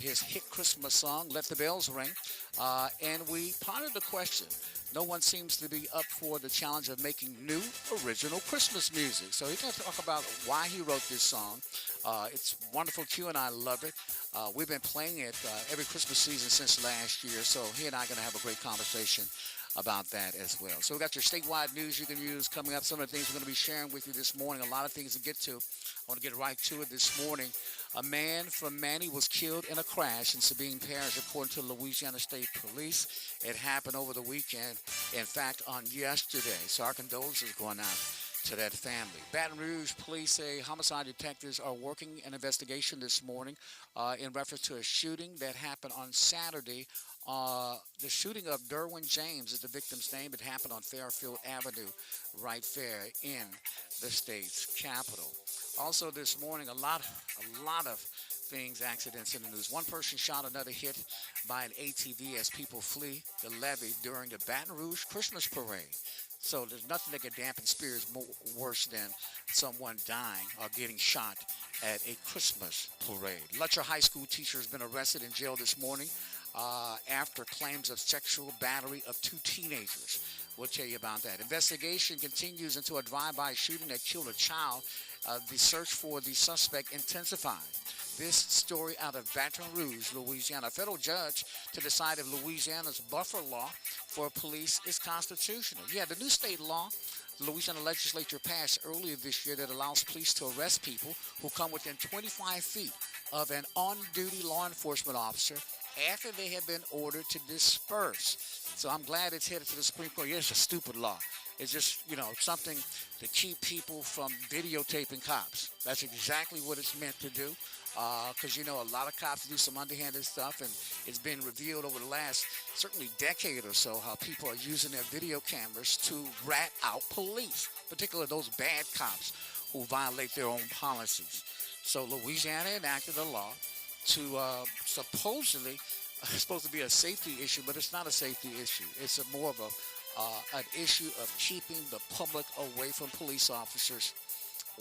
his hit Christmas song, Let the Bells Ring. And we pondered the question. No one seems to be up for the challenge of making new original Christmas music. So he's going to talk about why he wrote this song. It's wonderful. Q and I love it. We've been playing it every Christmas season since last year. So he and I are going to have a great conversation about that as well. So we got your statewide news you can use coming up. Some of the things we're going to be sharing with you this morning. A lot of things to get to. I want to get right to it this morning. A man from Manny was killed in a crash in Sabine Parish, according to Louisiana State Police. It happened over the weekend, in fact, on yesterday. So our condolences going out to that family. Baton Rouge police say homicide detectives are working an investigation this morning in reference to a shooting that happened on Saturday. The shooting of Derwin James is the victim's name. It happened on Fairfield Avenue, right there in the state's capital. Also this morning, a lot of things, accidents in the news. One person shot, another hit by an ATV as people flee the levee during the Baton Rouge Christmas parade. So there's nothing that can dampen spirits worse than someone dying or getting shot at a Christmas parade. Lutcher High School teacher has been arrested in jail this morning after claims of sexual battery of two teenagers. We'll tell you about that. Investigation continues into a drive-by shooting that killed a child. The search for the suspect intensified. This story out of Baton Rouge, Louisiana. A federal judge to decide if Louisiana's buffer law for police is constitutional. Yeah, the new state law the Louisiana legislature passed earlier this year that allows police to arrest people who come within 25 feet of an on-duty law enforcement officer after they have been ordered to disperse. So I'm glad it's headed to the Supreme Court. Yeah, it's a stupid law. It's just, something to keep people from videotaping cops. That's exactly what it's meant to do. Because, a lot of cops do some underhanded stuff, and it's been revealed over the last, certainly decade or so, how people are using their video cameras to rat out police, particularly those bad cops who violate their own policies. So Louisiana enacted a law to supposedly, it's supposed to be a safety issue, but it's not a safety issue. It's more of an issue of keeping the public away from police officers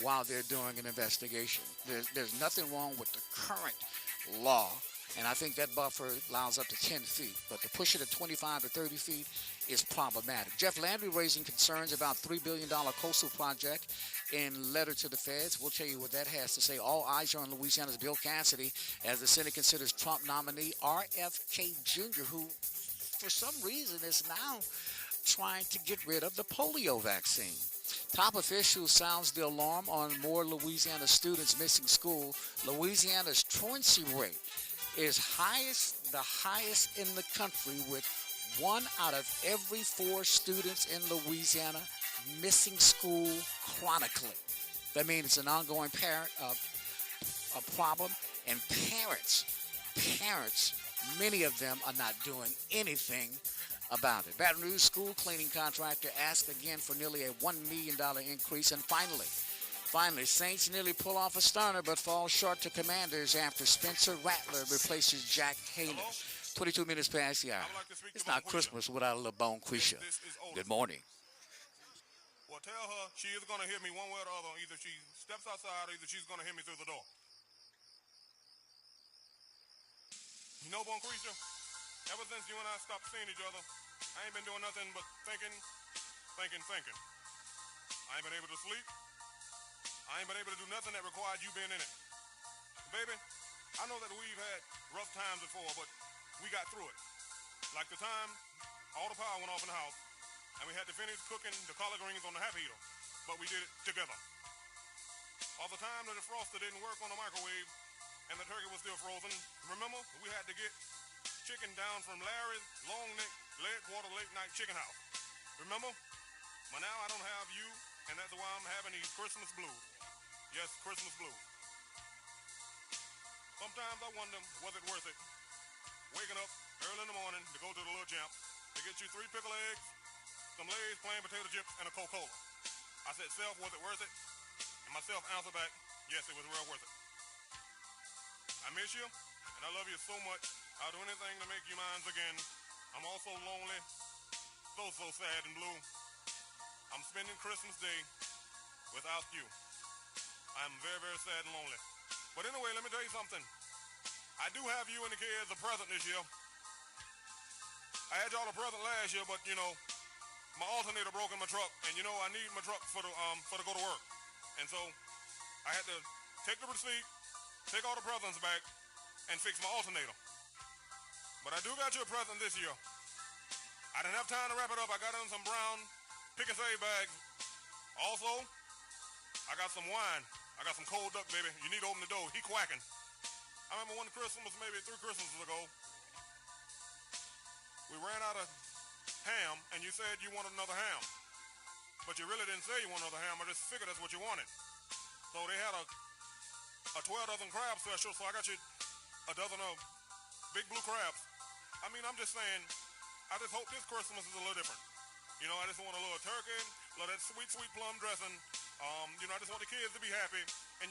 while they're doing an investigation. There's nothing wrong with the current law, and I think that buffer allows up to 10 feet. But to push it at 25 to 30 feet is problematic. Jeff Landry raising concerns about $3 billion coastal project in letter to the feds. We'll tell you what that has to say. All eyes are on Louisiana's Bill Cassidy as the Senate considers Trump nominee RFK Jr., who for some reason is now trying to get rid of the polio vaccine. Top official sounds the alarm on more Louisiana students missing school. Louisiana's truancy rate is the highest in the country, with 1 out of every 4 students in Louisiana missing school chronically. That means it's an ongoing a problem, and parents, many of them are not doing anything about it. Baton Rouge school cleaning contractor asked again for nearly a $1 million increase. And finally, Saints nearly pull off a stunner but fall short to Commanders after Spencer Rattler replaces Jack Hayner. 22 minutes past the hour. It's not Christmas without a little Bone Quisha. Good morning. Well, tell her she is going to hear me one way or the other. Either she steps outside or either she's going to hear me through the door. You know, Bonquisha, ever since you and I stopped seeing each other, I ain't been doing nothing but thinking. I ain't been able to sleep. I ain't been able to do nothing that required you being in it. Baby, I know that we've had rough times before, but we got through it. Like the time all the power went off in the house, and we had to finish cooking the collard greens on the half heater, but we did it together. All the time that the froster didn't work on the microwave, and the turkey was still frozen, remember, we had to get chicken down from Larry's long neck leg quarter late night chicken house. Remember? But now I don't have you, and that's why I'm having these Christmas blues. Yes, Christmas blues. Sometimes I wonder, was it worth it? Waking up early in the morning to go to the little jump to get you 3 pickled eggs, some Lay's plain potato chips, and a Coca-Cola. I said, self, was it worth it? And myself answered back, yes, it was real worth it. I miss you, and I love you so much. I'll do anything to make you mine again. I'm also lonely, so sad and blue. I'm spending Christmas Day without you. I'm very, very sad and lonely. But anyway, let me tell you something. I do have you and the kids a present this year. I had y'all a present last year, but my alternator broke in my truck, and I need my truck for to go to work, and so I had to take the receipt, take all the presents back, and fix my alternator. But I do got you a present this year. I didn't have time to wrap it up. I got it in some brown pick and save bags. Also, I got some wine. I got some cold duck, baby. You need to open the door. He quacking. I remember one Christmas, maybe 3 Christmases ago, we ran out of ham, and you said you wanted another ham. But you really didn't say you wanted another ham. I just figured that's what you wanted. So they had a 12 dozen crab special, so I got you a dozen of big blue crabs. I mean, I'm just saying, I just hope this Christmas is a little different. I just want a little turkey, a little that sweet, sweet plum dressing. I just want the kids to be happy. And,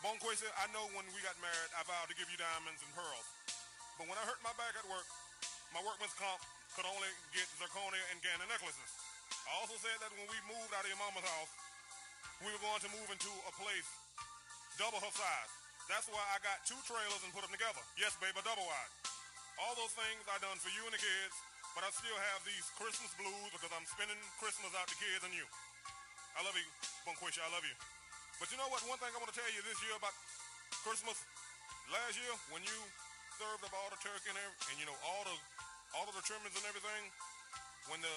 Bonquisa, I know when we got married, I vowed to give you diamonds and pearls. But when I hurt my back at work, my workman's comp could only get zirconia and Gannon necklaces. I also said that when we moved out of your mama's house, we were going to move into a place double her size. That's why I got 2 trailers and put them together. Yes, babe, a double wide. All those things I done for you and the kids, but I still have these Christmas blues because I'm spending Christmas out the kids and you. I love you, Bonquisha, I love you. But you know what? One thing I want to tell you this year about Christmas, last year when you served up all the turkey and all of the trimmings and everything, when the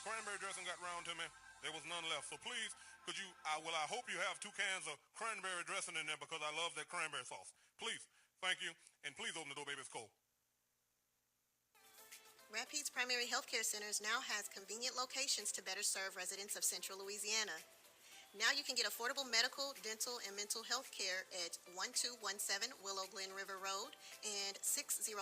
cranberry dressing got round to me, there was none left. So please, I hope you have 2 cans of cranberry dressing in there because I love that cranberry sauce. Please, thank you, and please open the door, baby, it's cold. Rapides Primary Healthcare Centers now has convenient locations to better serve residents of Central Louisiana. Now you can get affordable medical, dental, and mental health care at 1217 Willow Glen River Road and 605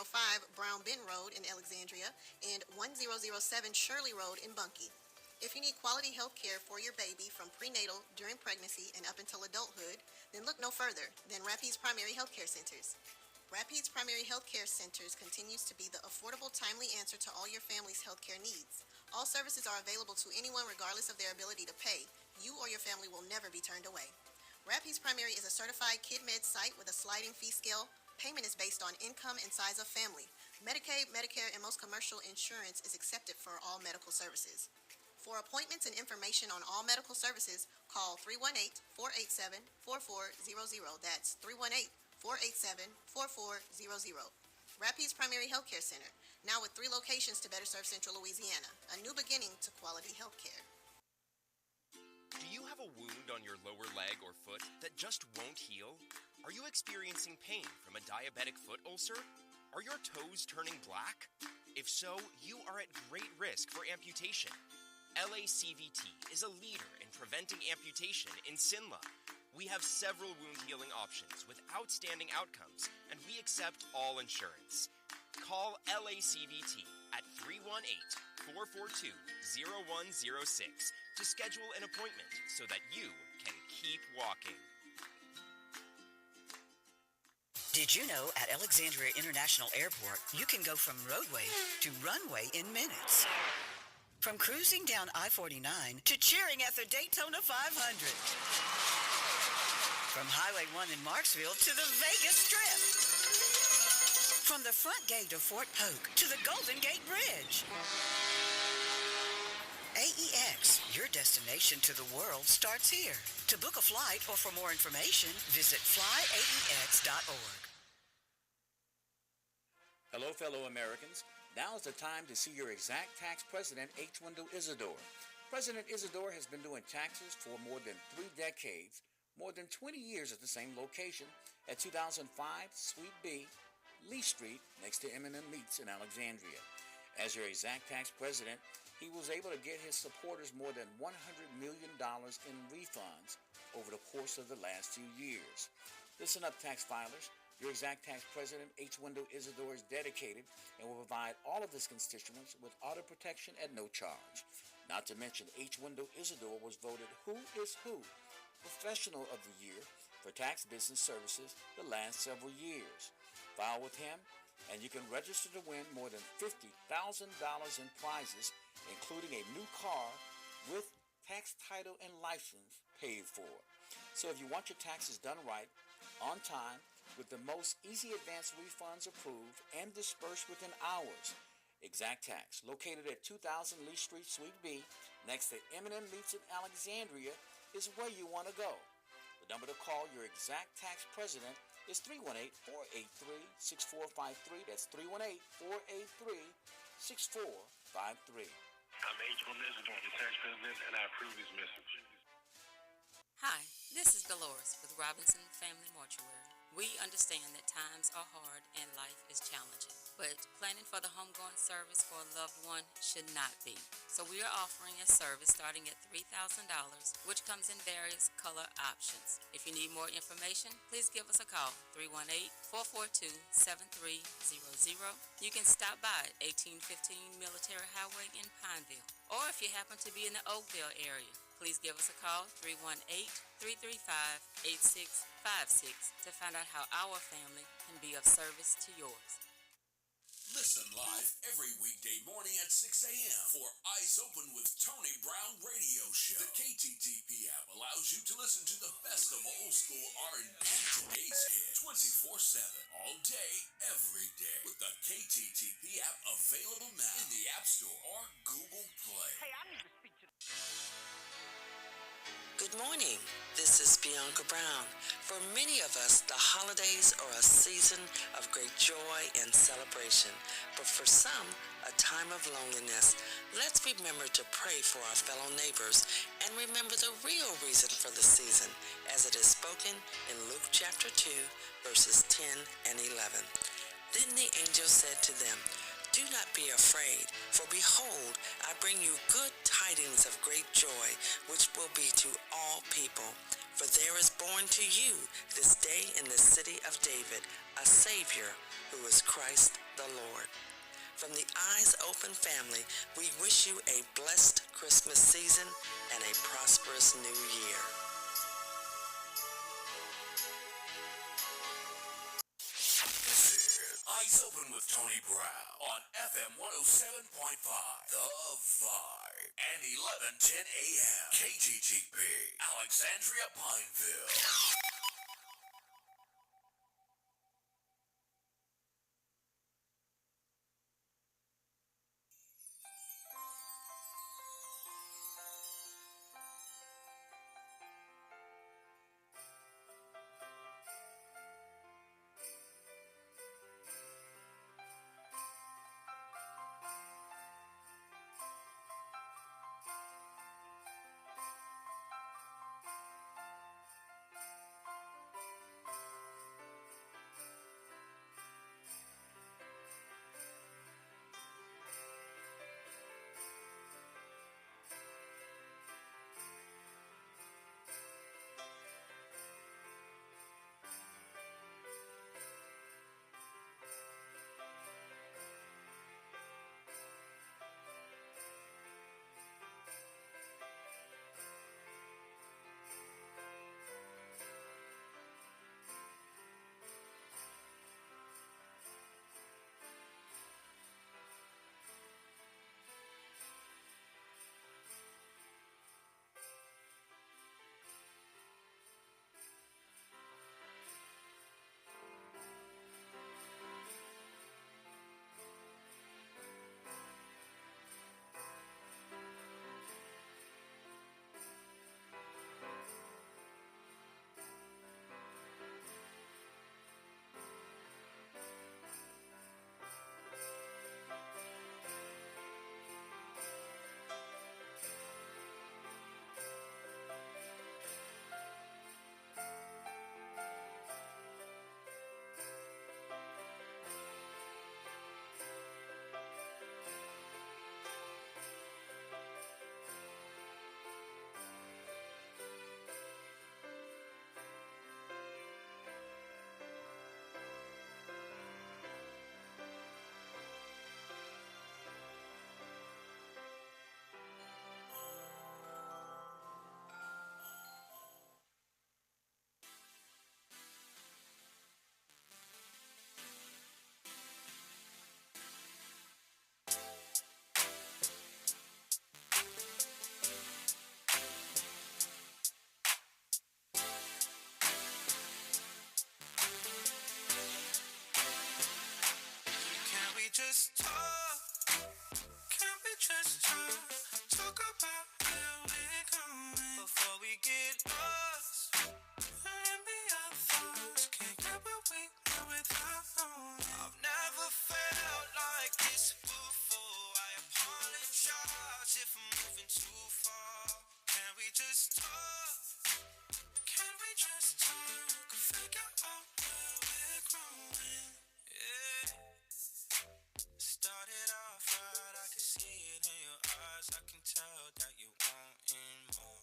Brown Bend Road in Alexandria and 1007 Shirley Road in Bunkie. If you need quality health care for your baby from prenatal, during pregnancy, and up until adulthood, then look no further than Rapides Primary Healthcare Centers. Rapides Primary Healthcare Centers continues to be the affordable, timely answer to all your family's healthcare needs. All services are available to anyone regardless of their ability to pay. You or your family will never be turned away. Rapides Primary is a certified KidMed site with a sliding fee scale. Payment is based on income and size of family. Medicaid, Medicare, and most commercial insurance is accepted for all medical services. For appointments and information on all medical services, call 318-487-4400. That's 318-487-4400. Rapides Primary Healthcare Center, now with 3 locations to better serve Central Louisiana. A new beginning to quality health care. Do you have a wound on your lower leg or foot that just won't heal? Are you experiencing pain from a diabetic foot ulcer? Are your toes turning black? If so, you are at great risk for amputation. LACVT is a leader in preventing amputation in Sinla. We have several wound healing options with outstanding outcomes, and we accept all insurance. Call LACVT at 318-442-0106 to schedule an appointment so that you can keep walking. Did you know at Alexandria International Airport, you can go from roadway to runway in minutes? From cruising down I-49 to cheering at the Daytona 500. From Highway 1 in Marksville to the Vegas Strip. From the front gate of Fort Polk to the Golden Gate Bridge. AEX, your destination to the world starts here. To book a flight or for more information, visit flyaex.org. Hello, fellow Americans. Now is the time to see your exact tax president, H. Wendell Isidore. President Isidore has been doing taxes for more than 3 decades, more than 20 years at the same location at 2005 Suite B, Lee Street, next to M&M Meats in Alexandria. As your exact tax president, he was able to get his supporters more than $100 million in refunds over the course of the last 2 years. Listen up, tax filers. Your exact tax president, H. Wendell Isidore, is dedicated and will provide all of his constituents with auto protection at no charge. Not to mention, H. Wendell Isidore was voted Who is Who Professional of the Year for Tax Business Services the last several years. File with him, and you can register to win more than $50,000 in prizes, including a new car with tax title and license paid for. So if you want your taxes done right, on time, with the most easy advance refunds approved and dispersed within hours. Exact Tax, located at 2000 Lee Street, Suite B, next to M&M Meats in Alexandria, is where you want to go. The number to call your Exact Tax president is 318-483-6453. That's 318-483-6453. I'm H. Melissa, the tax president, and I approve this message. Hi, this is Dolores with Robinson Family Mortuary. We understand that times are hard and life is challenging, but planning for the homegoing service for a loved one should not be. So we are offering a service starting at $3,000, which comes in various color options. If you need more information, please give us a call, 318-442-7300. You can stop by at 1815 Military Highway in Pineville. Or if you happen to be in the Oakville area, please give us a call, 318-335-8656, to find out how our family can be of service to yours. Listen live every weekday morning at 6 a.m. for Eyes Open with Tony Brown Radio Show. The KTTP app allows you to listen to the best of old school R&B and today's hit 24/7, all day, every day, with the KTTP app available now in the App Store or Google Play. Hey, I need to speak to Good morning. This is Bianca Brown. For many of us, the holidays are a season of great joy and celebration, but for some, a time of loneliness. Let's remember to pray for our fellow neighbors and remember the real reason for the season, as it is spoken in Luke chapter 2, verses 10 and 11. Then the angel said to them, "Do not be afraid, for behold, I bring you good tidings of great joy, which will be to all people. For there is born to you this day in the city of David a Savior, who is Christ the Lord." From the Eyes Open family, we wish you a blessed Christmas season and a prosperous new year. Eyes Open with Tony Brown on FM 107.5, The Vibe, and 1110 AM, KTTP, Alexandria, Pineville. just talk? Can we just talk? Talk about where we're going before we get lost. And be our thoughts. Can't get what we know without knowing. I've never felt like this before. I apologize if I'm moving too far. Can we just talk? Can we just talk? Figure out where we're growing. Yeah. Started off right, I can see it in your eyes. I can tell that you wanting more.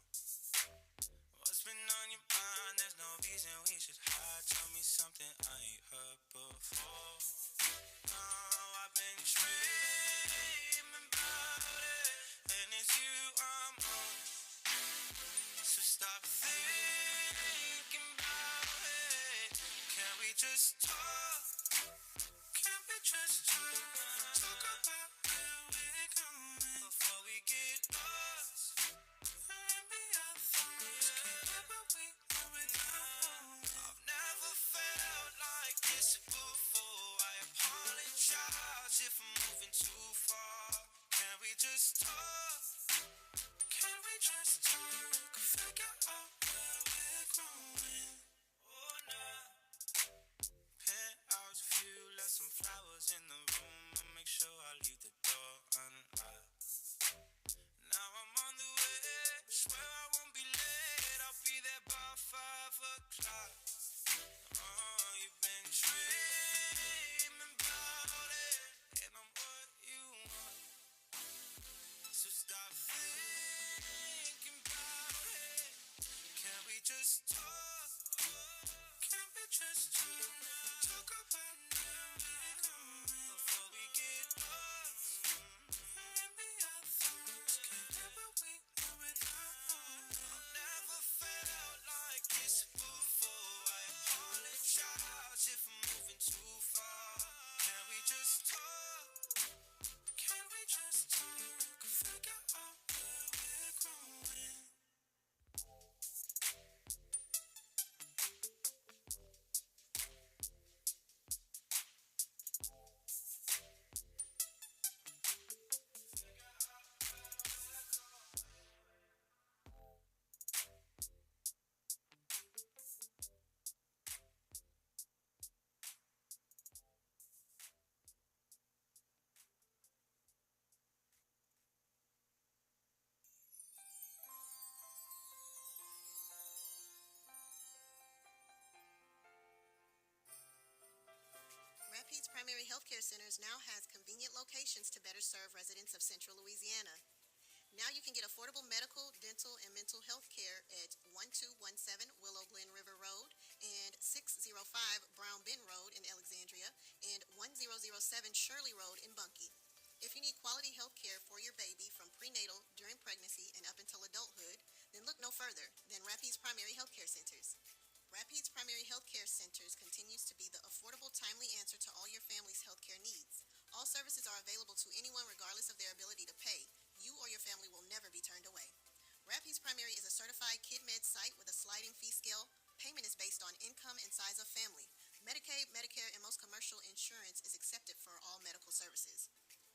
What's been on your mind? There's no reason we should hide. Tell me something I ain't heard before. Oh, I've been dreaming about it, and it's you I'm on. So stop thinking about it. Can we just talk? Can we just talk? Talk about where we're going before we get lost. And be our thoughts. Can't get what we know without knowing. I've never felt like this before. I apologize if I'm moving too far. Can we just talk? Can we just talk? Figure out where we're growing. Oh, nah. Penthouse view, left some flowers in the room. I'll make sure I leave the door unlocked. Now I'm on the way. Swear I won't be late. I'll be there by 5 o'clock. Oh, you've been dreaming about it, and I'm what you want. So stop thinking about it. Can we just talk? Can we just talk? Talk about where we're going before we get lost. And be our thoughts. Can't get what we know without knowing. I've never felt like this before. I apologize if I'm moving too far. Can we just talk? Can we just talk? Figure out where we're growing. Rapides Primary Healthcare Centers now has convenient locations to better serve residents of Central Louisiana. Now you can get affordable medical, dental, and mental health care at 1217 Willow Glen River Road and 605 Brown Bend Road in Alexandria and 1007 Shirley Road in Bunkie. If you need quality health care for your baby from prenatal, during pregnancy, and up until adulthood, then look no further than Rapides Primary Healthcare Centers. Rapides Primary Healthcare Centers continues to be the affordable, timely answer to all your family's healthcare needs. All services are available to anyone regardless of their ability to pay. You or your family will never be turned away. Rapides Primary is a certified KidMed site with a sliding fee scale. Payment is based on income and size of family. Medicaid, Medicare, and most commercial insurance is accepted for all medical services.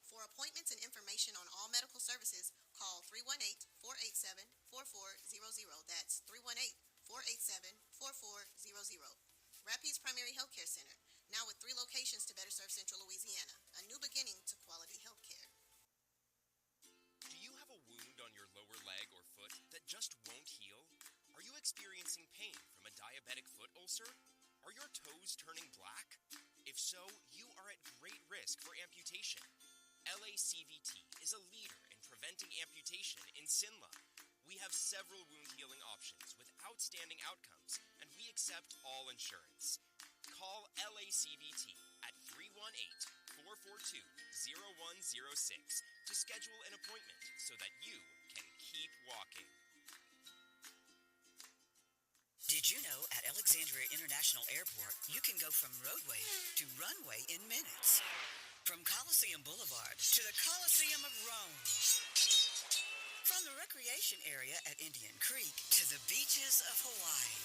For appointments and information on all medical services, call 318-487-4400. That's 318-487-4400. Rapides Primary Healthcare Center, now with 3 locations to better serve Central Louisiana. A new beginning to quality health care. Do you have a wound on your lower leg or foot that just won't heal? Are you experiencing pain from a diabetic foot ulcer? Are your toes turning black? If so, you are at great risk for amputation. LACVT is a leader in preventing amputation in Sinla. We have several wound healing options with outstanding outcomes, and we accept all insurance. Call LACVT at 318-442-0106 to schedule an appointment so that you can keep walking. Did you know at Alexandria International Airport, you can go from roadway to runway in minutes? From Coliseum Boulevard to the Coliseum of Rome. From the recreation area at Indian Creek to the beaches of Hawaii.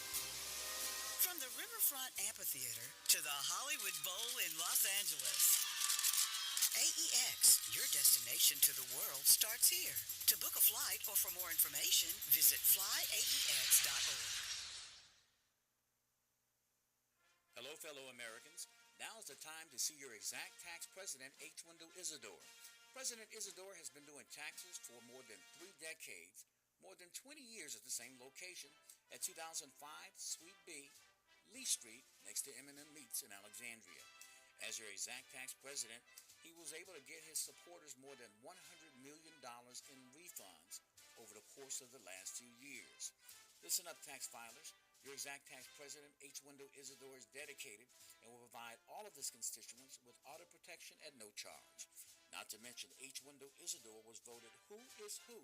From the Riverfront Amphitheater to the Hollywood Bowl in Los Angeles. AEX, your destination to the world starts here. To book a flight or for more information, visit flyaex.org. Hello, fellow Americans. Now is the time to see your exact tax president, H. Wendell Isidore. President Isidore has been doing taxes for more than 3 decades, more than 20 years at the same location at 2005 Suite B, Lee Street, next to M&M Meats in Alexandria. As your exact tax president, he was able to get his supporters more than $100 million in refunds over the course of the last few years. Listen up, tax filers. Your exact tax president, H. Wendell Isidore, is dedicated and will provide all of his constituents with auto protection at no charge. Not to mention, H. Wendell Isidore was voted Who is Who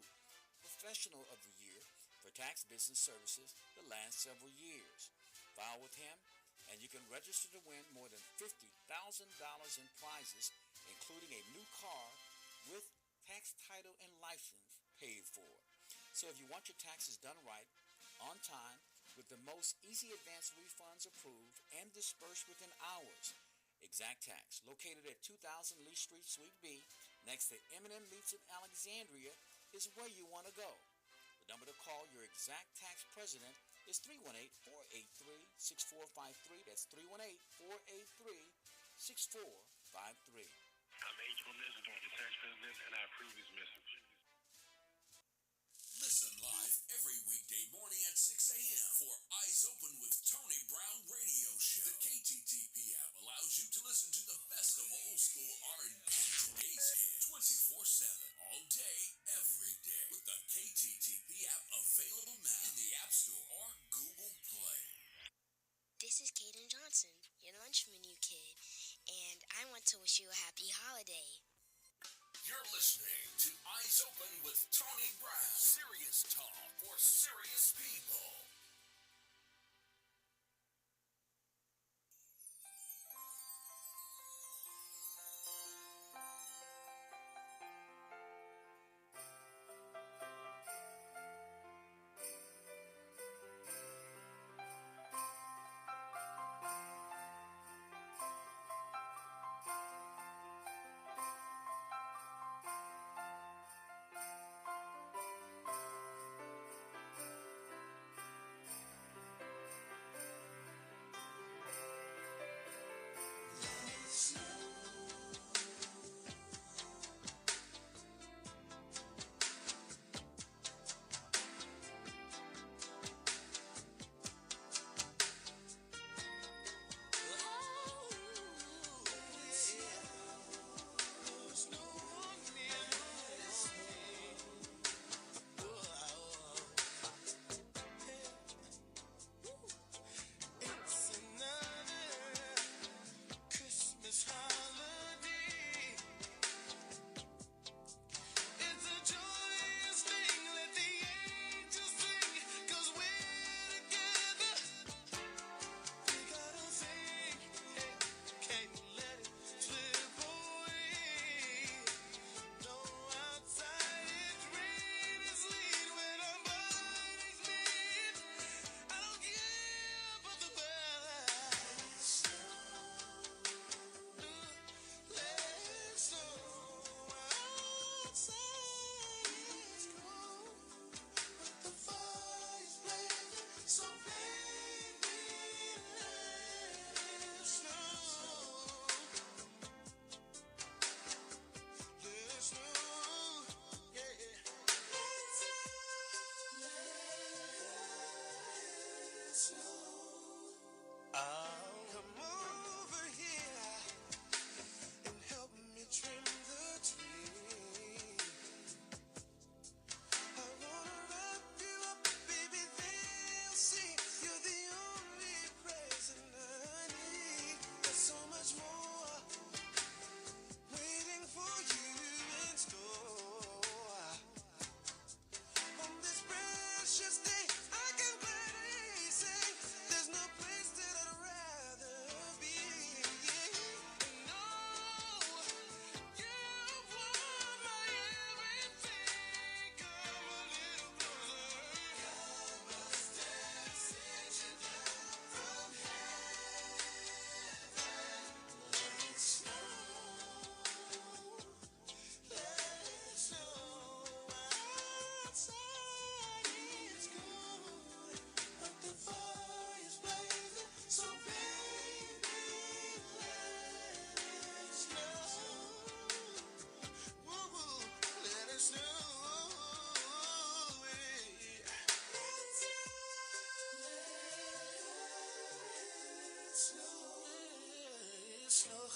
Professional of the Year for Tax Business Services the last several years. File with him, and you can register to win more than $50,000 in prizes, including a new car with tax title and license paid for. So if you want your taxes done right, on time, with the most easy advance refunds approved and dispersed within hours, Exact Tax, located at 2000 Lee Street, Suite B, next to M&M Meats in Alexandria, is where you want to go. The number to call your Exact Tax president is 318-483-6453. That's 318-483-6453. I'm H. Wendell Isidore, the tax president, and I approve this message. Listen live every weekday morning at 6 a.m. for Eyes Open with Tony Brown Radio Show. The KTTP app allows you to listen to the best of old school R&B and today's hit 24/7, all day, every day, with the KTTP app available now in the App Store or Google Play. This is Kaden Johnson, your lunch menu kid, and I want to wish you a happy holiday. You're listening to Eyes Open with Tony Brown. Serious talk for serious people.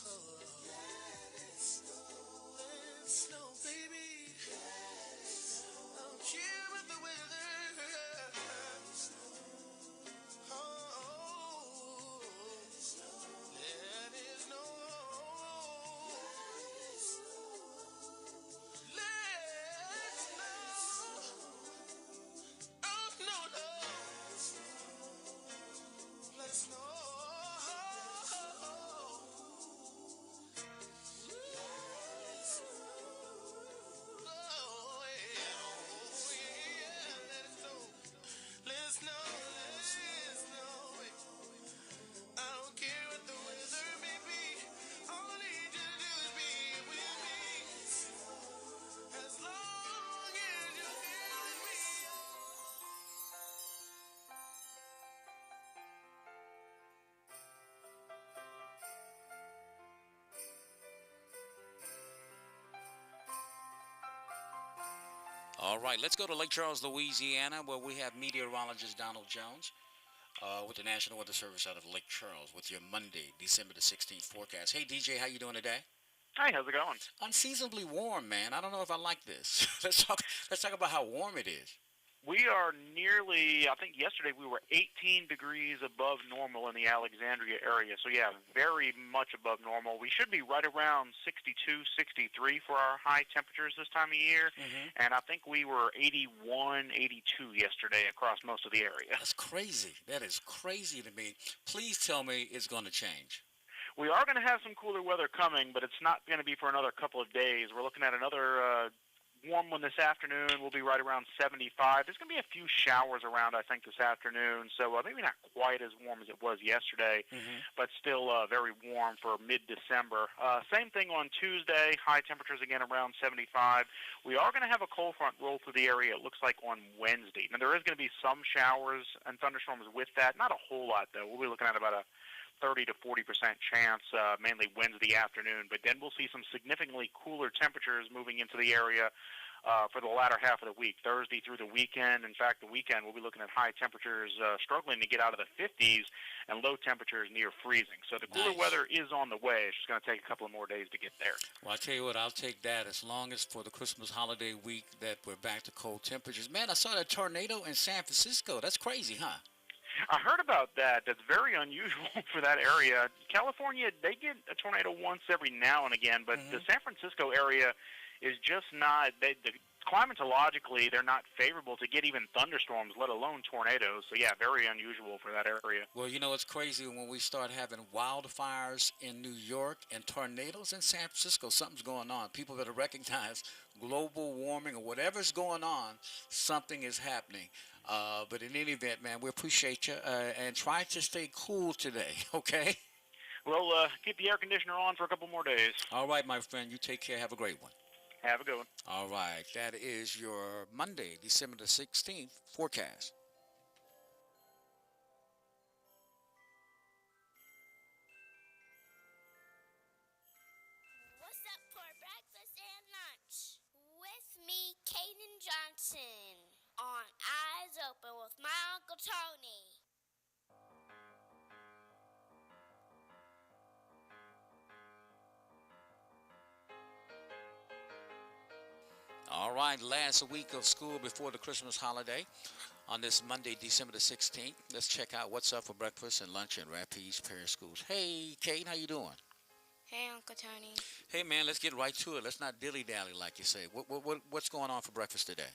Let it snow, baby. I don't care about the weather. Oh, let it snow. Let it snow. Oh, no, no. Let it snow. All right, let's go to Lake Charles, Louisiana, where we have meteorologist Donald Jones with the National Weather Service out of Lake Charles with your Monday, December the 16th forecast. Hey, DJ, how you doing today? Hi, how's it going? Unseasonably warm, man. I don't know if I like this. Let's talk about how warm it is. We are nearly, I think yesterday we were 18 degrees above normal in the Alexandria area. So, yeah, very much above normal. We should be right around 62, 63 for our high temperatures this time of year. Mm-hmm. And I think we were 81, 82 yesterday across most of the area. That's crazy. That is crazy to me. Please tell me it's going to change. We are going to have some cooler weather coming, but it's not going to be for another couple of days. We're looking at another warm one this afternoon. We'll be right around 75. There's going to be a few showers around, I think, this afternoon. So maybe not quite as warm as it was yesterday, but still very warm for mid-December. Same thing on Tuesday. High temperatures again around 75. We are going to have a cold front roll through the area, it looks like, on Wednesday. Now, there is going to be some showers and thunderstorms with that. Not a whole lot, though. We'll be looking at about a 30 to 40% chance, mainly Wednesday afternoon. But then we'll see some significantly cooler temperatures moving into the area for the latter half of the week, Thursday through the weekend. In fact, the weekend we'll be looking at high temperatures struggling to get out of the 50s and low temperatures near freezing. So the cooler weather is on the way. It's just going to take a couple of more days to get there. Well, I tell you what, I'll take that as long as for the Christmas holiday week that we're back to cold temperatures. Man, I saw that tornado in San Francisco. That's crazy, huh? I heard about that. That's very unusual for that area. California, they get a tornado once every now and again, but the San Francisco area is just not, climatologically, they're not favorable to get even thunderstorms, let alone tornadoes. So, yeah, very unusual for that area. Well, you know, it's crazy when we start having wildfires in New York and tornadoes in San Francisco. Something's going on. People better recognize global warming or whatever's going on, something is happening. But in any event, man, we appreciate you and try to stay cool today, okay? We'll keep the air conditioner on for a couple more days. All right, my friend. You take care. Have a great one. Have a good one. All right. That is your Monday, December the 16th forecast. What's up for breakfast and lunch? With me, Kaden Johnson, on Eyes Open with my Uncle Tony. All right, last week of school before the Christmas holiday on this Monday, December the 16th. Let's check out what's up for breakfast and lunch in Rapides Parish Schools. Hey, Kate, how you doing? Hey, Uncle Tony. Hey, man, let's get right to it. Let's not dilly-dally like you say. What's going on for breakfast today?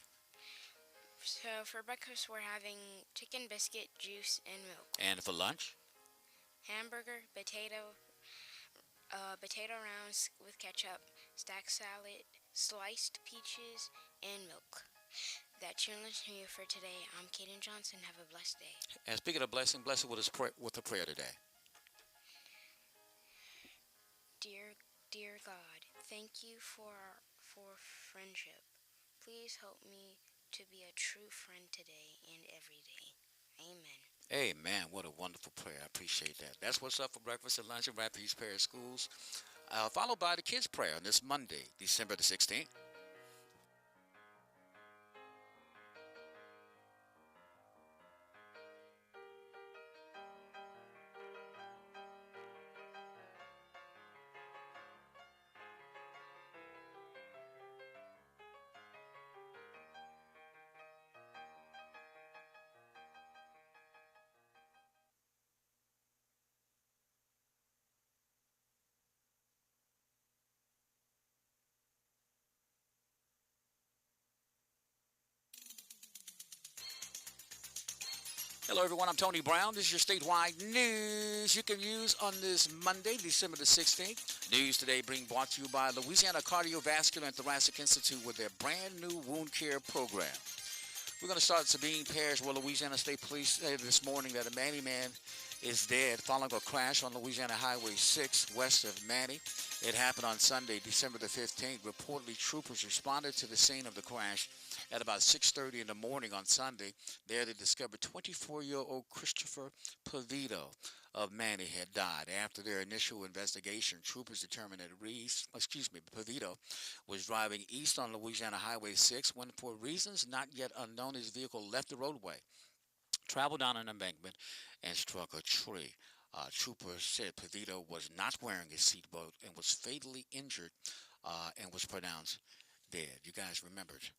So for breakfast, we're having chicken biscuit, juice, and milk. And for lunch? Hamburger, potato rounds with ketchup, stack salad, sliced peaches, and milk. That's your lunch menu for today. I'm Kaden Johnson. Have a blessed day. And speaking of blessing, bless it with a prayer today. Dear God, thank you for friendship. Please help me to be a true friend today and every day. Amen. Amen. What a wonderful prayer. I appreciate that. That's what's up for breakfast and lunch at Rapides Parish Schools. Followed by the kids' prayer on this Monday, December the 16th. Hello, everyone. I'm Tony Brown. This is your statewide news you can use on this Monday, December the 16th. News today being brought to you by Louisiana Cardiovascular and Thoracic Institute with their brand new wound care program. We're going to start at Sabine Parish, where Louisiana State Police said this morning that a Manny man is dead following a crash on Louisiana Highway 6 west of Manny. It happened on Sunday, December the 15th. Reportedly, troopers responded to the scene of the crash at about 6:30 in the morning on Sunday. There they discovered 24-year-old Christopher Pavito of Manny had died. After their initial investigation, troopers determined that Pavito was driving east on Louisiana Highway 6 when, for reasons not yet unknown, his vehicle left the roadway, traveled down an embankment, and struck a tree. Troopers said Pavito was not wearing his seatbelt and was fatally injured and was pronounced dead. You guys remembered.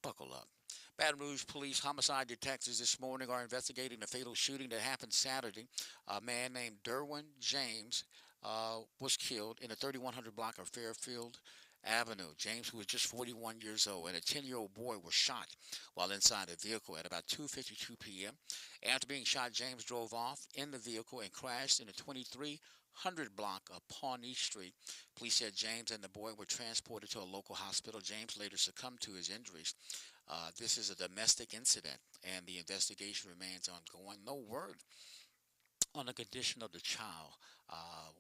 Buckle up. Baton Rouge police homicide detectives this morning are investigating the fatal shooting that happened Saturday. A man named Derwin James was killed in the 3100 block of Fairfield Avenue. James, who was just 41 years old, and a 10-year-old boy were shot while inside a vehicle at about 2:52 p.m. After being shot, James drove off in the vehicle and crashed in the 2300 block of Pawnee Street. Police said James and the boy were transported to a local hospital. James later succumbed to his injuries. This is a domestic incident, and the investigation remains ongoing. No word on the condition of the child.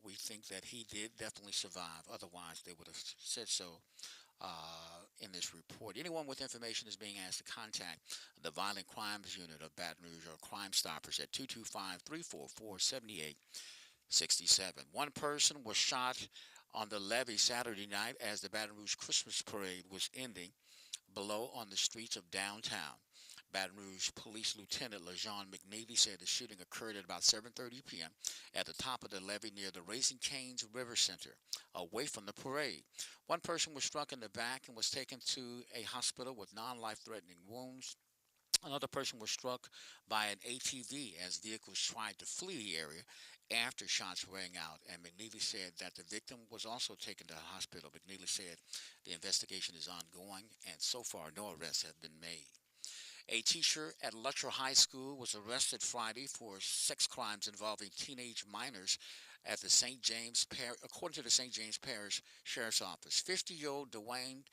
We think that he did definitely survive. Otherwise, they would have said so in this report. Anyone with information is being asked to contact the Violent Crimes Unit of Baton Rouge or Crime Stoppers at 225-344-7867. One person was shot on the levee Saturday night as the Baton Rouge Christmas parade was ending below on the streets of downtown. Baton Rouge Police Lieutenant LaJean McNeely said the shooting occurred at about 7:30 p.m. at the top of the levee near the Raising Cane's River Center, away from the parade. One person was struck in the back and was taken to a hospital with non-life-threatening wounds. Another person was struck by an ATV as vehicles tried to flee the area after shots rang out, and McNeely said that the victim was also taken to the hospital. McNeely said the investigation is ongoing, and so far no arrests have been made. A teacher at Luttrell High School was arrested Friday for sex crimes involving teenage minors at the St. James Parish, according to the St. James Parish Sheriff's Office. 50-year-old Dwayne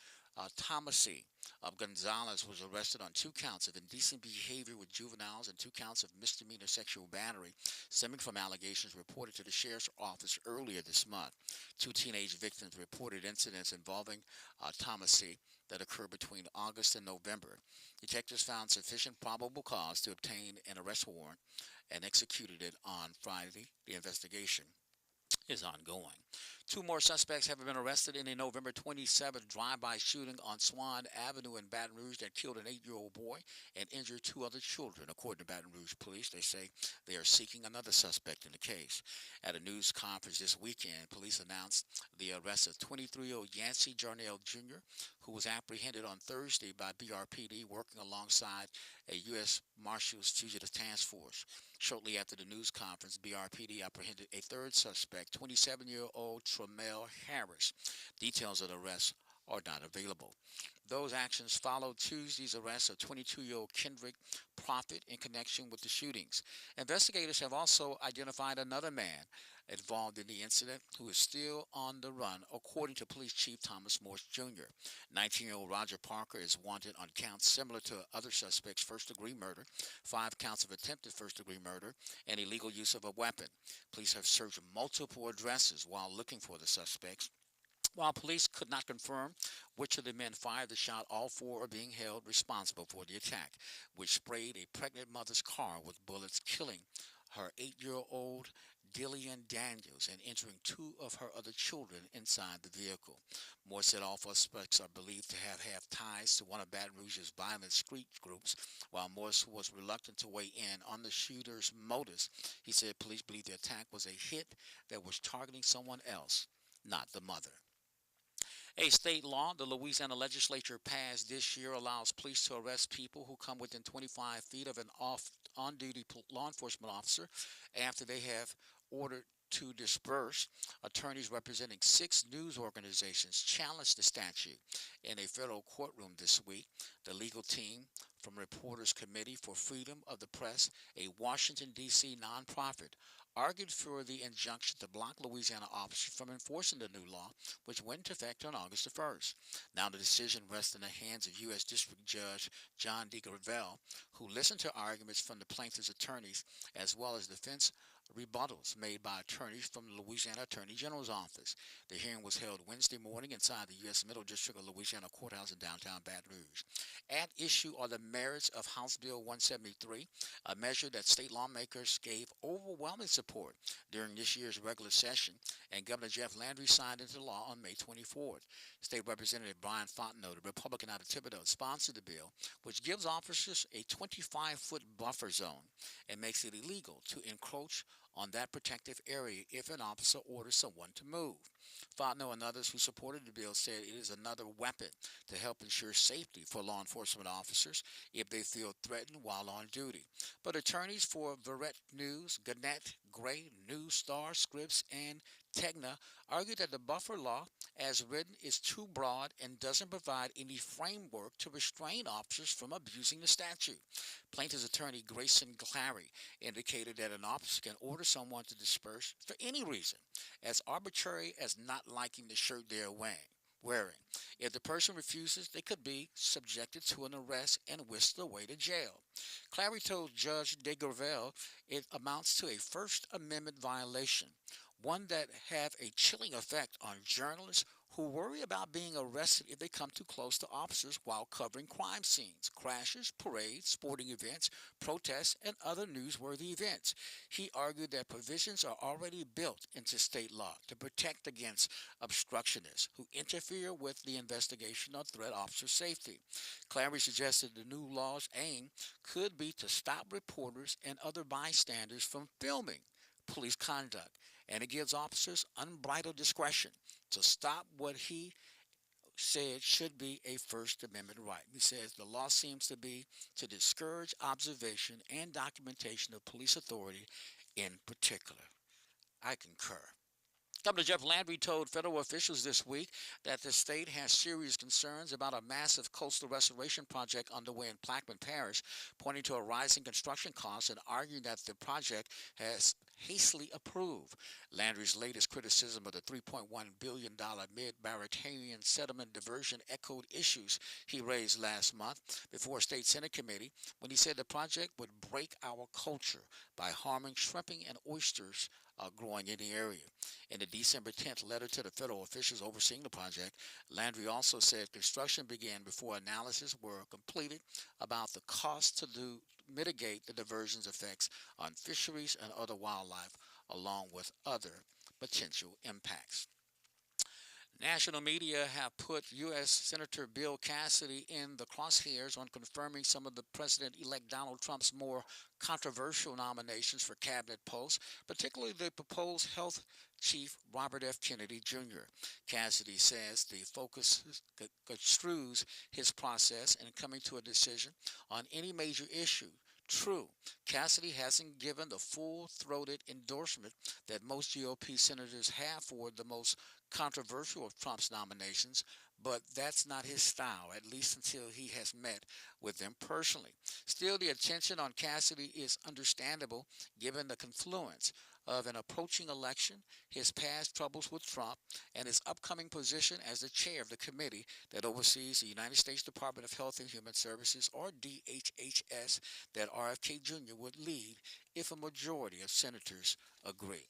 Thomasy of Gonzales was arrested on 2 counts of indecent behavior with juveniles and 2 counts of misdemeanor sexual battery stemming from allegations reported to the Sheriff's Office earlier this month. 2 teenage victims reported incidents involving Thomasy that occurred between August and November. Detectives found sufficient probable cause to obtain an arrest warrant and executed it on Friday. The investigation is ongoing. 2 more suspects have been arrested in a November 27th drive-by shooting on Swan Avenue in Baton Rouge that killed an 8-year-old boy and injured 2 other children. According to Baton Rouge police, they say they are seeking another suspect in the case. At a news conference this weekend, police announced the arrest of 23-year-old Yancey Jarnell Jr., who was apprehended on Thursday by BRPD working alongside a U.S. Marshals Fugitive Task Force. Shortly after the news conference, BRPD apprehended a 3rd suspect, 27-year-old Tramel Harris. Details of the arrest are not available. Those actions followed Tuesday's arrest of 22-year-old Kendrick Prophet in connection with the shootings. Investigators have also identified another man involved in the incident who is still on the run, according to Police Chief Thomas Morse Jr. 19-year-old Roger Parker is wanted on counts similar to other suspects' first-degree murder, 5 counts of attempted first-degree murder, and illegal use of a weapon. Police have searched multiple addresses while looking for the suspects. While police could not confirm which of the men fired the shot, all 4 are being held responsible for the attack, which sprayed a pregnant mother's car with bullets, killing her 8-year-old Dillian Daniels and injuring 2 of her other children inside the vehicle. Moore said all suspects are believed to have ties to one of Baton Rouge's violent street groups. While Morse was reluctant to weigh in on the shooter's motives, he said police believe the attack was a hit that was targeting someone else, not the mother. A state law the Louisiana legislature passed this year allows police to arrest people who come within 25 feet of an on-duty law enforcement officer after they have ordered to disperse. Attorneys representing 6 news organizations challenged the statute in a federal courtroom this week. The legal team from Reporters Committee for Freedom of the Press, a Washington, D.C. nonprofit, argued for the injunction to block Louisiana officers from enforcing the new law, which went into effect on August the 1st. Now the decision rests in the hands of U.S. District Judge John D. Gravel, who listened to arguments from the plaintiff's attorneys as well as defense rebuttals made by attorneys from the Louisiana Attorney General's office. The hearing was held Wednesday morning inside the U.S. Middle District of Louisiana Courthouse in downtown Baton Rouge. At issue are the merits of House Bill 173, a measure that state lawmakers gave overwhelming support during this year's regular session, and Governor Jeff Landry signed into law on May 24th. State Representative Brian Fontenot, the Republican out of Thibodaux, sponsored the bill, which gives officers a 25-foot buffer zone and makes it illegal to encroach on that protective area if an officer orders someone to move. Fontenot and others who supported the bill said it is another weapon to help ensure safety for law enforcement officers if they feel threatened while on duty. But attorneys for Verrett News, Gannett, Gray, News Star, Scripps, and Tegna argued that the buffer law, as written, is too broad and doesn't provide any framework to restrain officers from abusing the statute. Plaintiff's attorney Grayson Clary indicated that an officer can order someone to disperse for any reason, as arbitrary as not liking the shirt they're wearing. If the person refuses, they could be subjected to an arrest and whisked away to jail. Clary told Judge de Gravel it amounts to a First Amendment violation, one that have a chilling effect on journalists who worry about being arrested if they come too close to officers while covering crime scenes, crashes, parades, sporting events, protests, and other newsworthy events. He argued that provisions are already built into state law to protect against obstructionists who interfere with the investigation or threat officer safety. Clary suggested the new law's aim could be to stop reporters and other bystanders from filming police conduct, and it gives officers unbridled discretion to stop what he said should be a First Amendment right. He says the law seems to be to discourage observation and documentation of police authority in particular. I concur. Governor Jeff Landry told federal officials this week that the state has serious concerns about a massive coastal restoration project underway in Plaquemine Parish, pointing to a rising construction costs and arguing that the project has hastily approved. Landry's latest criticism of the $3.1 billion mid-Mauritanian settlement diversion echoed issues he raised last month before a state Senate committee when he said the project would break our culture by harming shrimping and oysters growing in the area. In a December 10th letter to the federal officials overseeing the project, Landry also said construction began before analysis were completed about the cost to mitigate the diversion's effects on fisheries and other wildlife, along with other potential impacts. National media have put U.S. Senator Bill Cassidy in the crosshairs on confirming some of the President-elect Donald Trump's more controversial nominations for cabinet posts, particularly the proposed health chief Robert F. Kennedy Jr. Cassidy says the focus construes his process in coming to a decision on any major issue. True, Cassidy hasn't given the full-throated endorsement that most GOP senators have for the most controversial of Trump's nominations, but that's not his style, at least until he has met with them personally. Still, the attention on Cassidy is understandable given the confluence of an approaching election, his past troubles with Trump, and his upcoming position as the chair of the committee that oversees the United States Department of Health and Human Services, or DHHS, that RFK Jr. would lead if a majority of senators agree.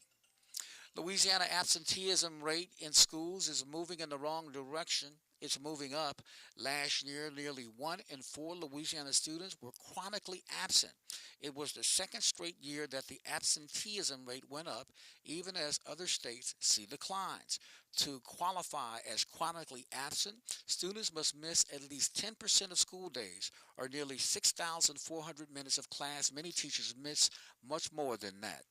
Louisiana absenteeism rate in schools is moving in the wrong direction. It's moving up. Last year, nearly 1 in 4 Louisiana students were chronically absent. It was the second straight year that the absenteeism rate went up, even as other states see declines. To qualify as chronically absent, students must miss at least 10% of school days, or nearly 6,400 minutes of class. Many teachers miss much more than that.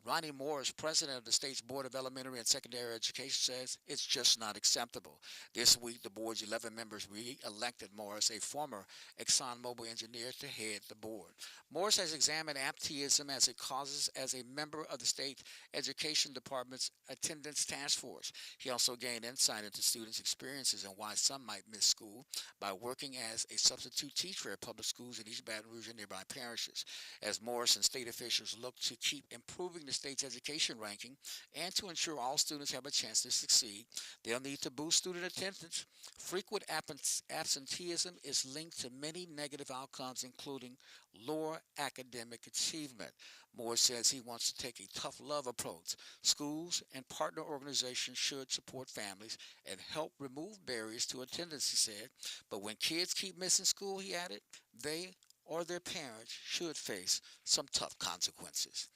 Ronnie Morris, president of the state's Board of Elementary and Secondary Education, says it's just not acceptable. This week, the board's 11 members re-elected Morris, a former ExxonMobil engineer, to head the board. Morris has examined absenteeism as it causes as a member of the state education department's attendance task force. He also gained insight into students' experiences and why some might miss school by working as a substitute teacher at public schools in East Baton Rouge and nearby parishes. As Morris and state officials look to keep improving the state's education ranking and to ensure all students have a chance to succeed, they'll need to boost student attendance. Frequent absenteeism is linked to many negative outcomes, including lower academic achievement. Moore says he wants to take a tough love approach. Schools and partner organizations should support families and help remove barriers to attendance, he said. But when kids keep missing school, he added, they or their parents should face some tough consequences.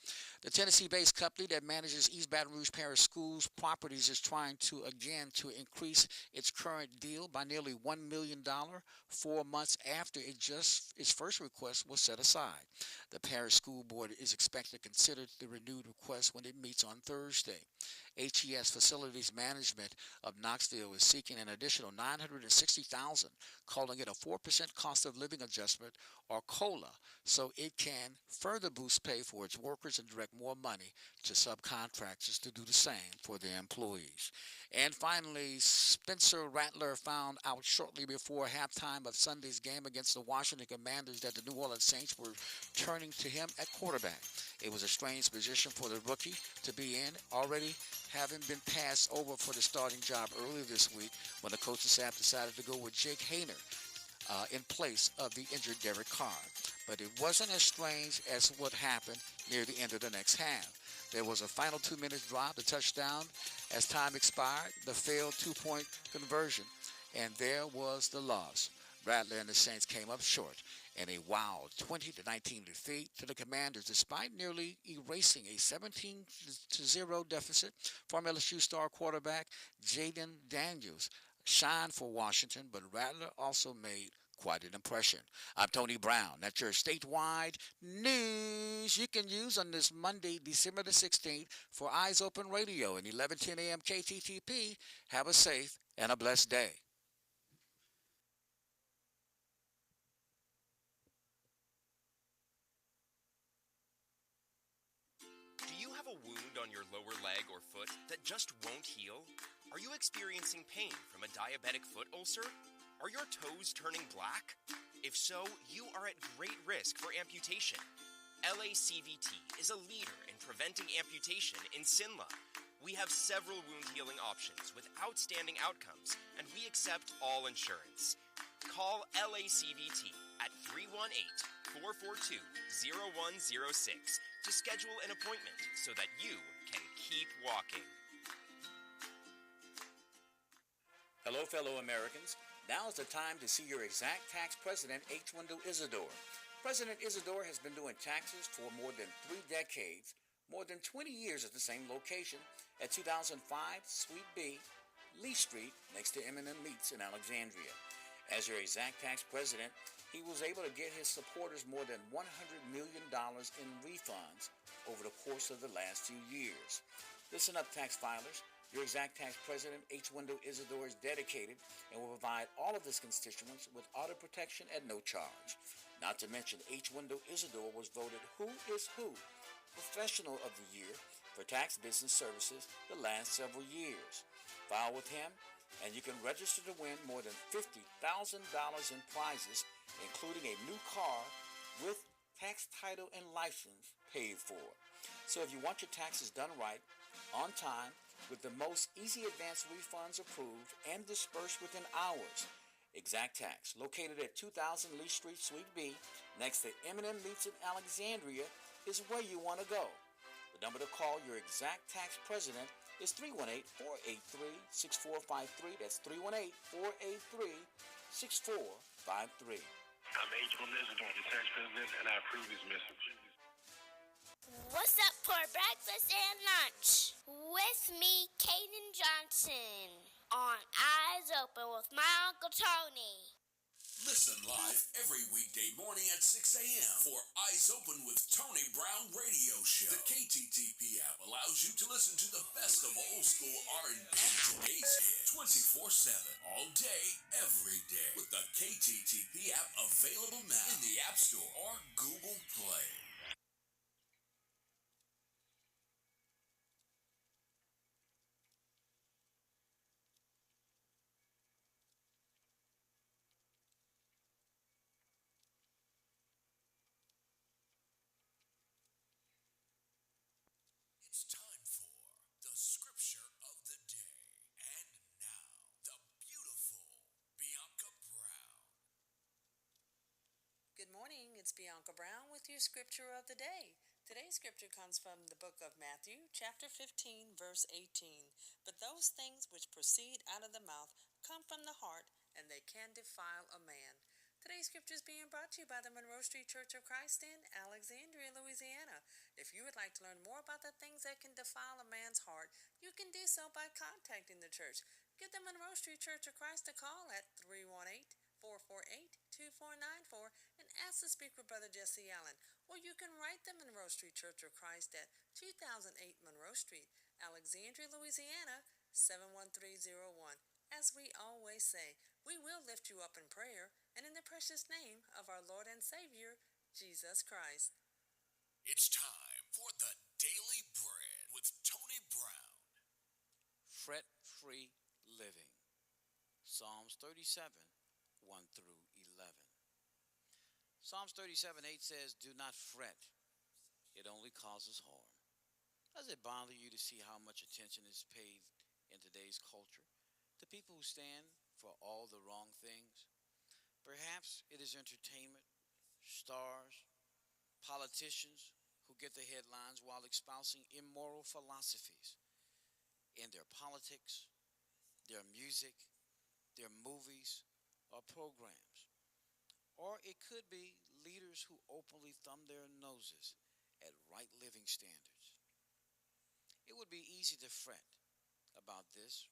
The Tennessee-based company that manages East Baton Rouge Parish Schools properties is trying to increase its current deal by nearly $1 million 4 months after its first request was set aside. The Parish School Board is expected to consider the renewed request when it meets on Thursday. HES Facilities Management of Knoxville is seeking an additional $960,000, calling it a 4% cost of living adjustment, or COLA, so it can further boost pay for its workers and direct more money to subcontractors to do the same for their employees. And finally, Spencer Rattler found out shortly before halftime of Sunday's game against the Washington Commanders that the New Orleans Saints were turning to him at quarterback. It was a strange position for the rookie to be in, already having been passed over for the starting job earlier this week when the coaching staff decided to go with Jake Hayner in place of the injured Derek Carr. But it wasn't as strange as what happened near the end of the next half. There was a final 2-minute drive, the touchdown. As time expired, the failed two-point conversion, and there was the loss. Rattler and the Saints came up short in a wild 20-19 defeat to the Commanders, despite nearly erasing a 17-0 deficit. Former LSU star quarterback Jaden Daniels shined for Washington, but Rattler also made quite an impression. I'm Tony Brown. That's your statewide news you can use on this Monday, December the 16th for Eyes Open Radio and 1110 a.m. KTTP. Have a safe and a blessed day. Do you have a wound on your lower leg or foot that just won't heal? Are you experiencing pain from a diabetic foot ulcer? Are your toes turning black? If so, you are at great risk for amputation. LACVT is a leader in preventing amputation in Sinla. We have several wound healing options with outstanding outcomes, and we accept all insurance. Call LACVT at 318-442-0106 to schedule an appointment so that you can keep walking. Hello, fellow Americans. Now is the time to see your exact tax president, H. Wendell Isidore. President Isidore has been doing taxes for more than 3 decades, more than 20 years at the same location at 2005 Suite B, Lee Street, next to M&M Meats in Alexandria. As your exact tax president, he was able to get his supporters more than $100 million in refunds over the course of the last few years. Listen up, tax filers. Your exact tax president, H. Wendell Isidore, is dedicated and will provide all of his constituents with auto protection at no charge. Not to mention, H. Wendell Isidore was voted Who is Who Professional of the Year for Tax Business Services the last several years. File with him, and you can register to win more than $50,000 in prizes, including a new car with tax title and license paid for. So if you want your taxes done right, on time, with the most easy advance refunds approved and dispersed within hours, Exact Tax, located at 2000 Lee Street, Suite B, next to M&M Meats in Alexandria, is where you want to go. The number to call your Exact Tax president is 318-483-6453. That's 318-483-6453. I'm H. Wendell Isidore, the tax president, and I approve this message. What's up for breakfast and lunch? With me, Kaden Johnson, on Eyes Open with my Uncle Tony. Listen live every weekday morning at 6 a.m. for Eyes Open with Tony Brown Radio Show. The KTTP app allows you to listen to the best of old school R&B and today's hit 24/7, all day, every day. With the KTTP app available now in the App Store or Google Play. It's time for the scripture of the day. And now, the beautiful Bianca Brown. Good morning, it's Bianca Brown with your scripture of the day. Today's scripture comes from the book of Matthew, chapter 15, verse 18. But those things which proceed out of the mouth come from the heart, and they can defile a man. Today's scripture is being brought to you by the Monroe Street Church of Christ in Alexandria, Louisiana. If you would like to learn more about the things that can defile a man's heart, you can do so by contacting the church. Give the Monroe Street Church of Christ a call at 318-448-2494 and ask to speak with Brother Jesse Allen. Or you can write the Monroe Street Church of Christ at 2008 Monroe Street, Alexandria, Louisiana, 71301. As we always say, we will lift you up in prayer and in the precious name of our Lord and Savior, Jesus Christ. It's time for the Daily Bread with Tony Brown. Fret-free living. Psalms 37, 1 through 11. Psalms 37:8 says, "Do not fret. It only causes harm." Does it bother you to see how much attention is paid in today's culture to people who stand for all the wrong things? Perhaps it is entertainment, stars, politicians who get the headlines while espousing immoral philosophies in their politics, their music, their movies, or programs. Or it could be leaders who openly thumb their noses at right living standards. It would be easy to fret about this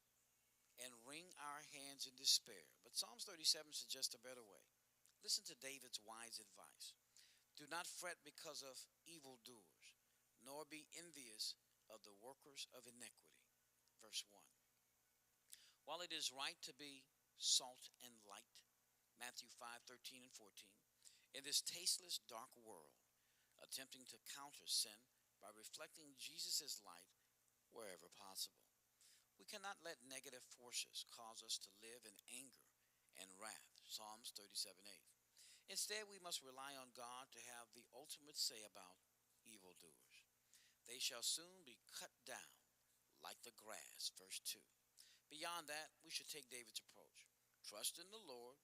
and wring our hands in despair, but Psalms 37 suggests a better way. Listen to David's wise advice. Do not fret because of evildoers, nor be envious of the workers of iniquity. Verse 1. While it is right to be salt and light, Matthew 5:13 and 14, in this tasteless, dark world, attempting to counter sin by reflecting Jesus' light wherever possible, we cannot let negative forces cause us to live in anger and wrath. Psalms 37:8. Instead, we must rely on God to have the ultimate say about evildoers. They shall soon be cut down like the grass. Verse 2. Beyond that, we should take David's approach. Trust in the Lord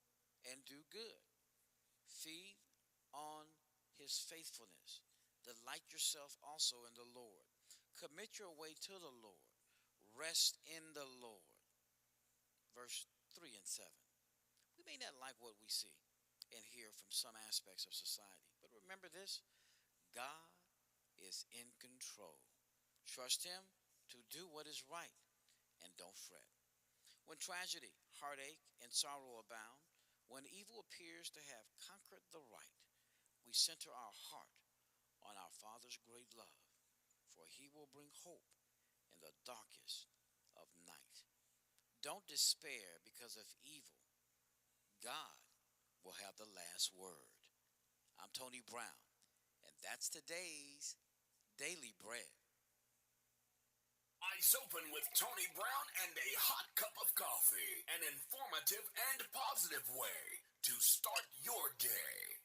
and do good. Feed on his faithfulness. Delight yourself also in the Lord. Commit your way to the Lord. Rest in the Lord. Verse 3 and 7. We may not like what we see and hear from some aspects of society, but remember this: God is in control. Trust him to do what is right and don't fret. When tragedy, heartache, and sorrow abound, when evil appears to have conquered the right, we center our heart on our Father's great love, for he will bring hope in the darkest of night. Don't despair because of evil. God will have the last word. I'm Tony Brown, and that's today's Daily Bread. Eyes Open with Tony Brown and a hot cup of coffee. An informative and positive way to start your day.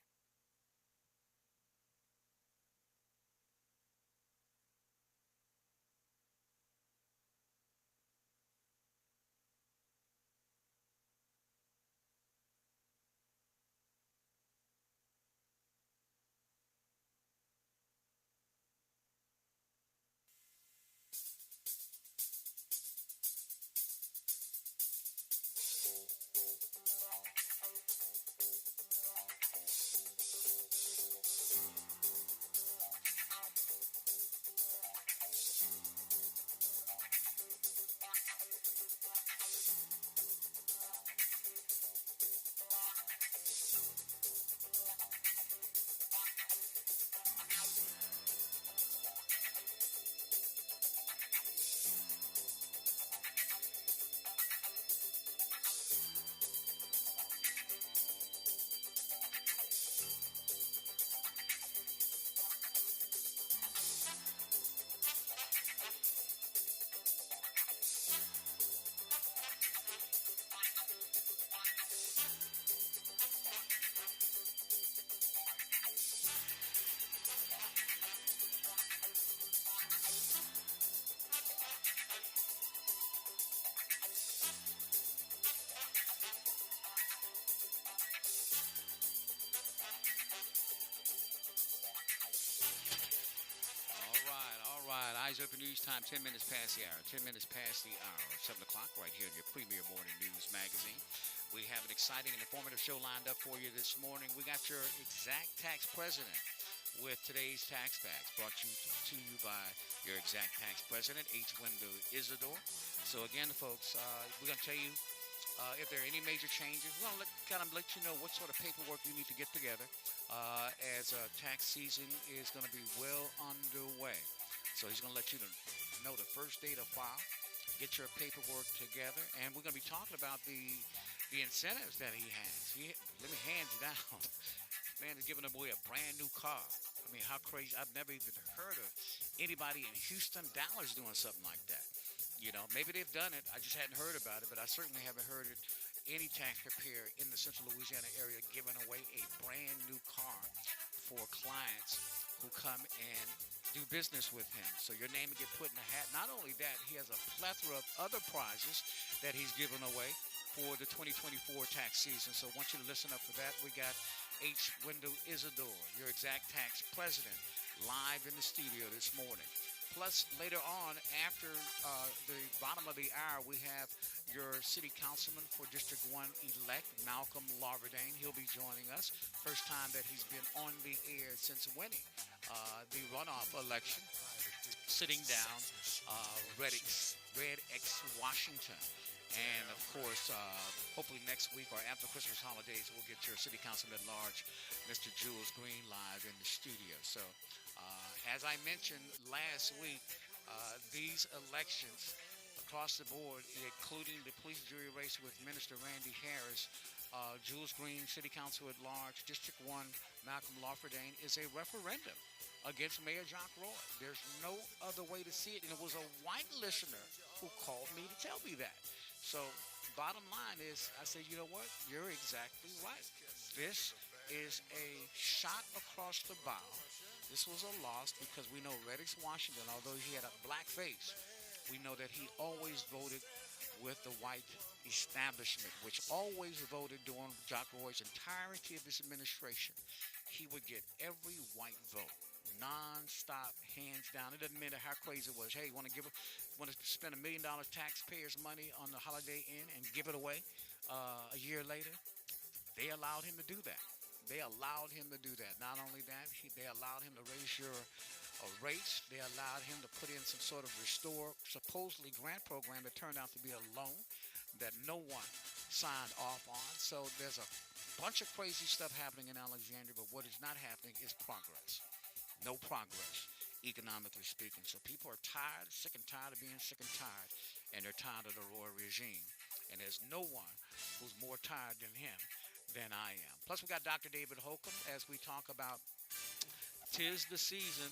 Eyes Open News Time, 10 minutes past the hour. 10 minutes past the hour. 7 o'clock right here in your premier morning news magazine. We have an exciting and informative show lined up for you this morning. We got your Exact Tax president with today's Tax Facts, brought to you by your Exact Tax president, H. Wendell Isidore. So again, folks, we're going to tell you if there are any major changes. We're going to kind of let you know what sort of paperwork you need to get together as tax season is going to be well underway. So he's going to let you know the first day to file, get your paperwork together, and we're going to be talking about the incentives that he has. Let me hand you down. Man is giving away a brand new car. I mean, how crazy. I've never even heard of anybody in Houston, Dallas doing something like that. You know, maybe they've done it. I just hadn't heard about it, but I certainly haven't heard it. Any tax preparer in the central Louisiana area giving away a brand new car for clients who come and do business with him. So your name will get put in the hat. Not only that, he has a plethora of other prizes that he's giving away for the 2024 tax season. So I want you to listen up for that. We got H. Wendell Isidore, your Exact Tax president, live in the studio this morning. Plus, later on, after the bottom of the hour, we have your city councilman for District 1-elect, Malcolm Larverdane. He'll be joining us. First time that he's been on the air since winning the runoff election, sitting down Red X Washington. And, of course, hopefully next week or after Christmas holidays, we'll get your city councilman at large, Mr. Jules Green, live in the studio. So, as I mentioned last week, these elections across the board, including the police jury race with Minister Randy Harris, Jules Green, City Council at large, District 1, Malcolm Larverdane, is a referendum against Mayor Jacques Roy. There's no other way to see it. And it was a white listener who called me to tell me that. So bottom line is, I said, you know what? You're exactly right. This is a shot across the bow. This was a loss because we know Red X Washington, although he had a black face, we know that he always voted with the white establishment, which always voted during Jacques Roy's entirety of his administration. He would get every white vote, non-stop, hands down. It doesn't matter how crazy it was. Hey, want to spend $1 million taxpayers' money on the Holiday Inn and give it away a year later? They allowed him to do that. They allowed him to do that. Not only that, they allowed him to raise your rates. They allowed him to put in some sort of restore, supposedly grant program that turned out to be a loan that no one signed off on. So there's a bunch of crazy stuff happening in Alexandria, but what is not happening is progress. No progress, economically speaking. So people are tired, sick and tired of being sick and tired, and they're tired of the Roy regime. And there's no one who's more tired than him than I am. Plus, we got Dr. David Holcomb as we talk about 'tis the season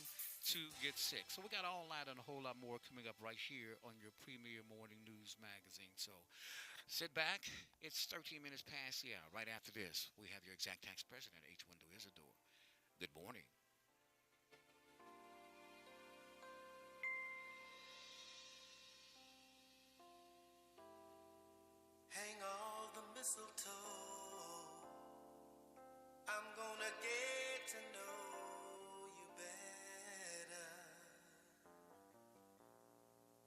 to get sick. So we got all that and a whole lot more coming up right here on your premier morning news magazine. So sit back. It's 13 minutes past the hour. Right after this, we have your Exact Tax president, H. Wendell Isidore. Good morning. Hang all the mistletoe. I'm gonna get to know you better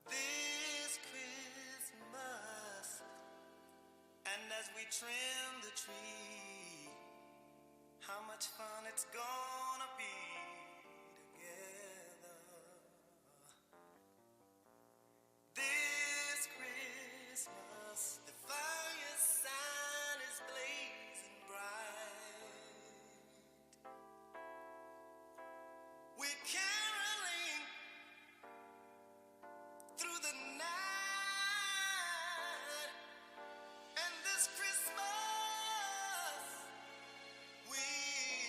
this Christmas. And as we trim the tree, how much fun it's gonna be together this Christmas. The firesign is blazing bright. We're caroling through the night, and this Christmas we'll be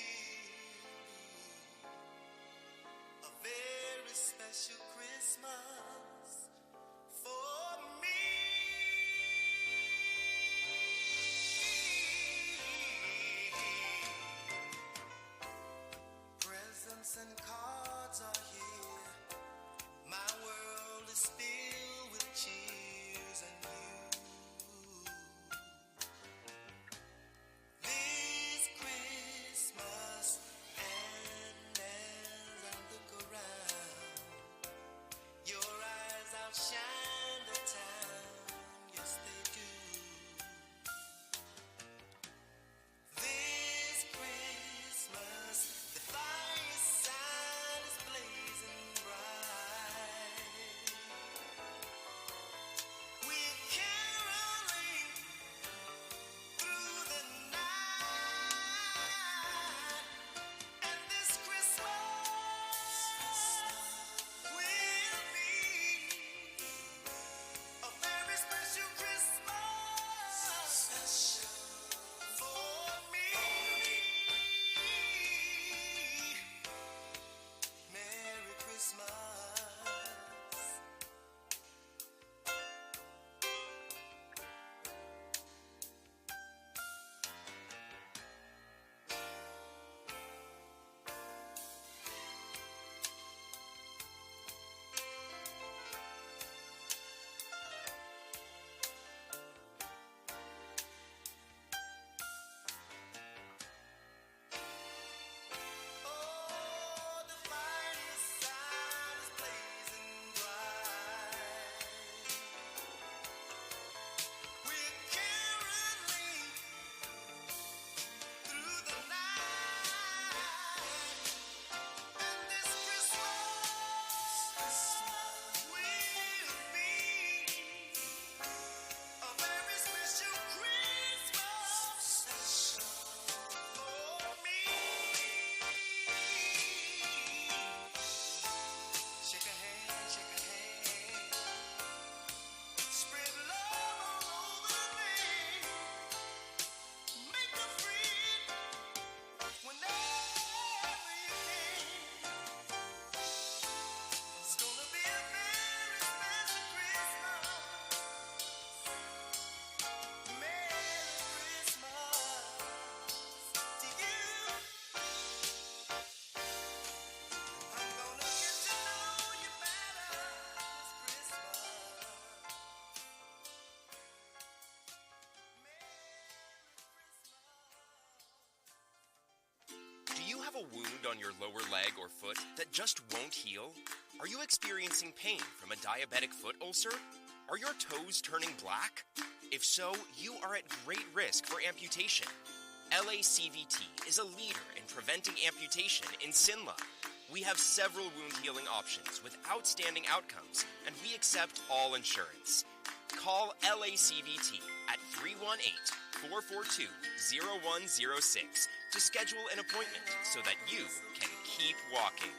wound on your lower leg or foot that just won't heal? Are you experiencing pain from a diabetic foot ulcer? Are your toes turning black? If so, you are at great risk for amputation. LACVT is a leader in preventing amputation in Sinla. We have several wound healing options with outstanding outcomes, and we accept all insurance. Call LACVT at 318-442-0106 to schedule an appointment so that you can keep walking.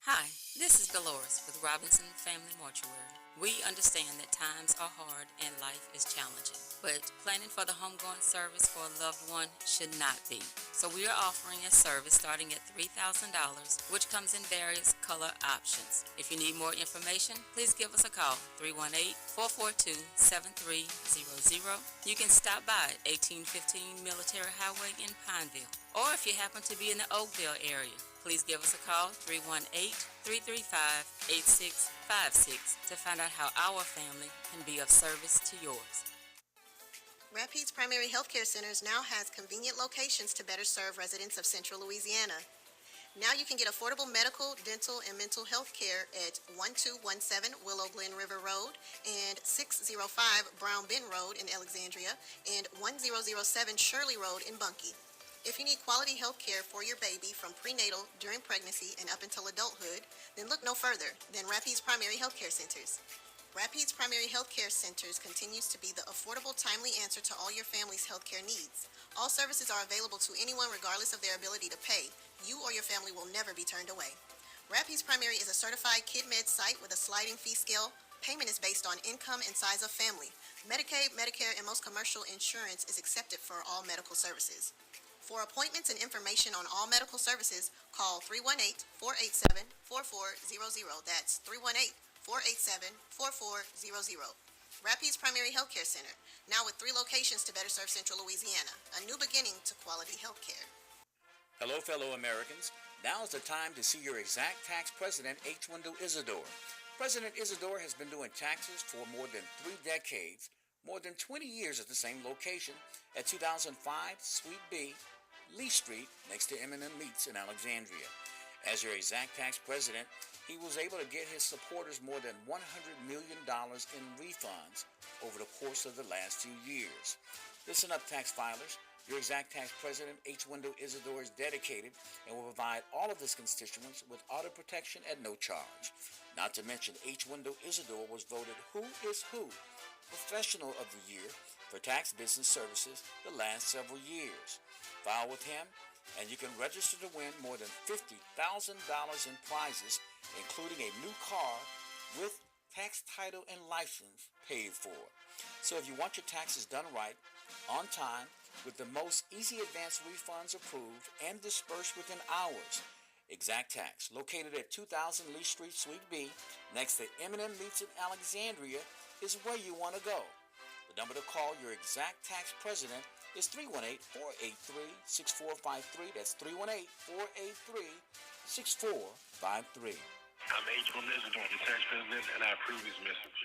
Hi, this is Dolores with Robinson Family Mortuary. We understand that times are hard and life is challenging, but planning for the homegoing service for a loved one should not be. So we are offering a service starting at $3,000, which comes in various color options. If you need more information, please give us a call, 318-442-7300. You can stop by at 1815 Military Highway in Pineville, or if you happen to be in the Oakville area, please give us a call, 318-335-8656, to find out how our family can be of service to yours. Rapides Primary Healthcare Centers now has convenient locations to better serve residents of Central Louisiana. Now you can get affordable medical, dental, and mental health care at 1217 Willow Glen River Road and 605 Brown Bend Road in Alexandria and 1007 Shirley Road in Bunkie. If you need quality health care for your baby from prenatal, during pregnancy, and up until adulthood, then look no further than Rapides Primary Healthcare Centers. Rapides Primary Healthcare Centers continues to be the affordable, timely answer to all your family's healthcare needs. All services are available to anyone regardless of their ability to pay. You or your family will never be turned away. Rapides Primary is a certified KidMed site with a sliding fee scale. Payment is based on income and size of family. Medicaid, Medicare, and most commercial insurance is accepted for all medical services. For appointments and information on all medical services, call 318-487-4400. That's 318-487-4400. Rapides Primary Healthcare Center, now with 3 locations to better serve Central Louisiana. A new beginning to quality health care. Hello, fellow Americans. Now is the time to see your exact tax president, H. Wendell Isidore. President Isidore has been doing taxes for more than 3 decades, more than 20 years at the same location at 2005 Suite B, Lee Street, next to M&M Meats in Alexandria. As your exact tax president, he was able to get his supporters more than $100 million in refunds over the course of the last few years. Listen up, tax filers. Your exact tax president, H. Wendell Isidore, is dedicated and will provide all of his constituents with auto protection at no charge. Not to mention, H. Wendell Isidore was voted Who is Who Professional of the Year for tax business services the last several years. File with him, and you can register to win more than $50,000 in prizes, including a new car with tax title and license paid for. So if you want your taxes done right, on time, with the most easy advance refunds approved and dispersed within hours, Exact Tax, located at 2000 Lee Street, Suite B, next to M&M Meats in Alexandria, is where you want to go. The number to call your Exact Tax president is 318-483-6453. That's 318-483-6453. I'm H. Wendell Isidore, the tax president, and I approve this message.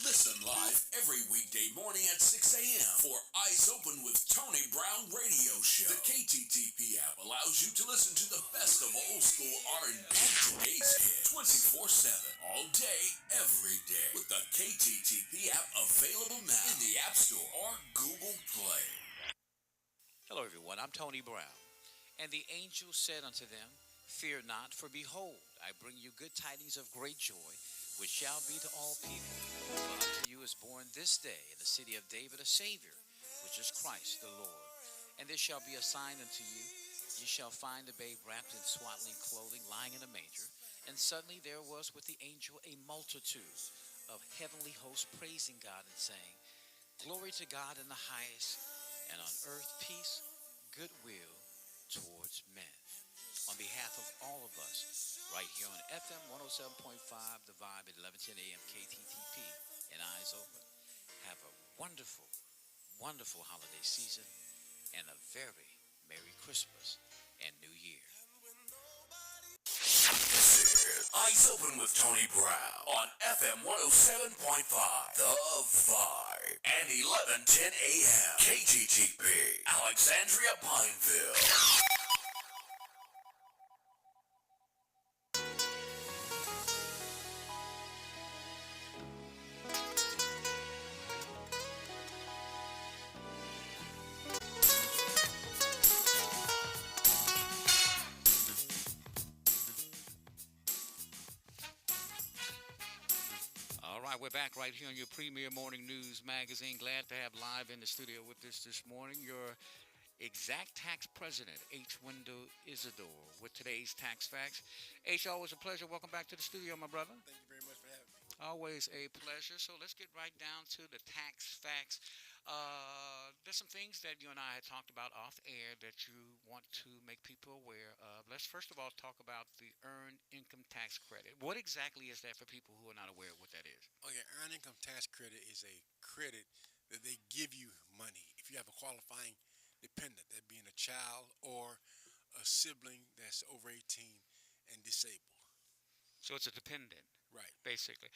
Listen live every weekday morning at 6 a.m. for Eyes Open with Tony Brown Radio Show. The KTTP app allows you to listen to the best of old school R&B and today's hit 24/7, all day, every day, with the KTTP app available now in the App Store or Google Play. Hello, everyone. I'm Tony Brown. And the angel said unto them, Fear not, for behold, I bring you good tidings of great joy, which shall be to all people. For unto you is born this day in the city of David a Savior, which is Christ the Lord. And this shall be a sign unto you. Ye shall find the babe wrapped in swaddling clothing, lying in a manger. And suddenly there was with the angel a multitude of heavenly hosts praising God and saying, Glory to God in the highest, and on earth peace, goodwill towards men. On behalf of all of us, right here on FM 107.5, The Vibe at 1110 AM KTTP and Eyes Open, have a wonderful, wonderful holiday season and a very Merry Christmas and New Year. This is Eyes Open with Tony Brown on FM 107.5, The Vibe, and 1110 AM, KTTP, Alexandria, Pineville. All right, we're back right here on your premier morning news magazine. Glad to have live in the studio with us this morning your exact tax president, H. Wendell Isidore, with today's tax facts. H, always a pleasure. Welcome back to the studio, my brother. Thank you very much for having me. Always a pleasure. So let's get right down to the tax facts. There's some things that you and I had talked about off air that you want to make people aware of. Let's first of all talk about the Earned Income Tax Credit. What exactly is that for people who are not aware of what that is? Okay, Earned Income Tax Credit is a credit that they give you money if you have a qualifying dependent, that being a child or a sibling that's over 18 and disabled. So it's a dependent. Right. Basically.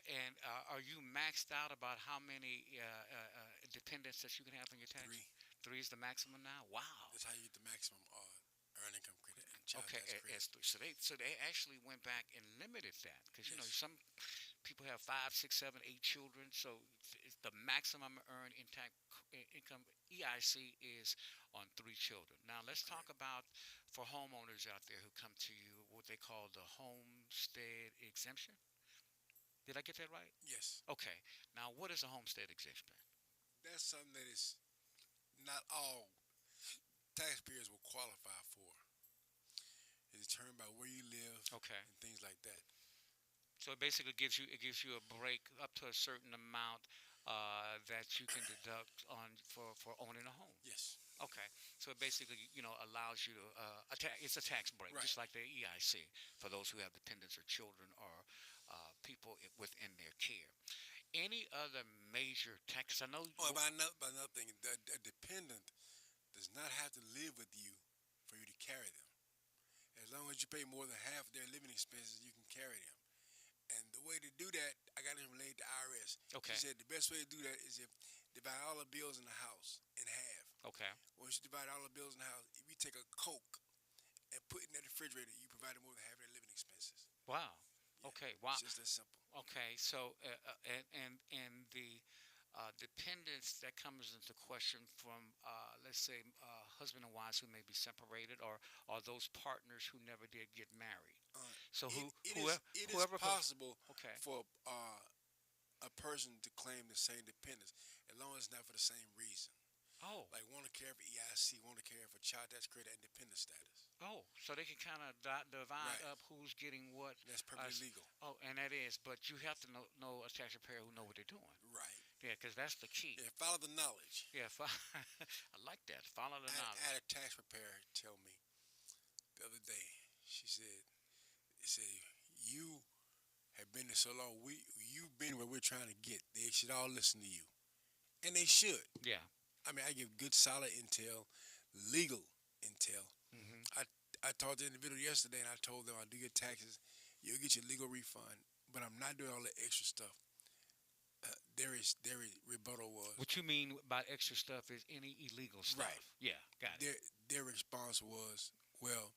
And are you maxed out about how many dependents that you can have on your tax? Three is the maximum now? Wow. That's how you get the maximum earned income credit and child tax credit. So they actually went back and limited that because, you know, some people have 5, 6, 7, 8 children. So it's the maximum earned income EIC is on 3 children. Now let's talk about for homeowners out there who come to you what they call the homestead exemption. Did I get that right? Yes. Okay. Now what is a homestead exemption? That's something that is not all taxpayers will qualify for. It's determined by where you live and things like that. So it basically gives you a break up to a certain amount that you can deduct on for owning a home. Yes. Okay. So it basically, you know, allows you to it's a tax break, just like the EIC for those who have dependents or children or people within their care. Any other major tax? I know. By another thing, a dependent does not have to live with you for you to carry them. As long as you pay more than half of their living expenses, you can carry them. And the way to do that, I got it related to IRS. Okay. She said the best way to do that is if divide all the bills in the house in half. Okay. Once you divide all the bills in the house, if you take a Coke and put it in that refrigerator, you provided more than half of their living expenses. Wow. Yeah, okay. Wow. It's just that simple. Okay. So and the dependents that comes into question from let's say husband and wives who may be separated or those partners who never did get married. So it is possible for a person to claim the same dependence as long as it's not for the same reason. Oh. Like want to care for EIC, want to care for child tax credit and dependent status. Oh, so they can kind of divide up who's getting what. That's perfectly legal. Oh, and that is, but you have to know a tax preparer who know what they're doing. Right. Yeah, because that's the key. Yeah, follow the knowledge. Yeah, I like that. Follow the knowledge. I had a tax preparer tell me the other day. She said, you have been there so long. You've been where we're trying to get. They should all listen to you, and they should. Yeah. I mean, I give good, solid intel, legal intel. Mm-hmm. I talked to an individual yesterday, and I told them I'll do your taxes. You'll get your legal refund, but I'm not doing all the extra stuff. Their rebuttal was. What you mean by extra stuff is any illegal stuff. Right. Yeah, got it. Their response was, well,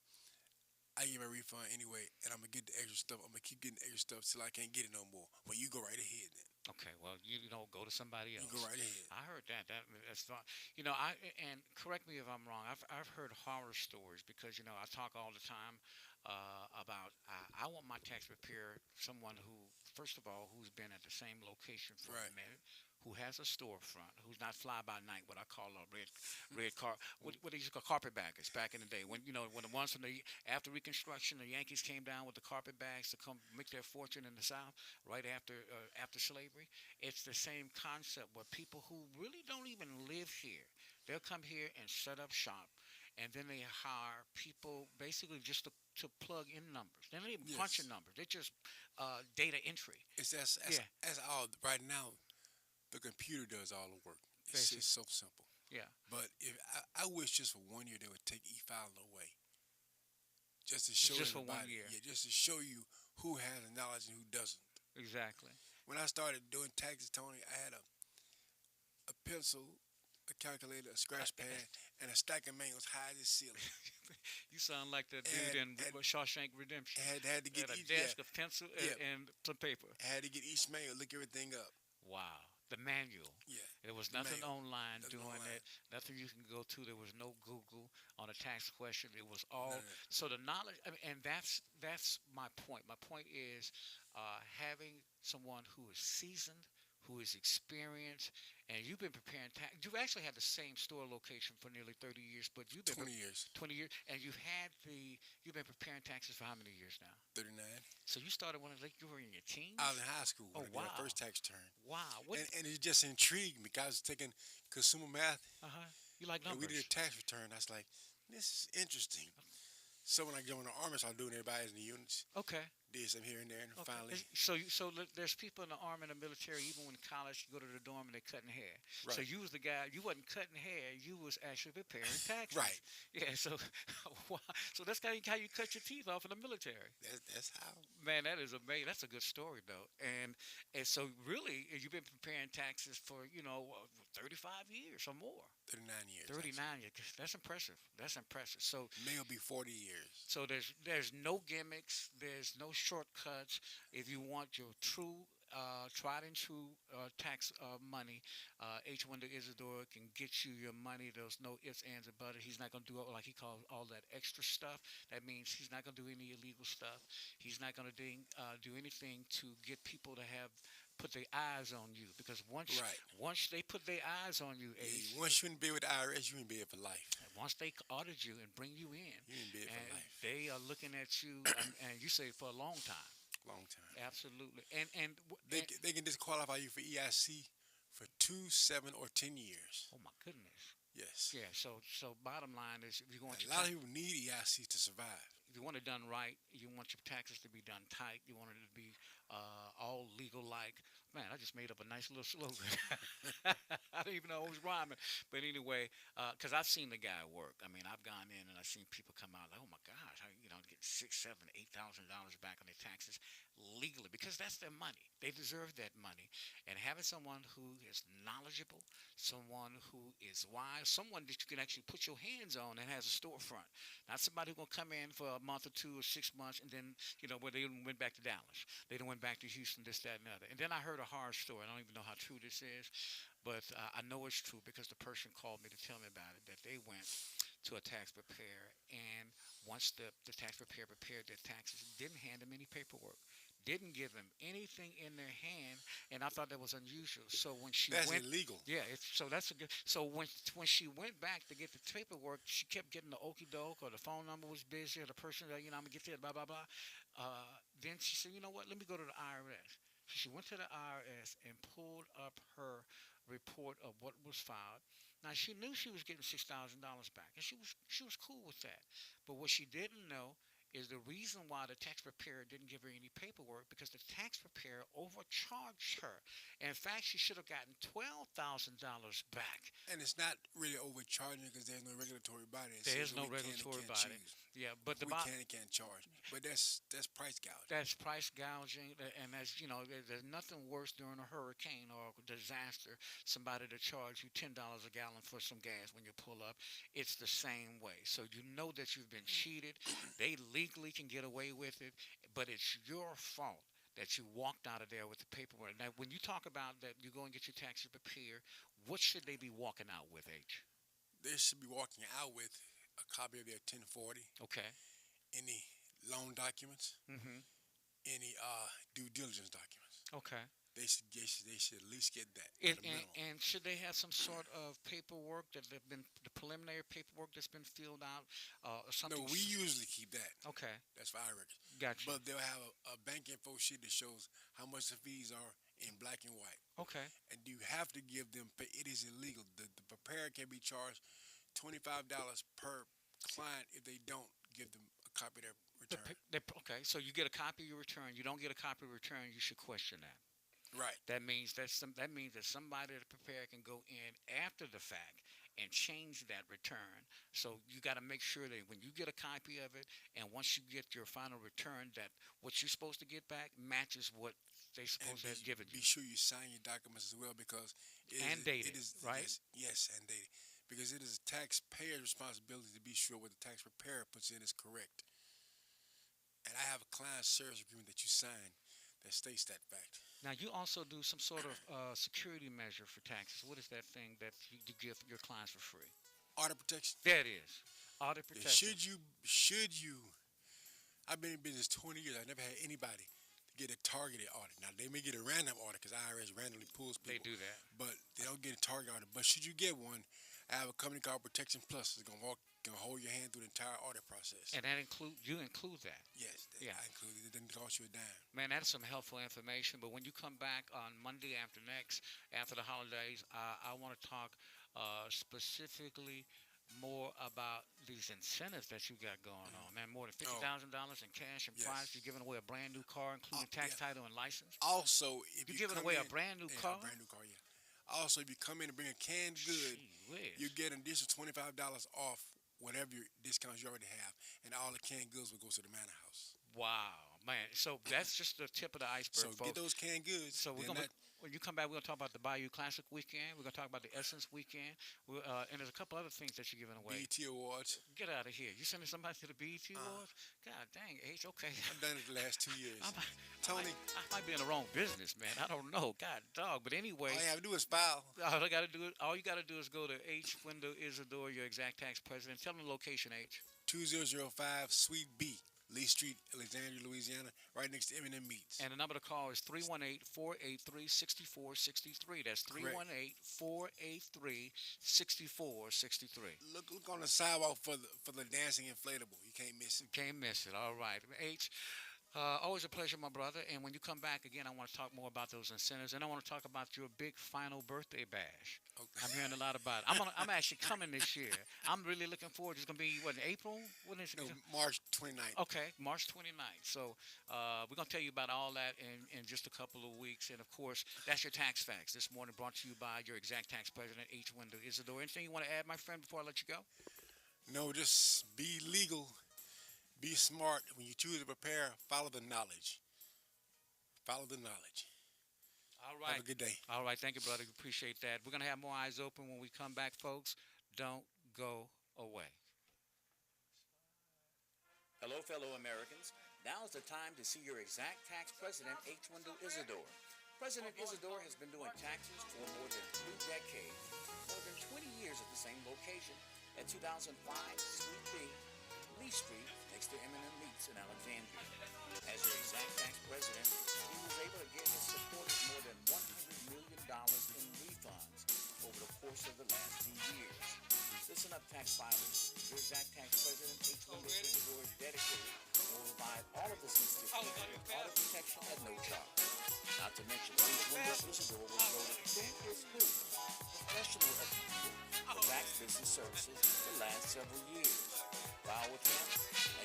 I get my refund anyway, and I'm going to get the extra stuff. I'm going to keep getting the extra stuff till I can't get it no more. Well, you go right ahead then. Okay, well, you know, go to somebody else. You go right ahead. I heard that's fine. You know, and correct me if I'm wrong. I've heard horror stories because, you know, I talk all the time about I want my tax preparer, someone who, first of all, who's been at the same location for a minute, who has a storefront, who's not fly by night, what I call a red car, what they used to call carpetbaggers back in the day. When when the ones from after Reconstruction, the Yankees came down with the carpetbags to come make their fortune in the South right after slavery. It's the same concept where people who really don't even live here, they'll come here and set up shop. And then they hire people basically just to plug in numbers. They don't even punch in numbers. They just data entry. It's that's all. Right now, the computer does all the work. It's just so simple. Yeah. But if I wish just for 1 year they would take e-filing away. just to show Just for everybody. 1 year. Yeah, just to show you who has the knowledge and who doesn't. Exactly. When I started doing taxes, Tony, I had a pencil, a calculator, a scratch pad, and a stack of manuals high as the ceiling. You sound like the dude in Shawshank Redemption. Had to get Had a each desk, a pencil, and some paper. I had to get each manual, look everything up. Wow. The manual. Yeah. There was nothing online Nothing doing online. it. Nothing you can go to. There was no Google on a tax question. It was all None of that. so the knowledge. I mean, and that's my point. My point is having someone who is seasoned, who is experienced, and you've been preparing tax. You've actually had the same store location for nearly 30 years, but you've been 20 years. 20 years, and you've been preparing taxes for how many years now? 39. So you started when you were in your teens. I was in high school Oh, when I did wow. my first tax return. Wow. What? And it just intrigued me because I was taking consumer math. You like And numbers? we did a tax return. I was like, this is interesting. So when I joined the Army, I started doing everybody's in the units. Okay. Did some here and there, and Okay. finally. So there's people in the army and the military. Even when in college, you go to the dorm and they're cutting hair. So Right. you was the guy. You wasn't cutting hair. You was actually preparing taxes. Right. Yeah. So, so that's how you cut your teeth off in the military. That's how. Man, that is amazing. That's a good story though. And so really, you've been preparing taxes for 35 years or more. 39 years. 39 years. That's impressive. That's impressive. So May will be 40 years. so there's no gimmicks, there's no shortcuts. If you want your true, tried and true tax money, H1 to Isidore can get you your money. There's no ifs, ands, or buts. He's not going to do it like he calls all that extra stuff. That means he's not going to do any illegal stuff. He's not going to do anything to get people to put their eyes on you, because once they put their eyes on you, Ace, Once you in be with the IRS, you in be with for life. once they audit you and bring you in, You in be with for and life. they are looking at you, and you say for a long time. Long time. Absolutely, They can disqualify you for EIC for 2, 7, or 10 years. oh my goodness. Yes. Yeah. So bottom line is, if you want A lot of people need EIC to survive. if you want it done right, you want your taxes to be done tight. You want it to be all legal like. Man, I just made up a nice little slogan. I don't even know it was rhyming. But anyway, because I've seen the guy work. I mean, I've gone in and I've seen people come out like, oh my gosh, get $6,000, $7,000, $8,000 back on their taxes legally, because that's their money. They deserve that money. And having someone who is knowledgeable, someone who is wise, someone that you can actually put your hands on and has a storefront. Not somebody who's going to come in for a month or 2 or 6 months and then, where they went back to Dallas. They done went back to Houston, this, that, and the other. And then I heard a horror story. I don't even know how true this is, but I know it's true because the person called me to tell me about it, that they went to a tax preparer, and once the tax preparer prepared their taxes, didn't hand them any paperwork, didn't give them anything in their hand, and I thought that was unusual. So when she That's went, illegal. yeah, so that's a good. So when she went back to get the paperwork, she kept getting the okie doke, or the phone number was busy, or the person that I'm gonna get there, blah blah blah. Then she said, you know what? Let me go to the IRS. So she went to the IRS and pulled up her report of what was filed. Now she knew she was getting $6,000 back, and she was cool with that. But what she didn't know is the reason why the tax preparer didn't give her any paperwork, because the tax preparer overcharged her. In fact, she should have gotten $12,000 back. And it's not really overcharging because there's no regulatory body. that There says is no what we can and regulatory can't body. choose. Yeah, but we can and can't charge. But that's price gouging. That's price gouging, and that's there's nothing worse during a hurricane or a disaster. Somebody to charge you $10 a gallon for some gas when you pull up. It's the same way. So you know that you've been cheated. They legally can get away with it, but it's your fault that you walked out of there with the paperwork. Now, when you talk about that, you go and get your taxes prepared. What should they be walking out with, H? They should be walking out with a copy of their 1040. Okay. Any loan documents. Mm-hmm. Any due diligence documents. Okay. They should at least get that. And should they have some sort of paperwork that have been the preliminary paperwork that's been filled out, or something? No, we usually keep that. Okay. That's for our records. Gotcha. But they'll have a bank info sheet that shows how much the fees are in black and white. Okay. And you have to give them. It is illegal. The preparer can be charged $25 per client if they don't give them a copy of their return. Okay, so you get a copy of your return. You don't get a copy of your return, you should question that. Right. That means that somebody, the preparer, can go in after the fact and change that return. So you got to make sure that when you get a copy of it, and once you get your final return, that what you're supposed to get back matches what they're supposed to have given Be you. sure you sign your documents as well, because And date it, right? Yes, and date it. Because it is a taxpayer's responsibility to be sure what the tax preparer puts in is correct. And I have a client service agreement that you sign that states that fact. Now, you also do some sort of security measure for taxes. What is that thing that you give your clients for free? Audit protection. There it is. Audit Yeah, protection. should you, I've been in business 20 years. I've never had anybody to get a targeted audit. Now, they may get a random audit because IRS randomly pulls people. They do that. But they don't get a target audit. But should you get one, I have a company called Protection Plus. It's going to hold your hand through the entire audit process. And that you include that. Yes, Yeah. I include it. It doesn't cost you a dime. Man, that's some helpful information. But when you come back on Monday after the holidays, I want to talk specifically more about these incentives that you got going on. Man, more than $50,000 in cash and prize. You're giving away a brand new car, including tax title and license. Also, if you're giving away a brand new car. A brand new car, yeah. Also, if you come in and bring a canned good, you get an additional $25 off whatever your discounts you already have, and all the canned goods will go to the manor house. Wow, man! So that's just the tip of the iceberg, So folks. get those canned goods. So when you come back, we're gonna talk about the Bayou Classic weekend. We're gonna talk about the Essence weekend, and there's a couple other things that you're giving away. BET Awards. Get out of here! You sending somebody to the BET Awards? God dang, H. Okay. I've done it the last 2 years. Tony, I might be in the wrong business, man. I don't know. God dog. But anyway, all you have to do is file. All you got to do is go to H. Wendell Isidore, your exact tax president. Tell them the location, H. 2005 Suite B, Lee Street, Alexandria, Louisiana, right next to M&M Meats. And the number to call is 318-483-6463. That's 318-483-6463. Look on the sidewalk for the dancing inflatable. You can't miss it. Can't miss it. All right. H, always a pleasure, my brother. And when you come back again, I want to talk more about those incentives, and I want to talk about your big final birthday bash. Okay. I'm hearing a lot about it. I'm actually coming this year. I'm really looking forward. It's going to be, in April? When is it? No, March 29th. Okay, March 29th. So we're going to tell you about all that in just a couple of weeks. And, of course, that's your Tax Facts this morning, brought to you by your exact tax president, H. Wendell Isidore. Anything you want to add, my friend, before I let you go? No, just be legal. Be smart. When you choose to prepare, follow the knowledge. Follow the knowledge. All right. Have a good day. All right. Thank you, brother. Appreciate that. We're going to have more eyes open when we come back, folks. Don't go away. Hello, fellow Americans. Now is the time to see your exact tax president, H. Wendell Isidore. President Isidore has been doing taxes for more than 3 decades, more than 20 years at the same location at 2005 Suite B, Lee Street, next to M&M Meats in Alexandria. As your exact tax president, he was able to get his supporters more than $100 million in refunds over the course of the last few years. Listen up, tax filers. Your exact tax president, H. Wendell Isidore, is dedicated and will provide all of the constituents with audit protection at no charge. Not to mention, H. Wendell Isidore was voted Who is Who, professional of the tax business services the last several years. File with him,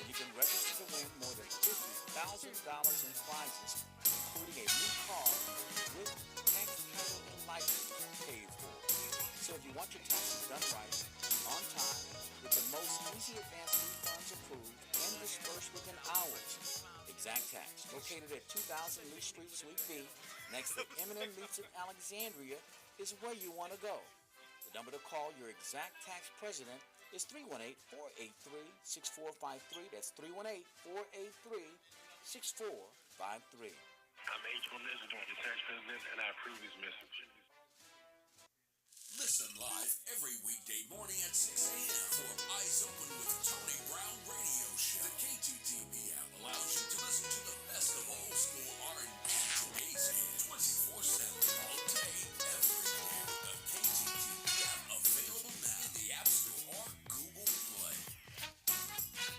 and you can register to win more than $50,000 in prizes, including a new car with tax title and license paid for. So if you want your taxes done right, on time, with the most easy advance refunds approved and dispersed within hours, Exact Tax, located at 2000 Lee Street, Suite B, next to M&M Meats in Alexandria, is where you want to go. The number to call your exact tax president is 318-483-6453. That's 318-483-6453. I'm H. Wendell Isidore, the tax president, and I approve this message. Listen live every weekday morning at 6 a.m. for Eyes Open with Tony Brown Radio Show. The KTTP app allows you to listen to the best of old school R&B and amazing 24/7 all day, every day. The KTTP app available now in the App Store or Google Play.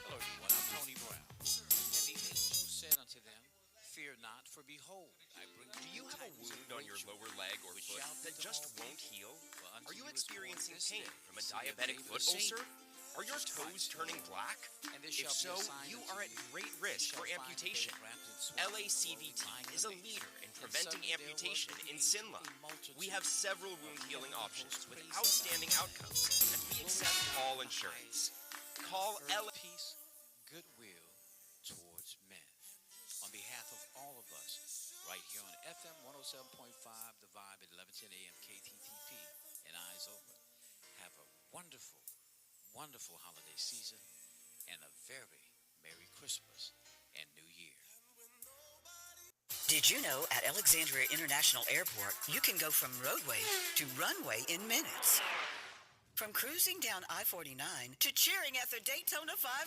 Hello, everyone. I'm Tony Brown. And the angel said unto them, Fear not, for behold, I bring Do you have a wound on your lower leg or foot that just won't heal? Are you experiencing pain from a diabetic foot ulcer? Are your toes turning black? If so, you are at great risk for amputation. LACVT is a leader in preventing amputation reputation in Sinla. We have several wound healing options with outstanding outcomes, and we accept all insurance. Call L. Peace, goodwill towards men. On behalf of all of us, right here on FM 107.5, The Vibe at 1110 AM KTTP and Eyes Open, have a wonderful, wonderful holiday season and a very Merry Christmas and New Year. Did you know at Alexandria International Airport, you can go from roadway to runway in minutes? From cruising down I-49 to cheering at the Daytona 500.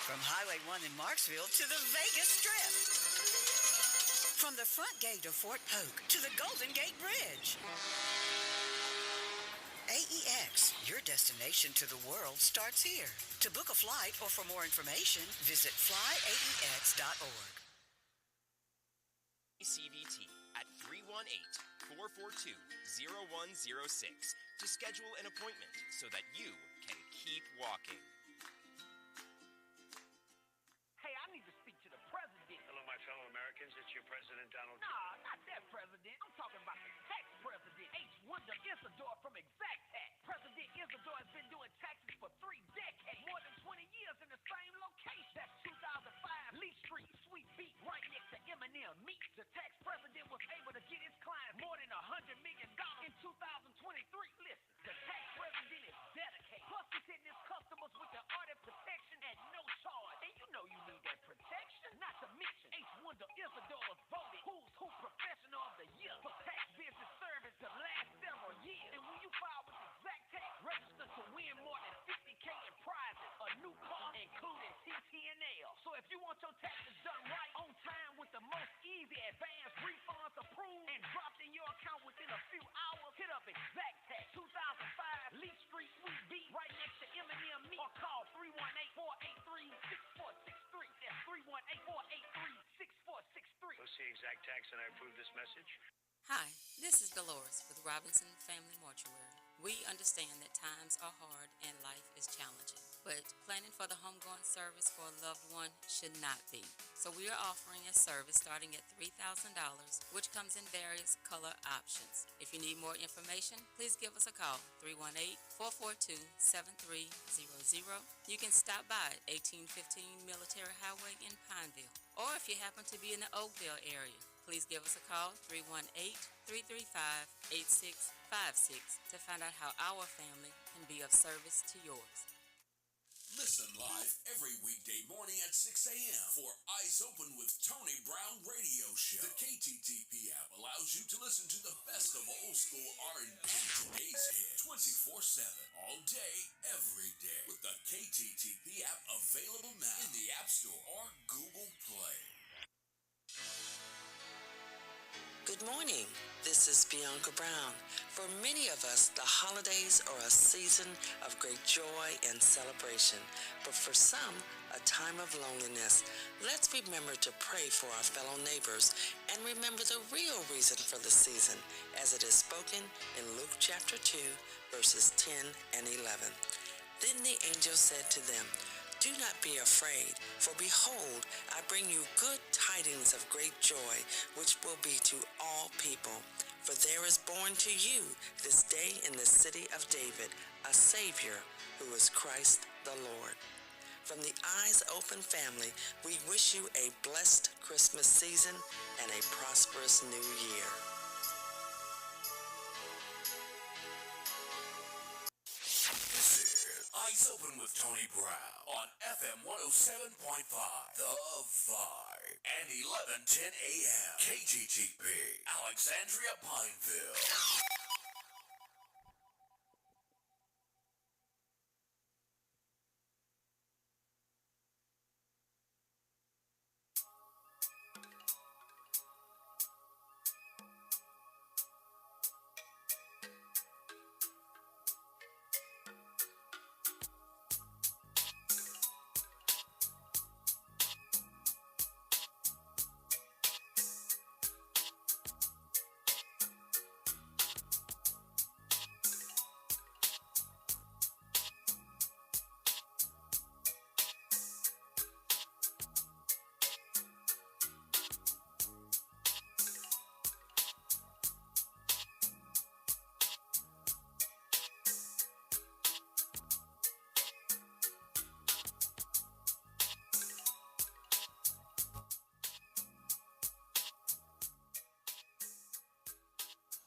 From Highway 1 in Marksville to the Vegas Strip. From the front gate of Fort Polk to the Golden Gate Bridge. AEX, your destination to the world starts here. To book a flight or for more information, visit flyaex.org. CVT at 318-442-0106 to schedule an appointment so that you can keep walking. Hey, I need to speak to the president. Hello, my fellow Americans. It's your president, Donald Trump. Nah, not that president. I'm talking about the tax president, H. Wonder Isidore from ExactTax. President Isidore has been doing taxes for 3 decades, more than 20 years in the same location. That's 2005 Lee Street, Sweet Beat, right next to M&M Meat. The tax president was able to get his clients more than $100 million in 2023. Listen, the tax president is dedicated. Plus, he's hitting his customers with the audit protection at no charge. And you know you need that protection. Not to mention, H. Wonder Isidore was voted Who's Who Professional of the Year for tax business service the last several years. And when you file with ExactTax, register to win more than $50K in prizes, a new car, including TTNL. So if you want your taxes done right, on time, with the most easy advanced refunds approved and dropped in your account within a few hours, hit up ExactTax, 2005 Lee Street, Sweet Beat, right next to M&M Meat, or call 318-483-6463. That's 318-483-6463. Go see ExactTax, and I approve this message. Hi, this is Dolores with Robinson Family Mortuary. We understand that times are hard and life is challenging, but planning for the homegoing service for a loved one should not be. So we are offering a service starting at $3,000, which comes in various color options. If you need more information, please give us a call, 318-442-7300. You can stop by at 1815 Military Highway in Pineville. Or if you happen to be in the Oakville area, please give us a call, 318-335-8656, to find out how our family can be of service to yours. Listen live every weekday morning at 6 a.m. for Eyes Open with Tony Brown Radio Show. The KTTP app allows you to listen to the best of old school R&B and today's hit 24/7, all day, every day, with the KTTP app available now in the App Store or Google Play. Good morning. This is Bianca Brown. For many of us, the holidays are a season of great joy and celebration, but for some, a time of loneliness. Let's remember to pray for our fellow neighbors and remember the real reason for the season, as it is spoken in Luke chapter 2, verses 10 and 11. Then the angel said to them, "Do not be afraid, for behold, I bring you good tidings of great joy, which will be to all people. For there is born to you this day in the city of David a Savior, who is Christ the Lord." From the Eyes Open family, we wish you a blessed Christmas season and a prosperous new year. Eyes Open with Tony Brown on FM 107.5, The Vibe, and 1110 AM, KTTP, Alexandria, Pineville.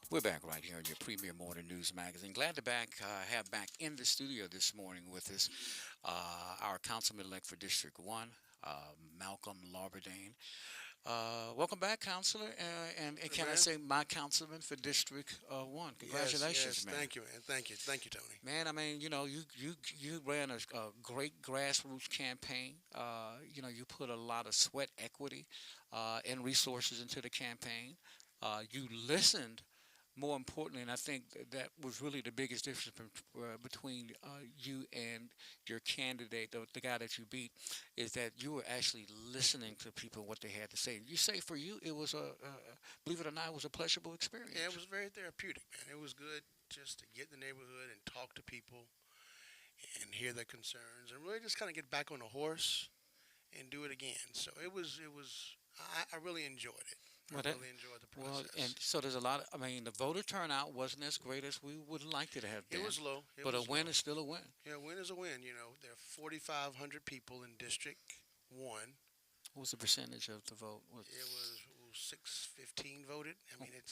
We're back right here in your premier morning news magazine. Glad to have back in the studio this morning with us our councilman-elect for District 1, Malcolm Larberdane. Welcome back, Councilor, and can I say my councilman for District 1? Congratulations, yes, man. Thank you, man. Thank you, Tony. Man, I mean, you ran a great grassroots campaign. You put a lot of sweat equity and resources into the campaign. You listened. More importantly, and I think that was really the biggest difference between you and your candidate, the guy that you beat, is that you were actually listening to people, what they had to say. You say for you, it was believe it or not, it was a pleasurable experience. Yeah, it was very therapeutic, man. It was good just to get in the neighborhood and talk to people and hear their concerns and really just kind of get back on the horse and do it again. So I really enjoyed it. I really enjoyed the process. Well, and so there's a lot the voter turnout wasn't as great as we would like it to have been. It was low. But a win is still a win. Yeah, a win is a win. There are 4,500 people in District 1. What was the percentage of the vote? It was 615 voted. I mean, it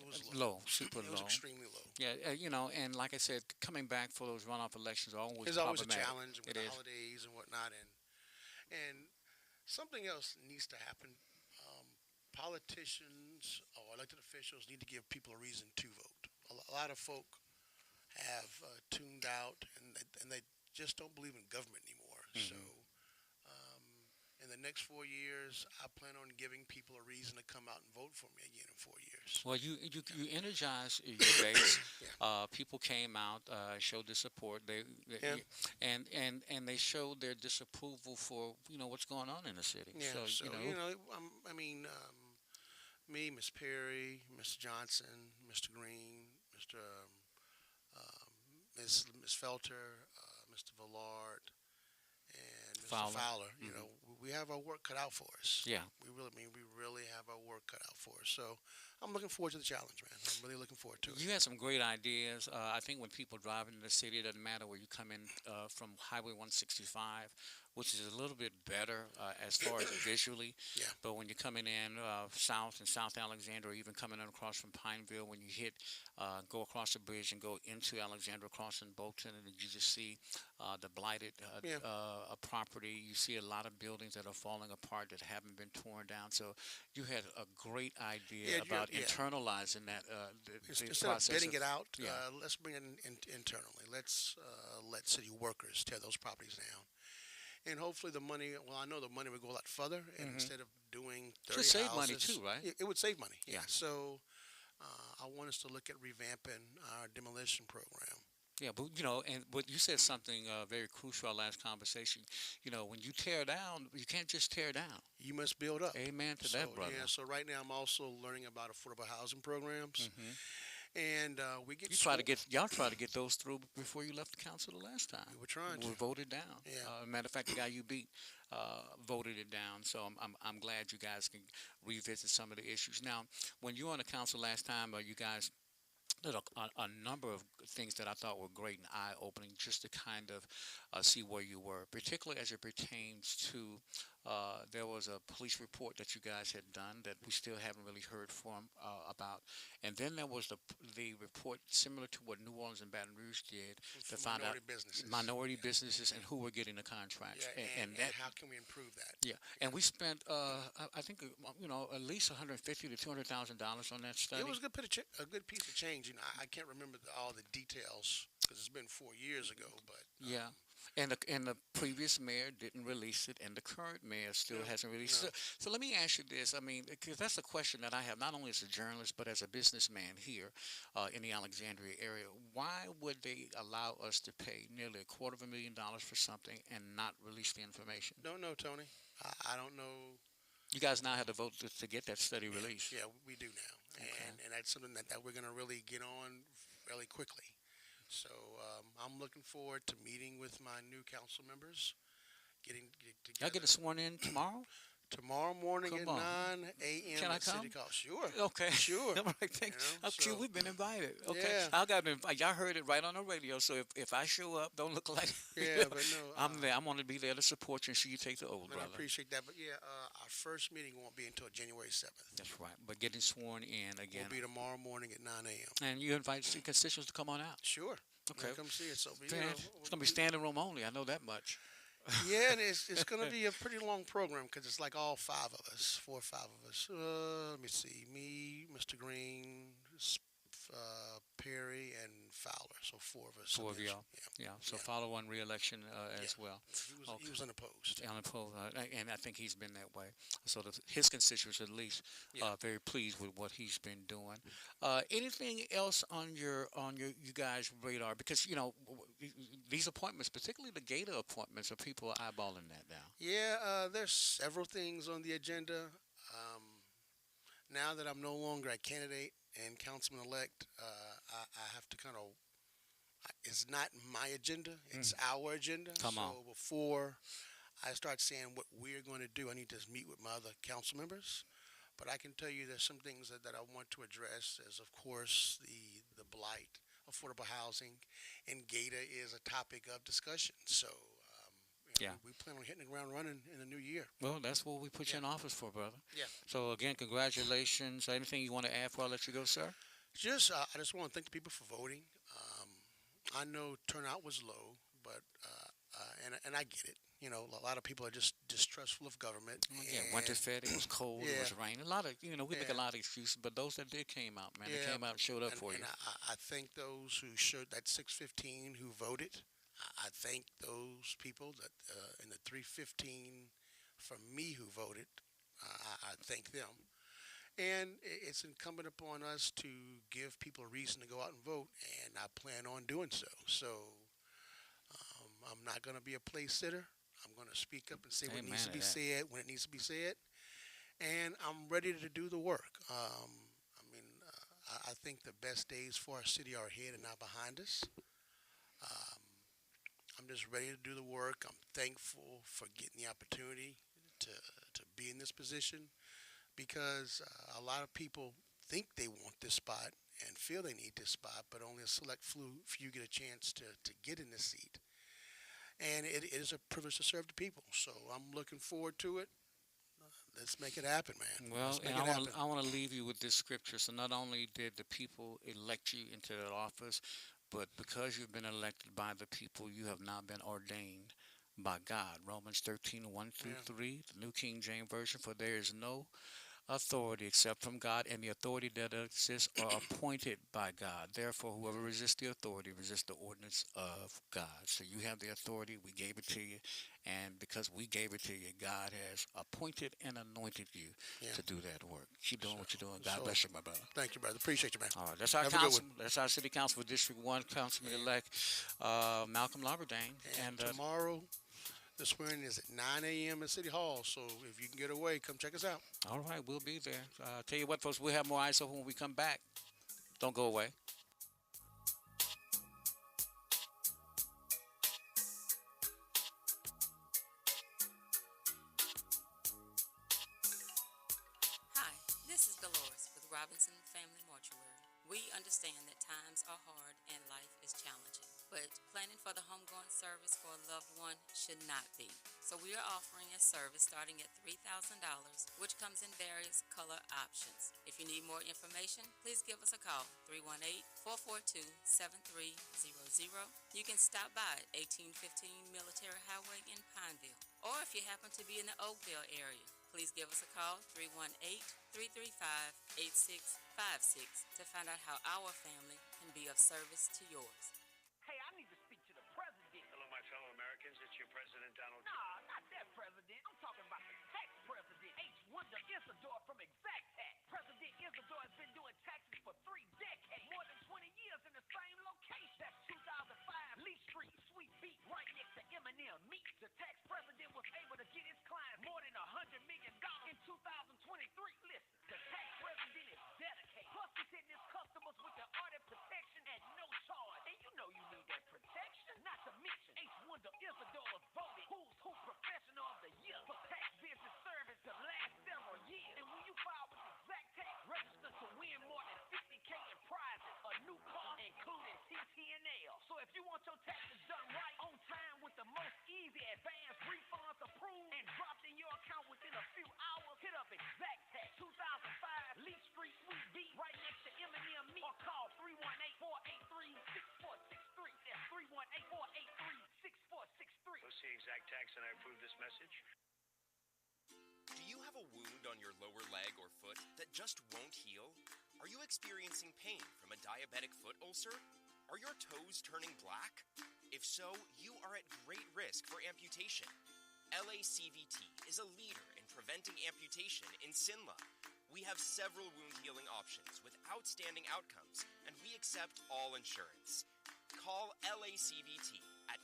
was low, super low. It was extremely low. Yeah, and like I said, coming back for those runoff elections are always There's always a problematic. challenge with the holidays and whatnot, and something else needs to happen. Politicians or elected officials need to give people a reason to vote. A lot of folk have tuned out, and they just don't believe in government anymore. Mm-hmm. So, in the next 4 years, I plan on giving people a reason to come out and vote for me again in 4 years. Well, you energized your base. People came out, showed their support. And they showed their disapproval for what's going on in the city. Yeah. So me, Miss Perry, Mr. Johnson, Mr. Green, Mr. Miss Felter, Mr. Villard, and Mr. Fowler. We have our work cut out for us. Yeah. We really have our work cut out for us. So I'm looking forward to the challenge, man. I'm really looking forward to it. You had some great ideas. I think when people drive into the city, it doesn't matter where you come in from Highway 165, which is a little bit better as far as visually. Yeah. But when you're coming in south in South Alexandria, or even coming in across from Pineville, when you go across the bridge and go into Alexandria, crossing Bolton, and you just see the blighted property. You see a lot of buildings that are falling apart that haven't been torn down. So you had a great idea about internalizing that Instead process of bidding it out, Yeah. let's bring it in internally. Let's let city workers tear those properties down. And hopefully the money, I know the money would go a lot further. And instead of doing 30 should save houses, money too, right? It would save money. Yeah. So I want us to look at revamping our demolition program. Yeah, but you said something very crucial our last conversation. When you tear down, you can't just tear down. You must build up. Amen to that, brother. Yeah, so right now I'm also learning about affordable housing programs. Mm-hmm. And we get y'all try to get those through before you left the council the last time. We were trying to. We voted down. Yeah. Matter of fact, the guy you beat voted it down. So I'm glad you guys can revisit some of the issues. Now, when you were on the council last time, you guys did a number of things that I thought were great and eye-opening, just to kind of see where you were, particularly as it pertains to there was a police report that you guys had done that we still haven't really heard from about, and then there was the report similar to what New Orleans and Baton Rouge did to find out minority businesses and who were getting the contracts, and how can we improve that? Yeah, and we spent I think at least $150,000 to $200,000 on that study. It was a good piece of change. I can't remember all the details because it's been 4 years ago, but yeah. And the previous mayor didn't release it, and the current mayor still hasn't released it. So let me ask you this. I mean, because that's a question that I have, not only as a journalist, but as a businessman here in the Alexandria area. Why would they allow us to pay nearly $250,000 for something and not release the information? Don't know, Tony. I don't know. You guys now have to vote to get that study released. Yeah, we do now. Okay. And that's something that we're going to really get on fairly quickly. So I'm looking forward to meeting with my new council members, getting together. Y'all get sworn in tomorrow? Tomorrow morning Come at on. 9 a.m. Can I at City come? Hall. Sure. Okay. Sure. All right, thank so- we've been invited. Okay. Yeah. I got y'all heard it right on the radio, so if I show up, don't look like Yeah, but no, I'm there. I'm gonna be there to support you and see you take the oath, And I brother. appreciate that. But yeah, our first meeting won't be until January 7th. That's right. But getting sworn in again. Will be tomorrow morning at 9 a.m. And you invite your constituents to come on out. Sure. Okay. Come see it. So, It's gonna be standing room only. I know that much. yeah, and it's going to be a pretty long program because it's like all 5 of us, 4 or 5 of us. Let me see. Me, Mr. Green, Perry, and Fowler. So 4 of us. 4 of y'all. Yeah. So follow on re-election as well. He was unopposed. Unopposed, and I think he's been that way. So his constituents, at least, very pleased with what he's been doing. Anything else on your you guys' radar? Because these appointments, particularly the Gator appointments, are people eyeballing that now. Yeah, there's several things on the agenda. Now that I'm no longer a candidate and councilman-elect, I have to kind of. It's not my agenda; it's our agenda. Come on. So before I start saying what we're going to do, I need to meet with my other council members. But I can tell you there's some things that I want to address. As of course the blight, affordable housing, and Gator is a topic of discussion. So. We plan on hitting the ground running in the new year. Well, that's what we put you in office for, brother. Yeah. So again, congratulations. Anything you want to add before I let you go, sir? I just want to thank the people for voting. I know turnout was low, but and I get it. A lot of people are just distrustful of government. Yeah, winter fed. It was cold. It was raining. A lot of we make a lot of excuses, but those that did came out, man, they came out and showed up for you. And I thank those who showed that 615 who voted. I thank those people that in the 315 from me who voted. I thank them. And it's incumbent upon us to give people a reason to go out and vote, and I plan on doing so. So I'm not going to be a place sitter. I'm going to speak up and say what needs to be said when it needs to be said. And I'm ready to do the work. I think the best days for our city are ahead and not behind us. I'm just ready to do the work. I'm thankful for getting the opportunity to be in this position because a lot of people think they want this spot and feel they need this spot, but only a select few get a chance to get in this seat. And it is a privilege to serve the people. So I'm looking forward to it. Let's make it happen, man. Well, and I want to leave you with this scripture. So not only did the people elect you into that office, but because you've been elected by the people, you have now been ordained by God. Romans 13:1-3, the New King James Version. For there is no authority except from God, and the authority that exists are appointed by God. Therefore, whoever resists the authority resists the ordinance of God. So you have the authority. We gave it to you. And because we gave it to you, God has appointed and anointed you to do that work. Keep doing what you're doing. God bless you, my brother. Thank you, brother. Appreciate you, man. All right. That's our council. That's our city council for District 1, Councilman-elect Malcolm Larberdane. And tomorrow, the swearing is at 9 a.m. at City Hall. So if you can get away, come check us out. All right. We'll be there. Tell you what, folks, we'll have more eyes open when we come back. Don't go away. Robinson Family Mortuary. We understand that times are hard and life is challenging, but planning for the homegoing service for a loved one should not be. So we are offering a service starting at $3,000, which comes in various color options. If you need more information, please give us a call, 318-442-7300. You can stop by at 1815 Military Highway in Pineville, or if you happen to be in the Oakville area, please give us a call, 318-335-8656, to find out how our family can be of service to yours. Hey, I need to speak to the president. Hello, my fellow Americans. It's your president, Donald Trump. Nah, not that president. I'm talking about the tax president, H. Wonder Isidore from Exact Tax. President Isidore has been doing taxes for 3 decades, more than 20 years in the same location. That's 2005 Lee Street, Sweet Beat, right next to Eminem Meat. The tax president was able to get his clients more than $100 million in 2023. Listen, the tax president is dedicated. Plus, he's hitting his customers with the audit protection at no charge. And you know you need that protection. Not to mention, H. Wonder Isidore was voted Who's Who Professional of the Year for tax business service to have a wound on your lower leg or foot that just won't heal? Are you experiencing pain from a diabetic foot ulcer? Are your toes turning black? If so, you are at great risk for amputation. LACVT is a leader in preventing amputation in Sinla. We have several wound healing options with outstanding outcomes, and we accept all insurance. Call LACVT at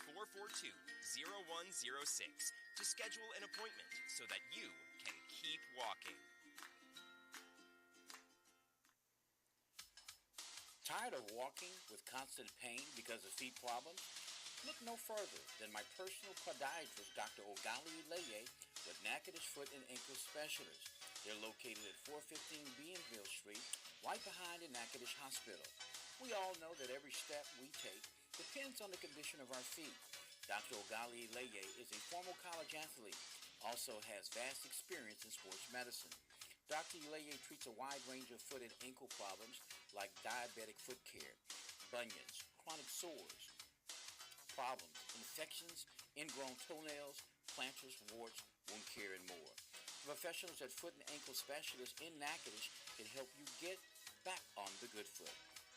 318-442-0106 to schedule an appointment so that you can keep walking. Tired of walking with constant pain because of feet problems? Look no further than my personal podiatrist, Dr. Ogali Leye, with Natchitoches Foot and Ankle Specialists. They're located at 415 Bienville Street, right behind the Natchitoches Hospital. We all know that every step we take depends on the condition of our feet. Dr. Ogali Leye is a former college athlete, also has vast experience in sports medicine. Dr. Leye treats a wide range of foot and ankle problems like diabetic foot care, bunions, chronic sores, problems, infections, ingrown toenails, planters, warts, wound care, and more. Professionals at Foot and Ankle Specialists in Natchitoches can help you get back on the good foot.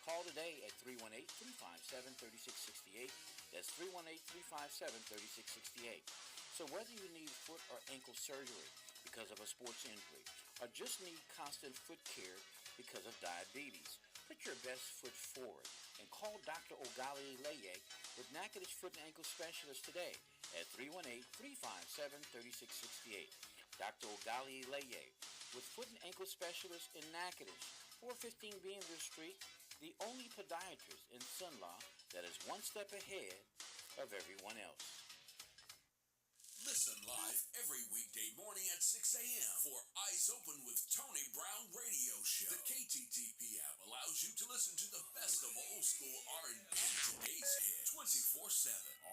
Call today at 318-357-3668. That's 318-357-3668. So whether you need foot or ankle surgery because of a sports injury, or just need constant foot care because of diabetes, put your best foot forward and call Dr. Ogali Leye with Natchitoches Foot and Ankle Specialists today at 318-357-3668. Dr. Ogali Leye with Foot and Ankle Specialists in Natchitoches, 415 Bienville Street, the only podiatrist in Sunlaw that is one step ahead of everyone else. Listen live every weekday morning at 6 a.m. for Eyes Open with Tony Brown Radio Show. The KTTP app allows you to listen to the best of old school R&B and today's hit 24/7,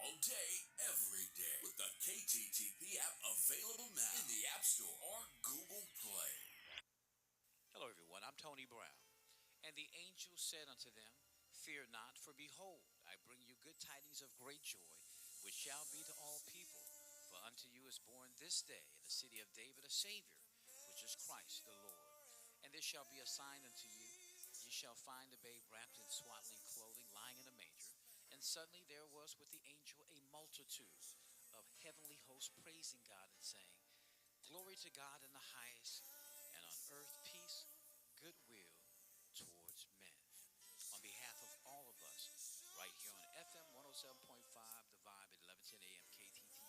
all day, every day, with the KTTP app available now in the App Store or Google Play. Hello everyone, I'm Tony Brown. And the angel said unto them, Fear not, for behold, I bring you good tidings of great joy, which shall be to all people. For unto you is born this day in the city of David a Savior, which is Christ the Lord. And this shall be a sign unto you. Ye shall find the babe wrapped in swaddling clothing, lying in a manger. And suddenly there was with the angel a multitude of heavenly hosts praising God and saying, Glory to God in the highest, and on earth peace, goodwill towards men. On behalf of all of us, right here on FM 107.5, The Vibe at 1110 AM KTTP,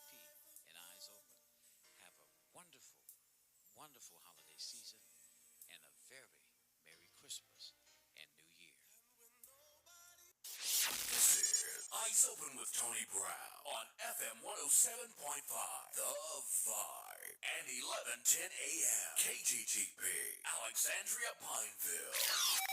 and Eyes Open, have a wonderful, wonderful holiday season and a very Merry Christmas and New Year. This is Eyes Open with Tony Brown on FM 107.5, The Vibe, and 1110 AM KTTP, Alexandria, Pineville.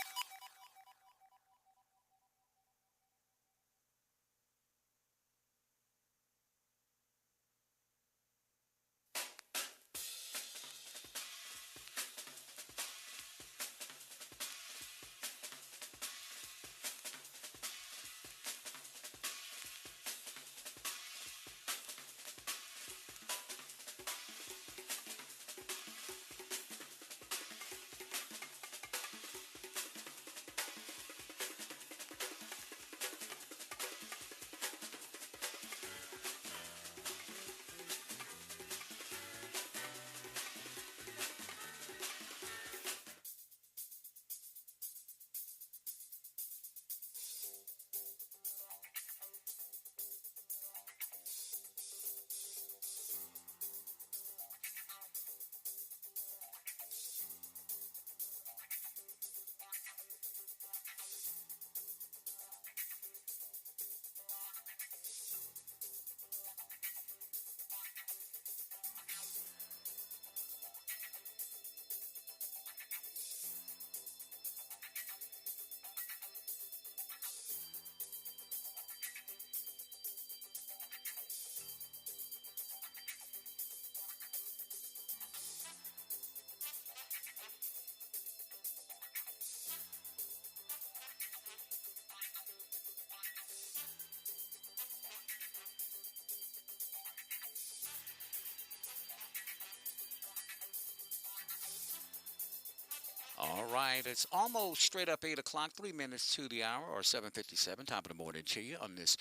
All right, it's almost straight up 8 o'clock, 3 minutes to the hour, or 7:57. Top of the morning to you on this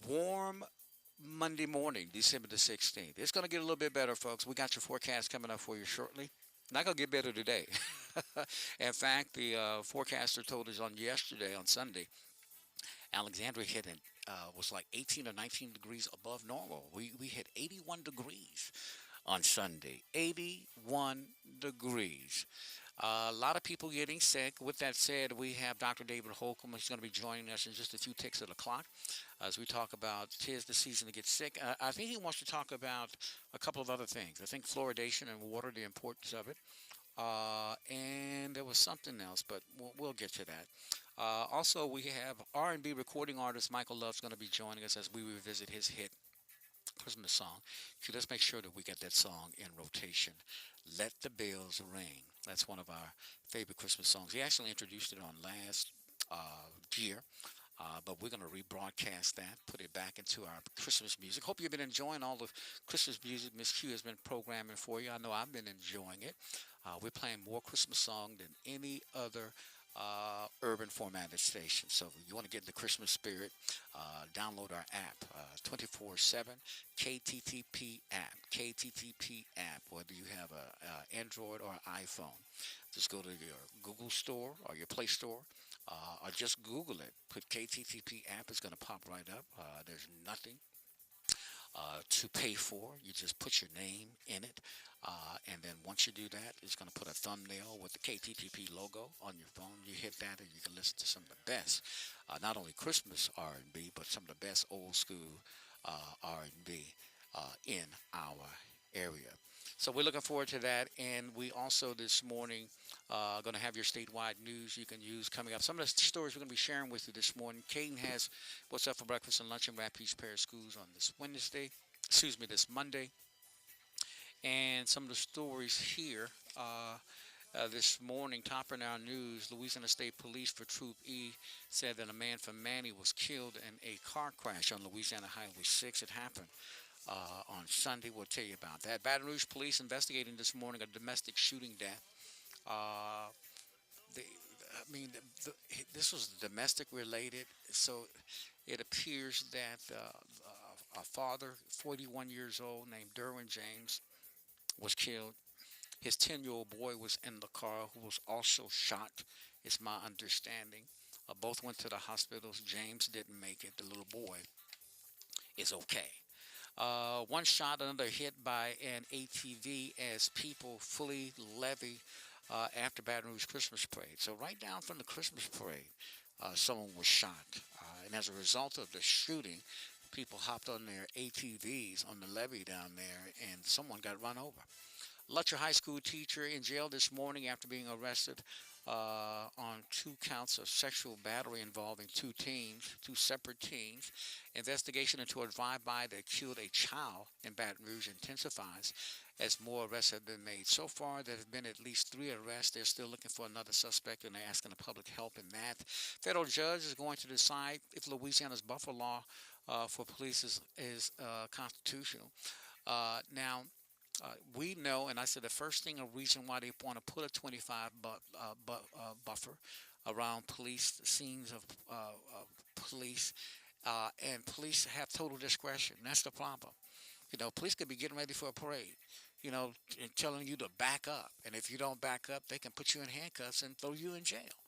warm Monday morning, December the 16th. It's going to get a little bit better, folks. We got your forecast coming up for you shortly. Not going to get better today. In fact, the forecaster told us on yesterday, on Sunday, Alexandria hit was like 18 or 19 degrees above normal. We hit 81 degrees on Sunday. 81 degrees. A lot of people getting sick. With that said, we have Dr. David Holcomb. He's going to be joining us in just a few ticks of the clock as we talk about 'tis the season to get sick. I think he wants to talk about a couple of other things. I think fluoridation and water, the importance of it. And there was something else, but we'll get to that. Also, we have R&B recording artist Michael Love's going to be joining us as we revisit his hit Christmas song. So let's make sure that we get that song in rotation. Let the Bells Ring. That's one of our favorite Christmas songs. He actually introduced it on last year, but we're going to rebroadcast that, put it back into our Christmas music. Hope you've been enjoying all the Christmas music Miss Q has been programming for you. I know I've been enjoying it. We're playing more Christmas songs than any other urban formatted station. So if you want to get in the Christmas spirit, download our app, 24/7 KTTP app, KTTP app, whether you have a Android or an iPhone. Just go to your Google store or your Play Store, or just Google it. Put KTTP app, it's going to pop right up. There's nothing to pay for. You just put your name in it. And then once you do that, it's going to put a thumbnail with the KTTP logo on your phone. You hit that and you can listen to some of the best, not only Christmas R&B, but some of the best old school R&B in our area. So we're looking forward to that. And we also this morning going to have your statewide news you can use coming up. Some of the stories we're going to be sharing with you this morning. Caden has What's Up for Breakfast and Lunch in Rapides Parish Schools on this this Monday. And some of the stories here this morning, top in our news, Louisiana State Police for Troop E said that a man from Manny was killed in a car crash on Louisiana Highway 6. It happened on Sunday. We'll tell you about that. Baton Rouge Police investigating this morning a domestic shooting death. This was domestic related, so it appears that a father, 41 years old, named Derwin James, was killed. His 10-year-old boy was in the car, who was also shot, is my understanding. Both went to the hospitals. James didn't make it. The little boy is okay. One shot, another hit by an ATV as people fully levy after Baton Rouge Christmas parade. So right down from the Christmas parade, someone was shot. And as a result of the shooting, people hopped on their ATVs on the levee down there, and someone got run over. Lutcher High School teacher in jail this morning after being arrested on 2 counts of sexual battery involving 2 separate teens. Investigation into a drive-by that killed a child in Baton Rouge intensifies as more arrests have been made. So far, there have been at least 3 arrests. They're still looking for another suspect, and they're asking the public help in that. Federal judge is going to decide if Louisiana's buffer law for police is constitutional. Now, we know, and I said the first thing, a reason why they want to put a 25 buffer around police, the scenes of police, and police have total discretion. That's the problem. Police could be getting ready for a parade, and telling you to back up. And if you don't back up, they can put you in handcuffs and throw you in jail.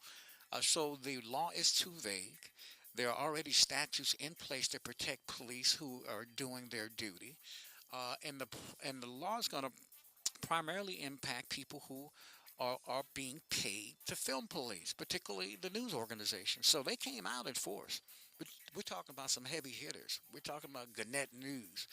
So the law is too vague. There are already statutes in place to protect police who are doing their duty. And the law is going to primarily impact people who are being paid to film police, particularly the news organizations. So they came out in force. We're talking about some heavy hitters. We're talking about Gannett News.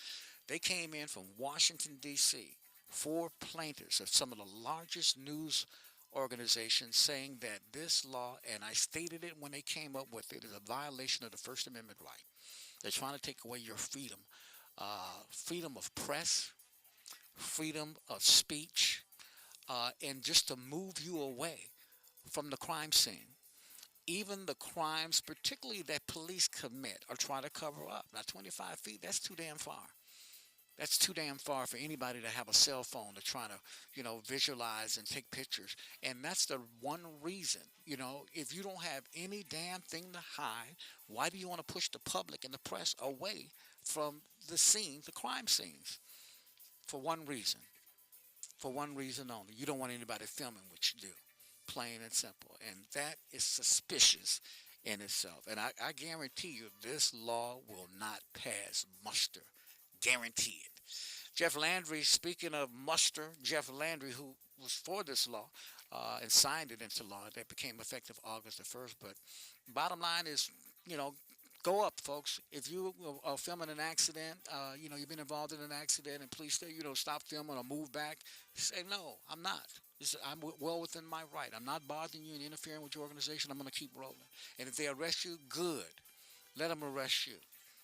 They came in from Washington, D.C., 4 plaintiffs of some of the largest news organizations saying that this law, and I stated it when they came up with it, is a violation of the First Amendment right. They're trying to take away your freedom. Freedom of press, freedom of speech, and just to move you away from the crime scene. Even the crimes, particularly that police commit or try to cover up. Now, 25 feet, that's too damn far. That's too damn far for anybody to have a cell phone to try to, visualize and take pictures. And that's the one reason, if you don't have any damn thing to hide, why do you want to push the public and the press away from the scene, the crime scenes? For one reason. For one reason only. You don't want anybody filming what you do. Plain and simple. And that is suspicious in itself. And I guarantee you this law will not pass muster. Guaranteed. Jeff Landry, speaking of muster, Jeff Landry, who was for this law and signed it into law, that became effective August the 1st. But bottom line is, go up, folks. If you are filming an accident, you've been involved in an accident, and please stop filming or move back. Say, no, I'm not. I'm well within my right. I'm not bothering you and interfering with your organization. I'm going to keep rolling. And if they arrest you, good. Let them arrest you.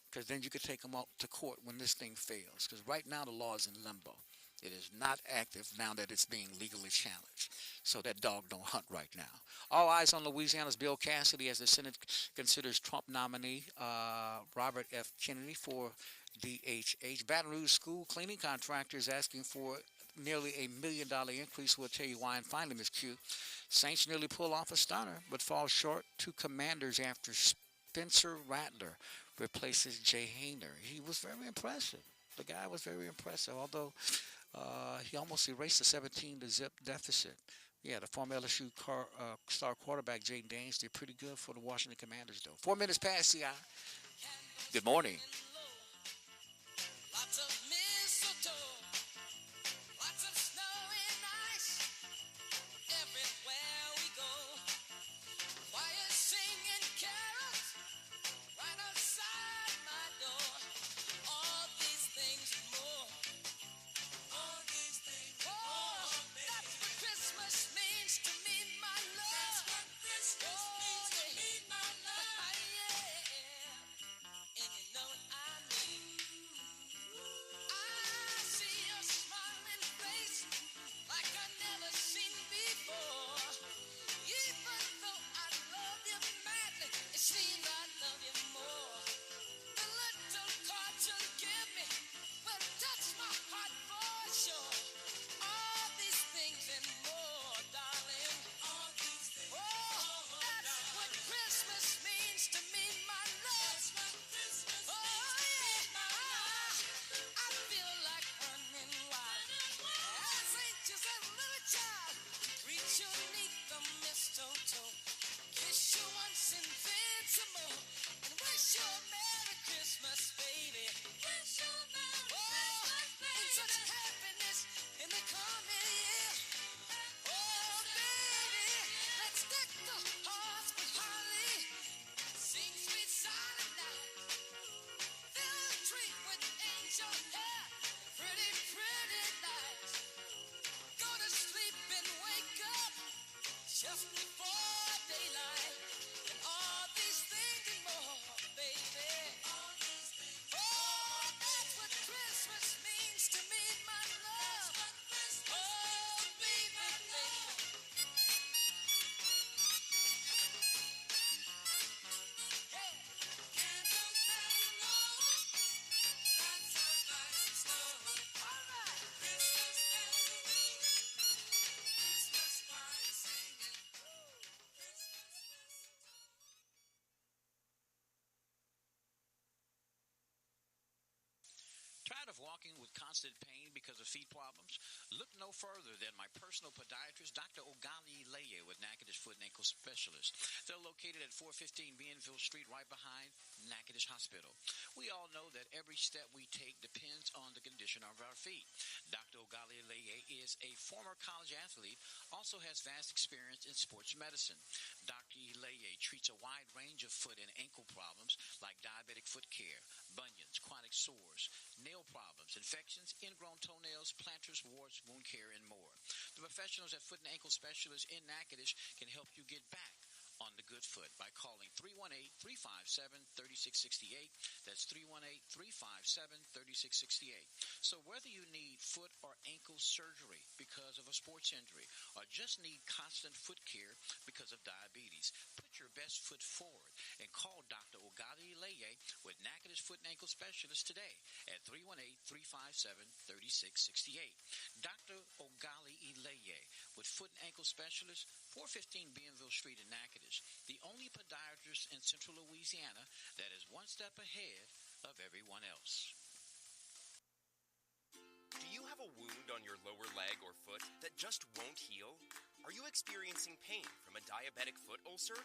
Because then you could take them out to court when this thing fails. Because right now the law is in limbo. It is not active now that it's being legally challenged. So that dog don't hunt right now. All eyes on Louisiana's Bill Cassidy as the Senate considers Trump nominee Robert F. Kennedy for DHH. Baton Rouge school cleaning contractors asking for nearly $1 million increase. We'll tell you why. And finally, Ms. Q, Saints nearly pull off a stunner but fall short to Commanders after Spencer Rattler replaces Jay Hayner. He was very impressive. The guy was very impressive, although he almost erased the 17-0 deficit. Yeah, the former LSU star quarterback Jaden Daniels did pretty good for the Washington Commanders, though. 4 minutes past the hour. Good morning. Lots of mistletoe, lots of snow and ice, everywhere we go. Choir singing carols right outside my door. All these things and more. All these things and more. That's what Christmas means to me, my love. That's what Christmas means to me, my love. Yeah. And you know what I mean. I see your smiling face like I never seen before. Even though I love you madly, it seems I love you more. The little cards you give me will touch my heart for sure. All these things and more, darling. All these things. Oh, that's what Christmas means to me, my love. That's what Christmas means to me, my love. I feel like running wild. As anxious as a little child. Greet you 'neath the mistletoe. Kiss you once invincible. And wish you a Merry Christmas, baby. Wish you a Merry Christmas, baby. And such happiness in the coming year. Oh, baby, let's deck the halls with holly. Sing sweet silent night. Fill the tree with angel hair. Pretty, pretty lights. Go to sleep and wake up just before daylight. And all these things and more, baby. All these things. Oh, that's what Christmas means to me, my love. Oh, baby, baby. Hey, candles and low, lots of ice and snow. All right, Christmas bells ringing, Christmas choir singing. Tired of walking with constant pain because of feet problems? Look no further than my personal podiatrist, Dr. Ogali Leye with Natchitoches Foot and Ankle Specialist. They're located at 415 Bienville Street, right behind Natchitoches Hospital. We all know that every step we take depends on the condition of our feet. Dr. Ogali Leye is a former college athlete, also has vast experience in sports medicine. Dr. Leye treats a wide range of foot and ankle problems like diabetic foot care, bunions, chronic sores, nail problems, infections, ingrown toenails, planters, warts, wound care, and more. The professionals at Foot and Ankle Specialists in Natchitoches can help you get back on the good foot by calling 318-357-3668. That's 318-357-3668. So whether you need foot or ankle surgery because of a sports injury or just need constant foot care because of diabetes, put your best foot forward and call Dr. Ogali Leye with Natchitoches Foot and Ankle Specialist today at 318-357-3668. Dr. Ogali Leye with Foot and Ankle Specialist, 415 Bienville Street in Natchitoches, the only podiatrist in central Louisiana that is one step ahead of everyone else. Do you have a wound on your lower leg or foot that just won't heal? Are you experiencing pain from a diabetic foot ulcer?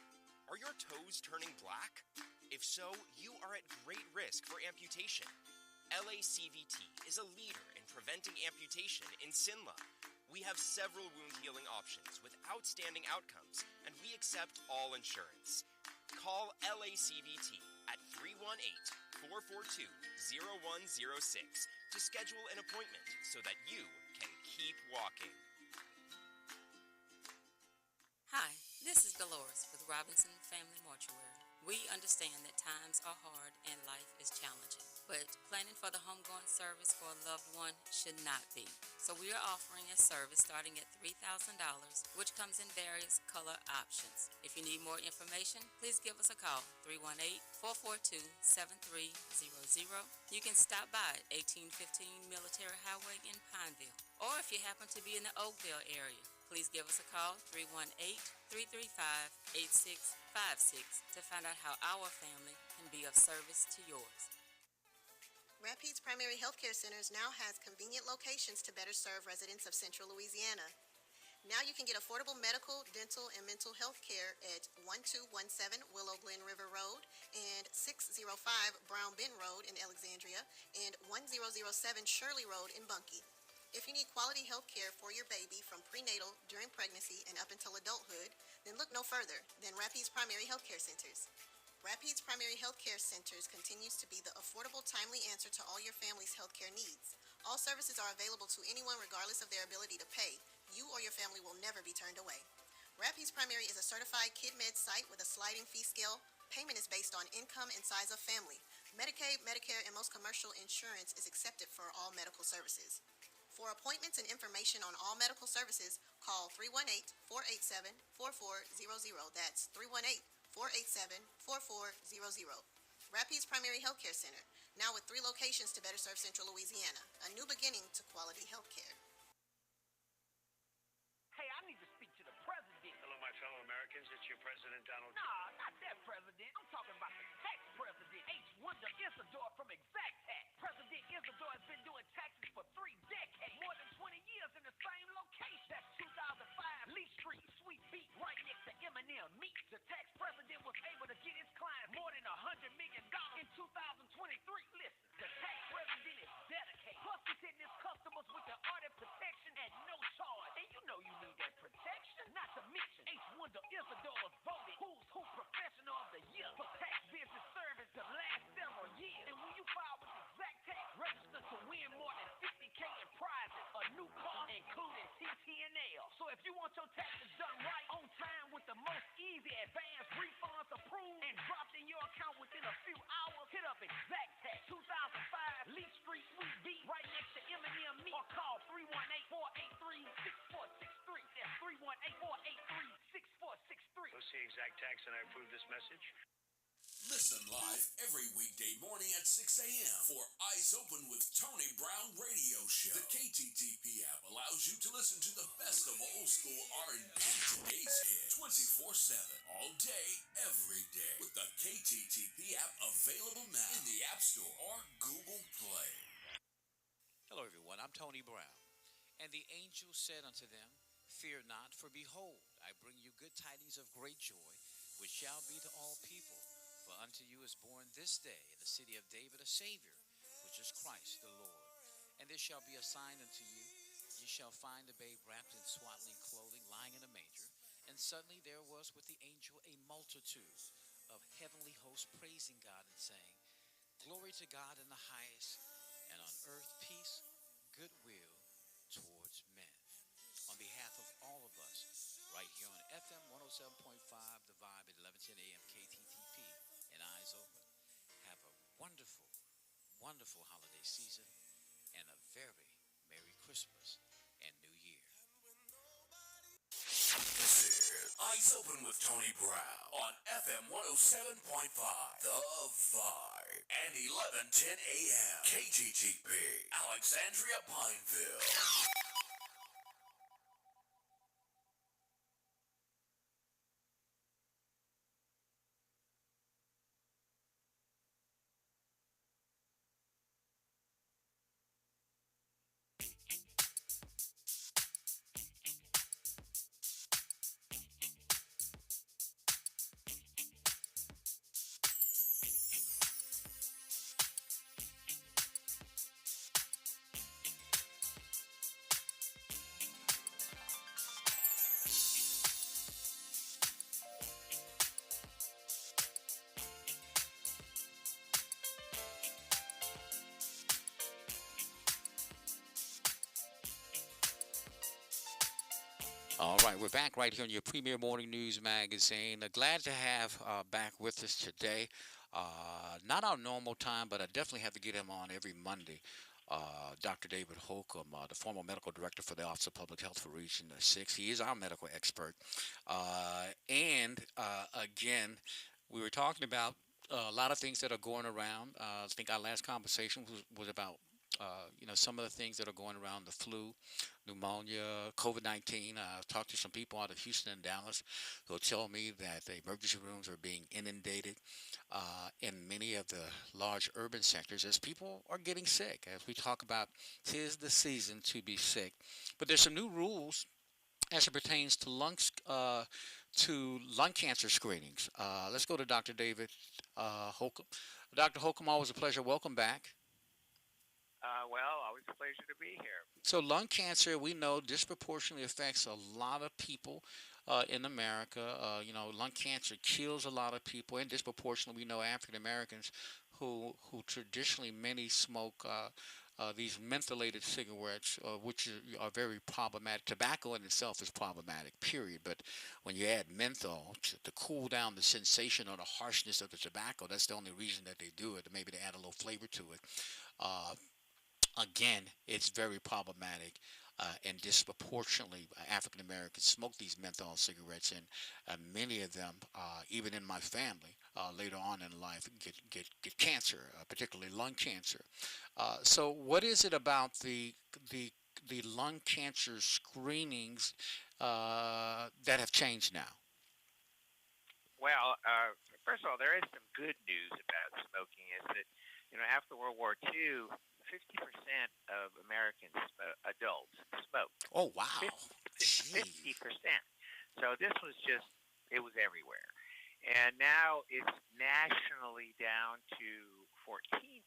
Are your toes turning black? If so, you are at great risk for amputation. LACVT is a leader in preventing amputation in Sinla. We have several wound healing options with outstanding outcomes, and we accept all insurance. Call LACVT at 318-442-0106 to schedule an appointment so that you can keep walking. Hi, this is Dolores with Robinson Family Mortuary. We understand that times are hard and life is challenging, but planning for the homegoing service for a loved one should not be. So we are offering a service starting at $3,000, which comes in various color options. If you need more information, please give us a call, 318-442-7300. You can stop by at 1815 Military Highway in Pineville. Or if you happen to be in the Oakville area, please give us a call, 318-335-8656, to find out how our family can be of service to yours. Rapides Primary Healthcare Centers now has convenient locations to better serve residents of Central Louisiana. Now you can get affordable medical, dental, and mental health care at 1217 Willow Glen River Road and 605 Brown Bend Road in Alexandria and 1007 Shirley Road in Bunkie. If you need quality health care for your baby from prenatal, during pregnancy, and up until adulthood, then look no further than Rapides Primary Healthcare Centers. Rapides Primary Healthcare Centers continues to be the affordable, timely answer to all your family's healthcare needs. All services are available to anyone regardless of their ability to pay. You or your family will never be turned away. Rapides Primary is a certified KidMed site with a sliding fee scale. Payment is based on income and size of family. Medicaid, Medicare, and most commercial insurance is accepted for all medical services. For appointments and information on all medical services, call 318-487-4400. That's 318-487-4400. Rapides Primary Healthcare Center, now with 3 locations to better serve Central Louisiana. A new beginning to quality health care. Hey, I need to speak to the president. Hello, my fellow Americans. It's your President Donald Nah, not that president. I'm talking about the tax president, H. Wonder Isidore from Exact Tax. President Isidore has been doing taxes for 3 decades, more than 20 years in the same location. That's 2005 Lee Street, Sweet Beat, right next to Eminem Meat. The tax president was able to get his clients more than $100 million in 2023. Listen, the tax president is dedicated. Plus, he's hitting his customers with the audit protection at no charge. And you know you need that protection. Not to mention, H. Wonder Isidore was voted Who's Who Professional of the Year for tax business service the last several years. And when you file with Exact Tax, register to win more than $50K in prizes, a new car, including TTNL. So if you want your taxes done right, on time, with the most easy advance refunds approved and dropped in your account within a few hours, hit up Exact Tax, 2005 Lee Street, Sweet Beat, right next to Eminem Meat, or call 318-483-6463. That's 318-483-6463. Go see Exact Tax, and I approve this message. Listen live every weekday morning at 6 a.m. for Eyes Open with Tony Brown Radio Show. The KTTP app allows you to listen to the best of old school R&B and today's hit 24/7, all day, every day, with the KTTP app available now in the App Store or Google Play. Hello, everyone. I'm Tony Brown. And the angel said unto them, Fear not, for behold, I bring you good tidings of great joy, which shall be to all people. For unto you is born this day in the city of David a Savior, which is Christ the Lord. And this shall be a sign unto you. Ye shall find the babe wrapped in swaddling clothing, lying in a manger. And suddenly there was with the angel a multitude of heavenly hosts praising God and saying, Glory to God in the highest, and on earth peace, goodwill towards men. On behalf of all of us, right here on FM 107.5, The Vibe 11:10 a.m. KTTP and Eyes Open. Have a wonderful, wonderful holiday season and a very Merry Christmas and New Year. This is Eyes Open with Tony Brown on FM 107.5 The Vibe and 11:10 a.m. KTTP Alexandria Pineville. All right, we're back right here on your Premier Morning News Magazine. Glad to have back with us today. Not our normal time, but I definitely have to get him on every Monday. Dr. David Holcomb, the former medical director for the Office of Public Health for Region 6. He is our medical expert. Again, we were talking about a lot of things that are going around. I think our last conversation was about some of the things that are going around: the flu, pneumonia, COVID-19. I've talked to some people out of Houston and Dallas who tell me that the emergency rooms are being inundated in many of the large urban sectors as people are getting sick. As we talk about, 'tis the season to be sick. But there's some new rules as it pertains to lung cancer screenings. Let's go to Dr. David Holcomb. Dr. Holcomb, always a pleasure. Welcome back. Well, always a pleasure to be here. So lung cancer, we know, disproportionately affects a lot of people in America. Lung cancer kills a lot of people, and disproportionately, we know African Americans who traditionally many smoke these mentholated cigarettes, which are very problematic. Tobacco in itself is problematic, period. But when you add menthol to cool down the sensation or the harshness of the tobacco, that's the only reason that they do it. Maybe to add a little flavor to it. Again, it's very problematic, and disproportionately African Americans smoke these menthol cigarettes, and many of them, even in my family, later on in life, get cancer, particularly lung cancer. So, what is it about the lung cancer screenings that have changed now? Well, first of all, there is some good news about smoking. Is that after World War II, 50% of American adults smoked. Oh, wow. 50%. So this was it was everywhere. And now it's nationally down to 14%.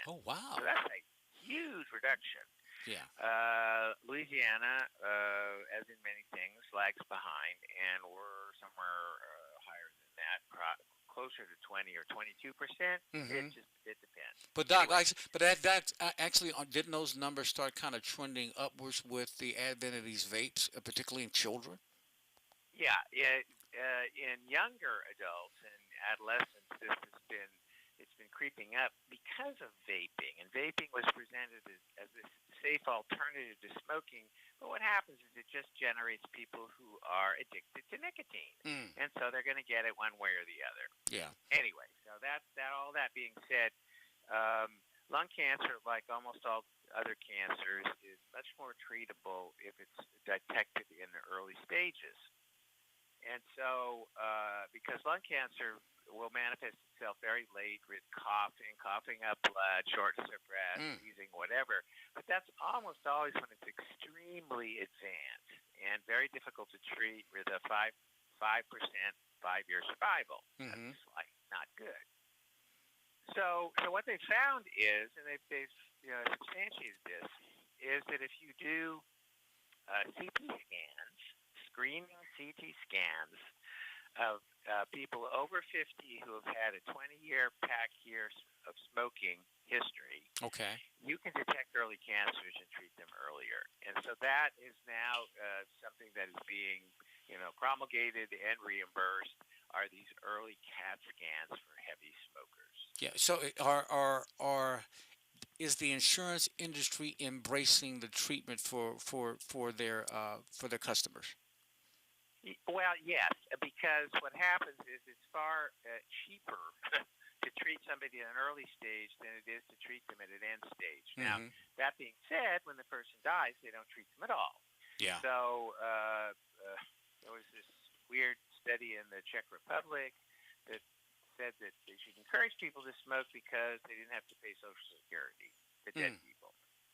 Oh, wow. So that's a huge reduction. Yeah. Louisiana, as in many things, lags behind, and we're somewhere higher than that, closer to 20 or 22%. It depends. But Doc, that's actually, didn't those numbers start kind of trending upwards with the advent of these vapes, particularly in children? Yeah. In younger adults and adolescents, it's been creeping up because of vaping. And vaping was presented as this safe alternative to smoking. But what happens is it just generates people who are addicted to nicotine. And so they're going to get it one way or the other. Yeah. Anyway, so all that being said, lung cancer, like almost all other cancers, is much more treatable if it's detected in the early stages. And so, because lung cancer will manifest itself very late with coughing up blood, shortness of breath, wheezing, whatever. But that's almost always when it's extremely advanced and very difficult to treat with a 5% 5-year survival. That's like not good. So what they found is, and they've substantiated this, is that if you do CT scans, screening CT scans of people over 50 who have had a 20-year pack year of smoking history, okay, you can detect early cancers and treat them earlier. And so that is now something that is being promulgated and reimbursed. are these early CAT scans for heavy smokers. Yeah. So is the insurance industry embracing the treatment for their customers? Well, yes, because what happens is it's far cheaper to treat somebody at an early stage than it is to treat them at an end stage. Now, that being said, when the person dies, they don't treat them at all. Yeah. So there was this weird study in the Czech Republic that said that they should encourage people to smoke because they didn't have to pay Social Security, the dead people.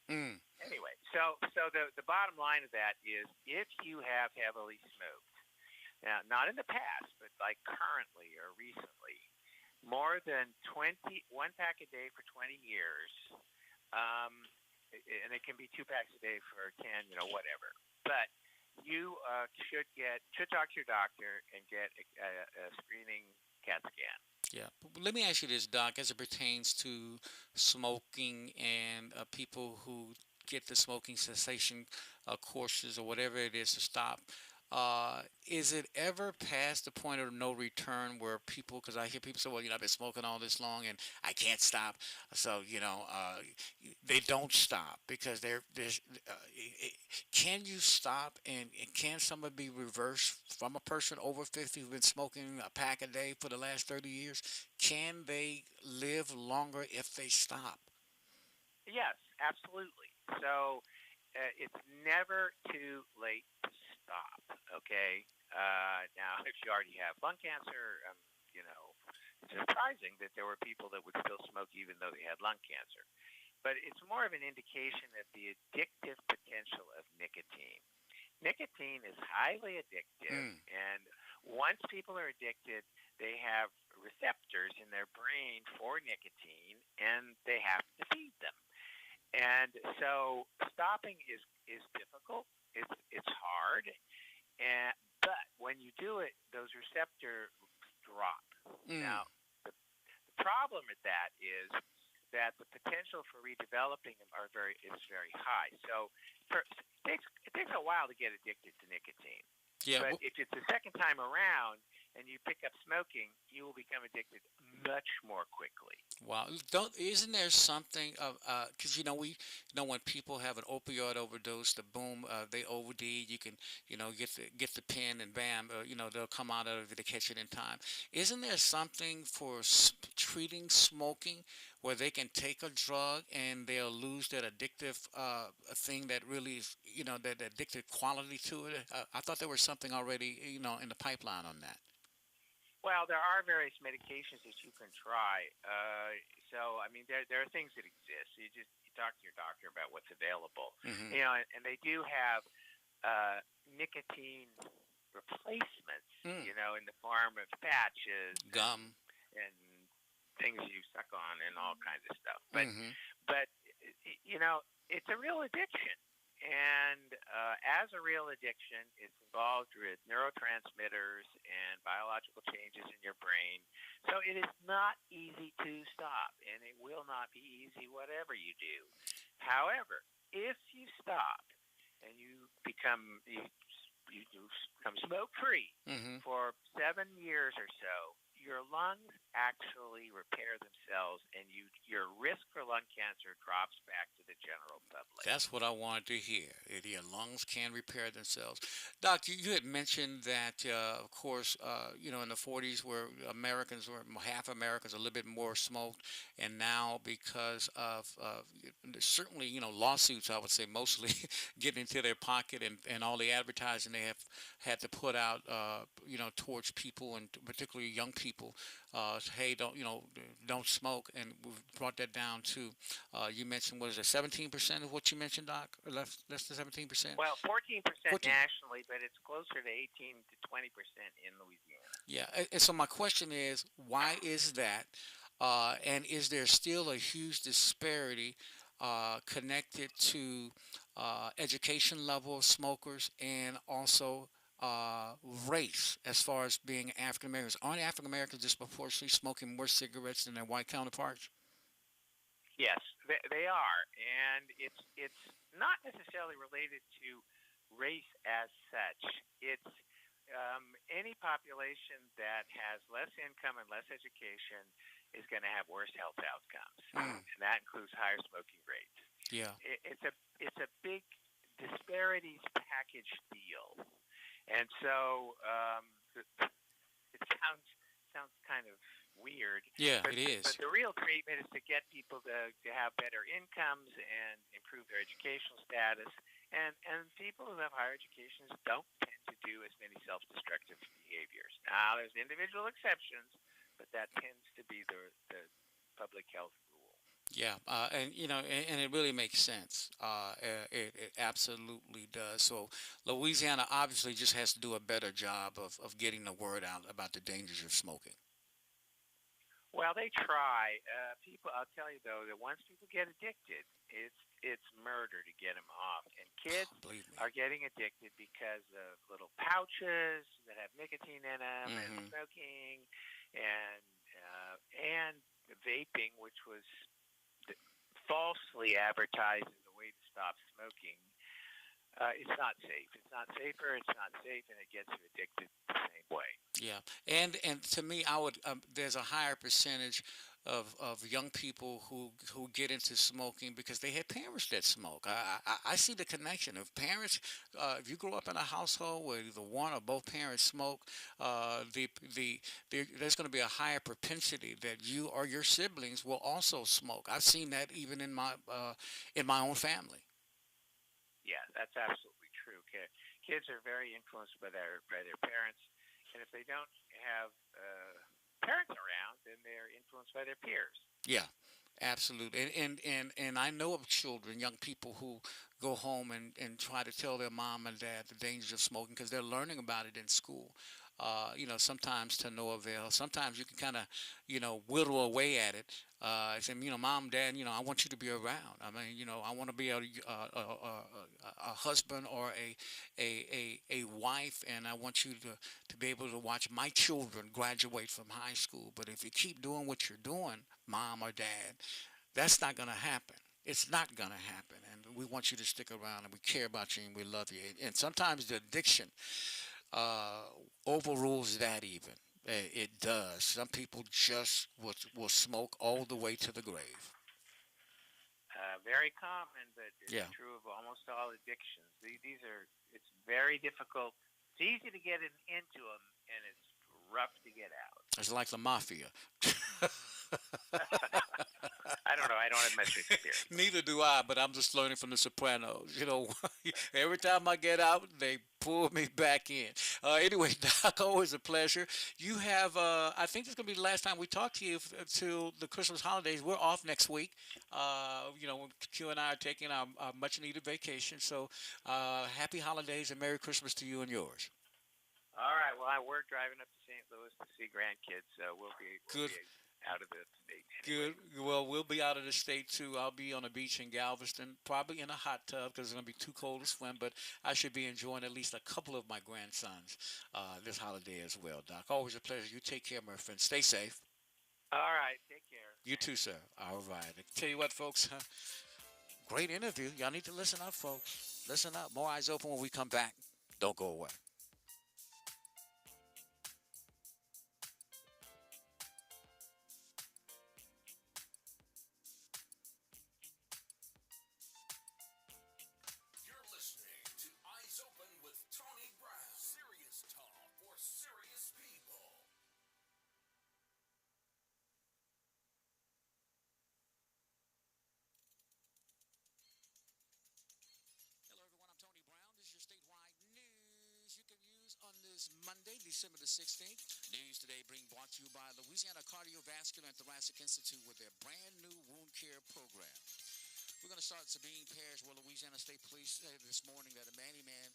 Anyway, so the bottom line of that is if you have heavily smoked, now not in the past, but like currently or recently, more than 1 pack a day for 20 years, and it can be 2 packs a day for 10, whatever. But you should talk to your doctor and get a screening CAT scan. Yeah. But let me ask you this, Doc, as it pertains to smoking and people who get the smoking cessation courses or whatever it is to stop. Is it ever past the point of no return where people, because I hear people say, well, I've been smoking all this long and I can't stop. So, they don't stop because can you stop and can someone be reversed from a person over 50 who's been smoking a pack a day for the last 30 years? Can they live longer if they stop? Yes, absolutely. So it's never too late to stop, okay? Now, if you already have lung cancer, it's surprising that there were people that would still smoke even though they had lung cancer. But it's more of an indication of the addictive potential of nicotine. Nicotine is highly addictive, and once people are addicted, they have receptors in their brain for nicotine, and they have to feed them. And so stopping is difficult. It's hard, but when you do it, those receptors drop. Now, the problem with that is that the potential for redeveloping them is very high. So it takes a while to get addicted to nicotine. Yeah. But if it's the second time around and you pick up smoking, you will become addicted much more quickly. Wow. Isn't there something of, because, we know when people have an opioid overdose, the boom, they OD, you can, get the pen and bam, they'll come out of it to catch it in time. Isn't there something for treating smoking where they can take a drug and they'll lose that addictive thing that really, that addictive quality to it? I thought there was something already, in the pipeline on that. Well, there are various medications that you can try. There are things that exist. So you talk to your doctor about what's available. And they do have nicotine replacements, in the form of patches, gum, and things you suck on, and all kinds of stuff. But it's a real addiction. And as a real addiction, it's involved with neurotransmitters and biological changes in your brain. So it is not easy to stop, and it will not be easy whatever you do. However, if you stop and you become smoke-free for 7 years or so, your lungs actually repair themselves, and your risk for lung cancer drops back to the general public. That's what I wanted to hear. Your lungs can repair themselves. Doc, you had mentioned that, of course, in the 40s where half Americans a little bit more smoked, and now because of certainly, lawsuits, I would say mostly getting into their pocket and all the advertising they have had to put out, towards people and particularly young people, hey, don't smoke, and we've brought that down to, you mentioned, what is it, 17% of what you mentioned, Doc, or less than 17%? Well, 14% nationally, but it's closer to 18 to 20% in Louisiana. Yeah, and so my question is, why is that, and is there still a huge disparity connected to education level of smokers and also race as far as being African Americans? Aren't African Americans disproportionately smoking more cigarettes than their white counterparts? Yes, they are, and it's not necessarily related to race as such. It's any population that has less income and less education is going to have worse health outcomes, and that includes higher smoking rates. Yeah. It's a big disparities package deal, and so it sounds kind of weird. Yeah, but, it is. But the real treatment is to get people to have better incomes and improve their educational status. And people who have higher educations don't tend to do as many self-destructive behaviors. Now, there's individual exceptions, but that tends to be the public health rule. Yeah, and and it really makes sense. It absolutely does. So Louisiana obviously just has to do a better job of getting the word out about the dangers of smoking. Well, they try. I'll tell you though, that once people get addicted, it's murder to get them off. And kids are getting addicted because of little pouches that have nicotine in them, and smoking, and vaping, which was falsely advertised as a way to stop smoking. It's not safe. It's not safer. It's not safe, and it gets you addicted the same way. Yeah, and to me, I would there's a higher percentage of young people who get into smoking because they have parents that smoke. I see the connection. If parents, if you grow up in a household where either one or both parents smoke, there's going to be a higher propensity that you or your siblings will also smoke. I've seen that even in my own family. Yeah, that's absolutely true. Kids are very influenced by their parents, and if they don't have parents around, then they're influenced by their peers. Yeah, absolutely. And I know of children, young people who go home and try to tell their mom and dad the dangers of smoking because they're learning about it in school. Sometimes to no avail. Sometimes you can kind of, whittle away at it. Say, Mom, Dad, I want you to be around. I mean, I want to be a husband or a wife, and I want you to be able to watch my children graduate from high school. But if you keep doing what you're doing, Mom or Dad, that's not going to happen. It's not going to happen. And we want you to stick around, and we care about you, and we love you. And sometimes the addiction overrules that even. It does. Some people just will smoke all the way to the grave. Very common, but it's Yeah. true of almost all addictions. It's very difficult. It's easy to get into them, and it's rough to get out. It's like the mafia. I don't know. I don't have much experience. Neither do I, but I'm just learning from The Sopranos. Every time I get out, they pull me back in. Anyway, Doc, always a pleasure. You have, I think this is going to be the last time we talk to you till the Christmas holidays. We're off next week. Q and I are taking our much-needed vacation. So happy holidays and Merry Christmas to you and yours. All right. Well, we're driving up to St. Louis to see grandkids, so we'll be out of the state. Anyway. Good. Well, we'll be out of the state, too. I'll be on the beach in Galveston, probably in a hot tub because it's going to be too cold to swim, but I should be enjoying at least a couple of my grandsons this holiday as well, Doc. Always a pleasure. You take care, my friend. Stay safe. All right. Take care. You too, sir. All right. I tell you what, folks, great interview. Y'all need to listen up, folks. Listen up. More eyes open when we come back. Don't go away. Monday, December the 16th. News Today brought to you by Louisiana Cardiovascular and Thoracic Institute with their brand new wound care program. We're going to start at Sabine Parish, where Louisiana State Police said this morning that a Manny man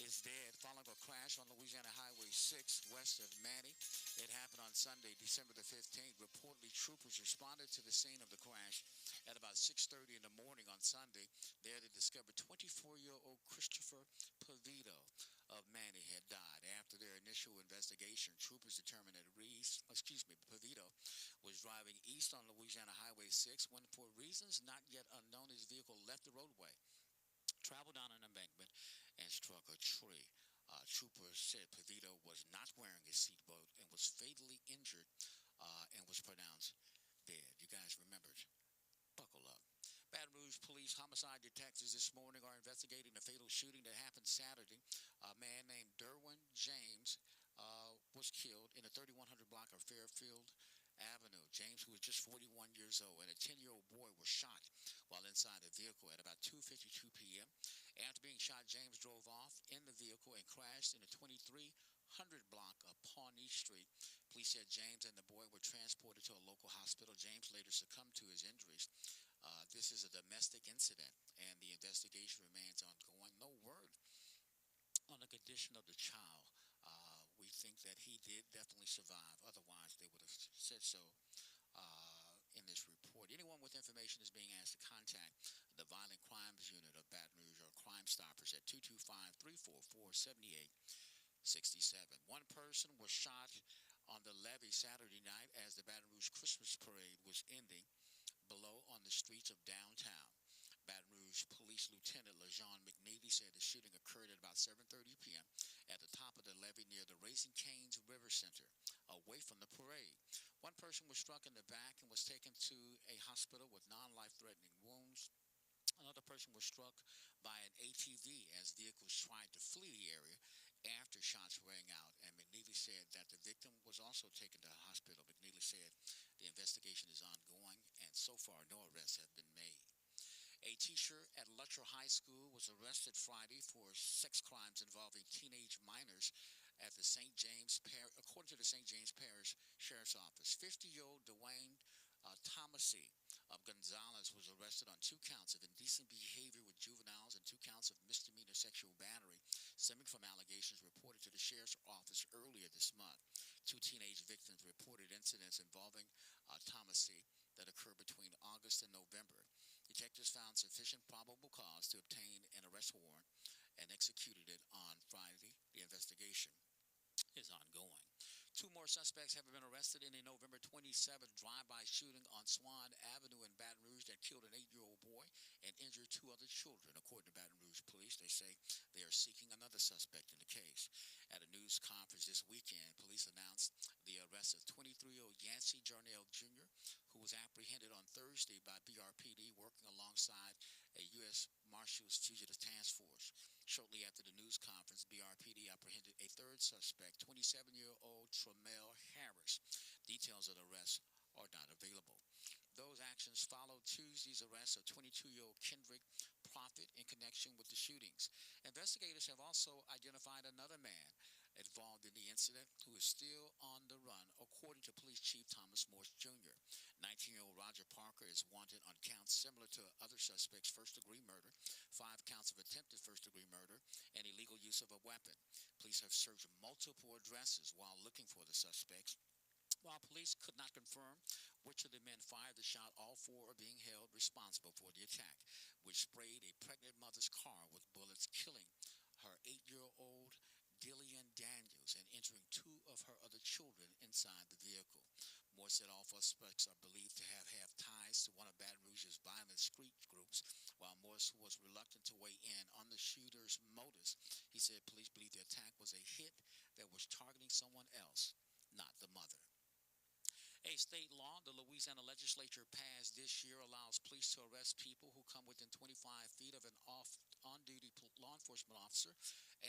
is dead following a crash on Louisiana Highway 6 west of Manny. It happened on Sunday, December the 15th. Reportedly, troopers responded to the scene of the crash at about 6:30 in the morning on Sunday. There they discovered 24-year-old Christopher Pavito of Manny had died. After their initial investigation, troopers determined that Pavito was driving east on Louisiana Highway 6 when, for reasons not yet unknown, his vehicle left the roadway, traveled down an embankment, and struck a tree. Trooper said Pavito was not wearing his seatbelt and was fatally injured and was pronounced dead. You guys remembered. Buckle up. Baton Rouge police homicide detectives this morning are investigating the fatal shooting that happened Saturday. A man named Derwin James was killed in the 3100 block of Fairfield Avenue. James, who was just 41 years old, and a 10-year-old boy were shot while inside a vehicle at about 2:52 p.m. After being shot, James drove off in the vehicle and crashed in the 2300 block of Pawnee Street. Police said James and the boy were transported to a local hospital. James later succumbed to his injuries. This is a domestic incident, and the investigation remains ongoing. No word on the condition of the child. We think that he did definitely survive. Otherwise, they would have said so in this report. Anyone with information is being asked to contact the Violent Crimes Unit of Baton Rouge or Crime Stoppers at 225-344-7867. One person was shot on the levee Saturday night as the Baton Rouge Christmas parade was ending below on the streets of downtown. Baton Rouge Police Lieutenant LaJean McNeely said the shooting occurred at about 7:30 p.m. at the top of the levee near the Raising Cane's River Center, away from the parade. One person was struck in the back and was taken to a hospital with non-life-threatening wounds. Another person was struck by an ATV as vehicles tried to flee the area after shots rang out, and McNeely said that the victim was also taken to the hospital. McNeely said the investigation is ongoing, and so far no arrests have been made. A teacher at Luttrell High School was arrested Friday for sex crimes involving teenage minors at the St. James Parish, according to the St. James Parish Sheriff's Office. 50-year-old Dwayne Thomasy of Gonzales was arrested on 2 counts of indecent behavior with juveniles and 2 counts of misdemeanor sexual battery stemming from allegations reported to the Sheriff's Office earlier this month. 2 teenage victims reported incidents involving Thomasy that occurred between August and November. Detectives found sufficient probable cause to obtain an arrest warrant and executed it on Friday. The investigation is ongoing. 2 more suspects have been arrested in a November 27th drive-by shooting on Swan Avenue in Baton Rouge that killed an 8-year-old boy and injured 2 other children. According to Baton Rouge police, they say they are seeking another suspect in the case. At a news conference this weekend, police announced the arrest of 23-year-old Yancey Jarnell Jr., who was apprehended on Thursday by BRPD working alongside a U.S. Marshals Fugitive Task Force. Shortly after the news conference, BRPD apprehended a 3rd suspect, 27-year-old Tremel Harris. Details of the arrest are not available. Those actions followed Tuesday's arrest of 22-year-old Kendrick Prophet in connection with the shootings. Investigators have also identified another man involved in the incident who is still on the run, according to Police Chief Thomas Morse Jr. 19-year-old Roger Parker is wanted on counts similar to other suspects' first-degree murder, 5 counts of attempted first-degree murder, and illegal use of a weapon. Police have searched multiple addresses while looking for the suspects. While police could not confirm which of the men fired the shot, all 4 are being held responsible for the attack, which sprayed a pregnant mother's car with bullets, killing her 8-year-old Dillian Daniels and entering 2 of her other children inside the vehicle. Moore said all suspects are believed to have ties to one of Baton Rouge's violent street groups. While Morse was reluctant to weigh in on the shooter's motives, he said police believe the attack was a hit that was targeting someone else, not the mother. A state law the Louisiana legislature passed this year allows police to arrest people who come within 25 feet of an on-duty law enforcement officer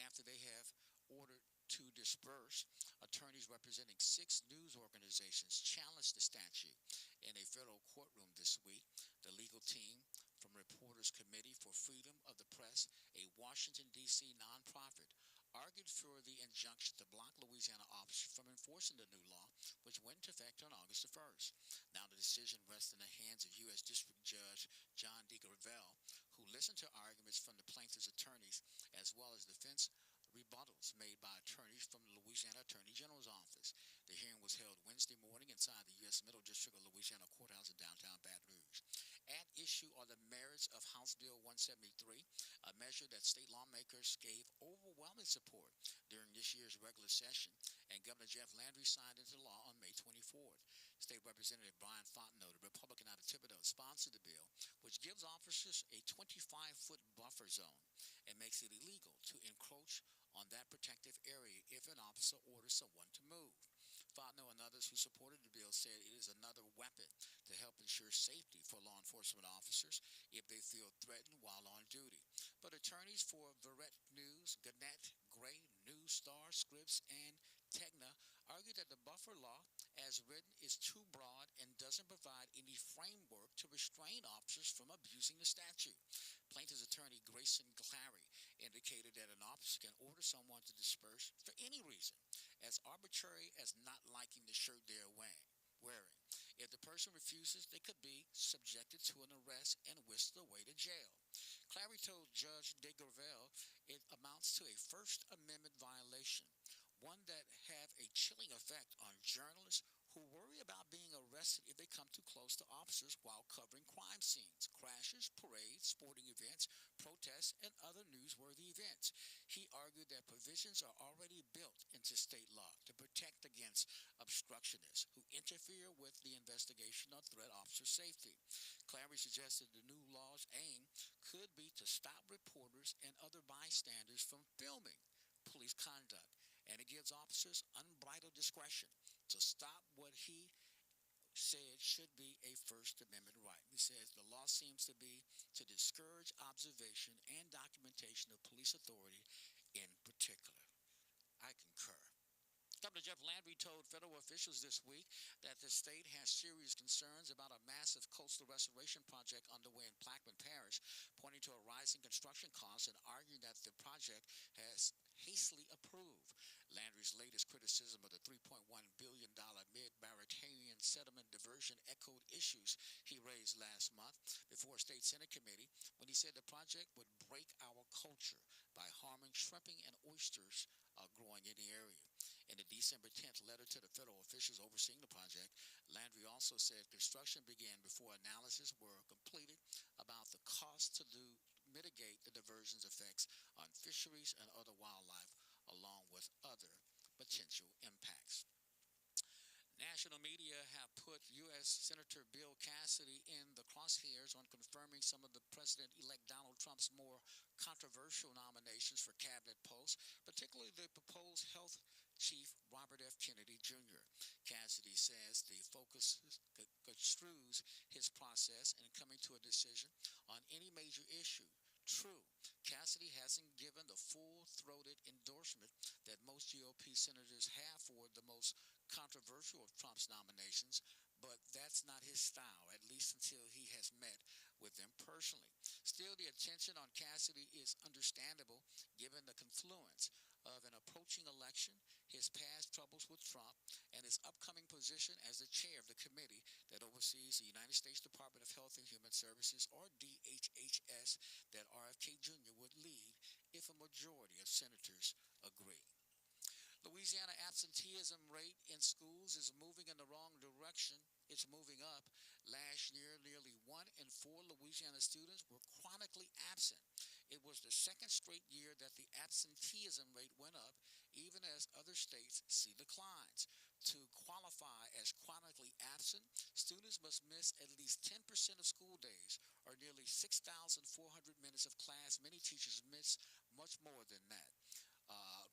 after they have ordered to disperse. Attorneys representing 6 news organizations challenged the statute in a federal courtroom this week. The legal team from Reporters Committee for Freedom of the Press, a Washington, D.C. nonprofit, argued for the injunction to block Louisiana officers from enforcing the new law, which went into effect on August the 1st. Now the decision rests in the hands of U.S. District Judge John D. Gravel, who listened to arguments from the plaintiff's attorneys as well as defense rebuttals made by attorneys from the Louisiana Attorney General's office. The hearing was held Wednesday morning inside the U.S. Middle District of Louisiana Courthouse in downtown Baton Rouge. At issue are the merits of House Bill 173, a measure that state lawmakers gave overwhelming support during this year's regular session, and Governor Jeff Landry signed into law on May 24th. State Representative Brian Fontenot, the Republican out of Thibodaux, sponsored the bill, which gives officers a 25-foot buffer zone and makes it illegal to encroach on that protective area if an officer orders someone to move. Fontenot and others who supported the bill said it is another weapon to help ensure safety for law enforcement officers if they feel threatened while on duty. But attorneys for Verret News, Gannett, Gray, News Star, Scripps, and Tegna argue that the buffer law, as written, is too broad and doesn't provide any framework to restrain officers from abusing the statute. Plaintiff's attorney Grayson Clary indicated that an officer can order someone to disperse for any reason, as arbitrary as not liking the shirt they're wearing. If the person refuses, they could be subjected to an arrest and whisked away to jail. Clary told Judge DeGravelle it amounts to a First Amendment violation, one that have a chilling effect on journalists who worry about being arrested if they come too close to officers while covering crime scenes, crashes, parades, sporting events, protests, and other newsworthy events. He argued that provisions are already built into state law to protect against obstructionists who interfere with the investigation or threat officer safety. Clary suggested the new law's aim could be to stop reporters and other bystanders from filming police conduct, and it gives officers unbridled discretion to stop what he said should be a First Amendment right. He says the law seems to be to discourage observation and documentation of police authority in particular. I concur. Governor Jeff Landry told federal officials this week that the state has serious concerns about a massive coastal restoration project underway in Plaquemine Parish, pointing to a rising construction costs and arguing that the project has hastily approved. Landry's latest criticism of the $3.1 billion mid-Mauritanian settlement diversion echoed issues he raised last month before a state Senate committee when he said the project would break our culture by harming shrimping and oysters growing in the area. In a December 10th letter to the federal officials overseeing the project, Landry also said construction began before analysis were completed about the cost to mitigate the diversion's effects on fisheries and other wildlife, along with other potential impacts. National media have put U.S. Senator Bill Cassidy in the crosshairs on confirming some of the President-elect Donald Trump's more controversial nominations for cabinet posts, particularly the proposed health chief Robert F. Kennedy Jr. Cassidy says the focus construes his process in coming to a decision on any major issue. True, Cassidy hasn't given the full-throated endorsement that most GOP senators have for the most controversial of Trump's nominations, but that's not his style, at least until he has met with them personally. Still, the attention on Cassidy is understandable given the confluence of an approaching election, his past troubles with Trump, and his upcoming position as the chair of the committee that oversees the United States Department of Health and Human Services, or DHHS, that RFK Jr. would lead if a majority of senators agree. Louisiana absenteeism rate in schools is moving in the wrong direction. It's moving up. Last year, nearly 1 in 4 Louisiana students were chronically absent. It was the second straight year that the absenteeism rate went up, even as other states see declines. To qualify as chronically absent, students must miss at least 10% of school days, or nearly 6,400 minutes of class. Many teachers miss much more than that.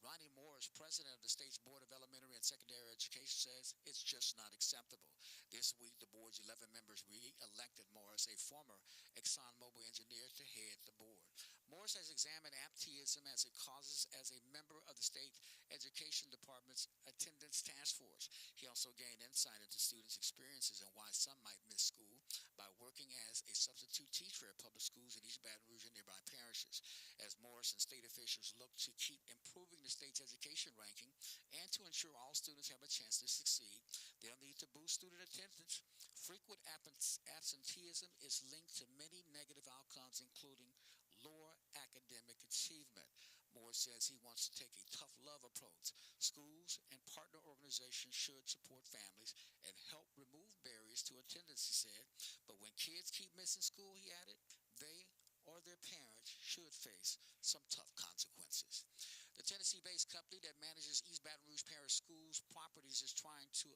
Ronnie Morris, president of the state's Board of Elementary and Secondary Education, says it's just not acceptable. This week, the board's 11 members re-elected Morris, a former ExxonMobil engineer, to head the board. Morris has examined absenteeism as it causes as a member of the state education department's attendance task force. He also gained insight into students' experiences and why some might miss school by working as a substitute teacher at public schools in East Baton Rouge and nearby parishes. As Morris and state officials look to keep improving the state's education ranking and to ensure all students have a chance to succeed, they'll need to boost student attendance. Frequent absenteeism is linked to many negative outcomes, including lower academic achievement. Moore says he wants to take a tough love approach. Schools and partner organizations should support families and help remove barriers to attendance, he said. But when kids keep missing school, he added, they or their parents should face some tough consequences. The Tennessee-based company that manages East Baton Rouge Parish Schools properties is trying to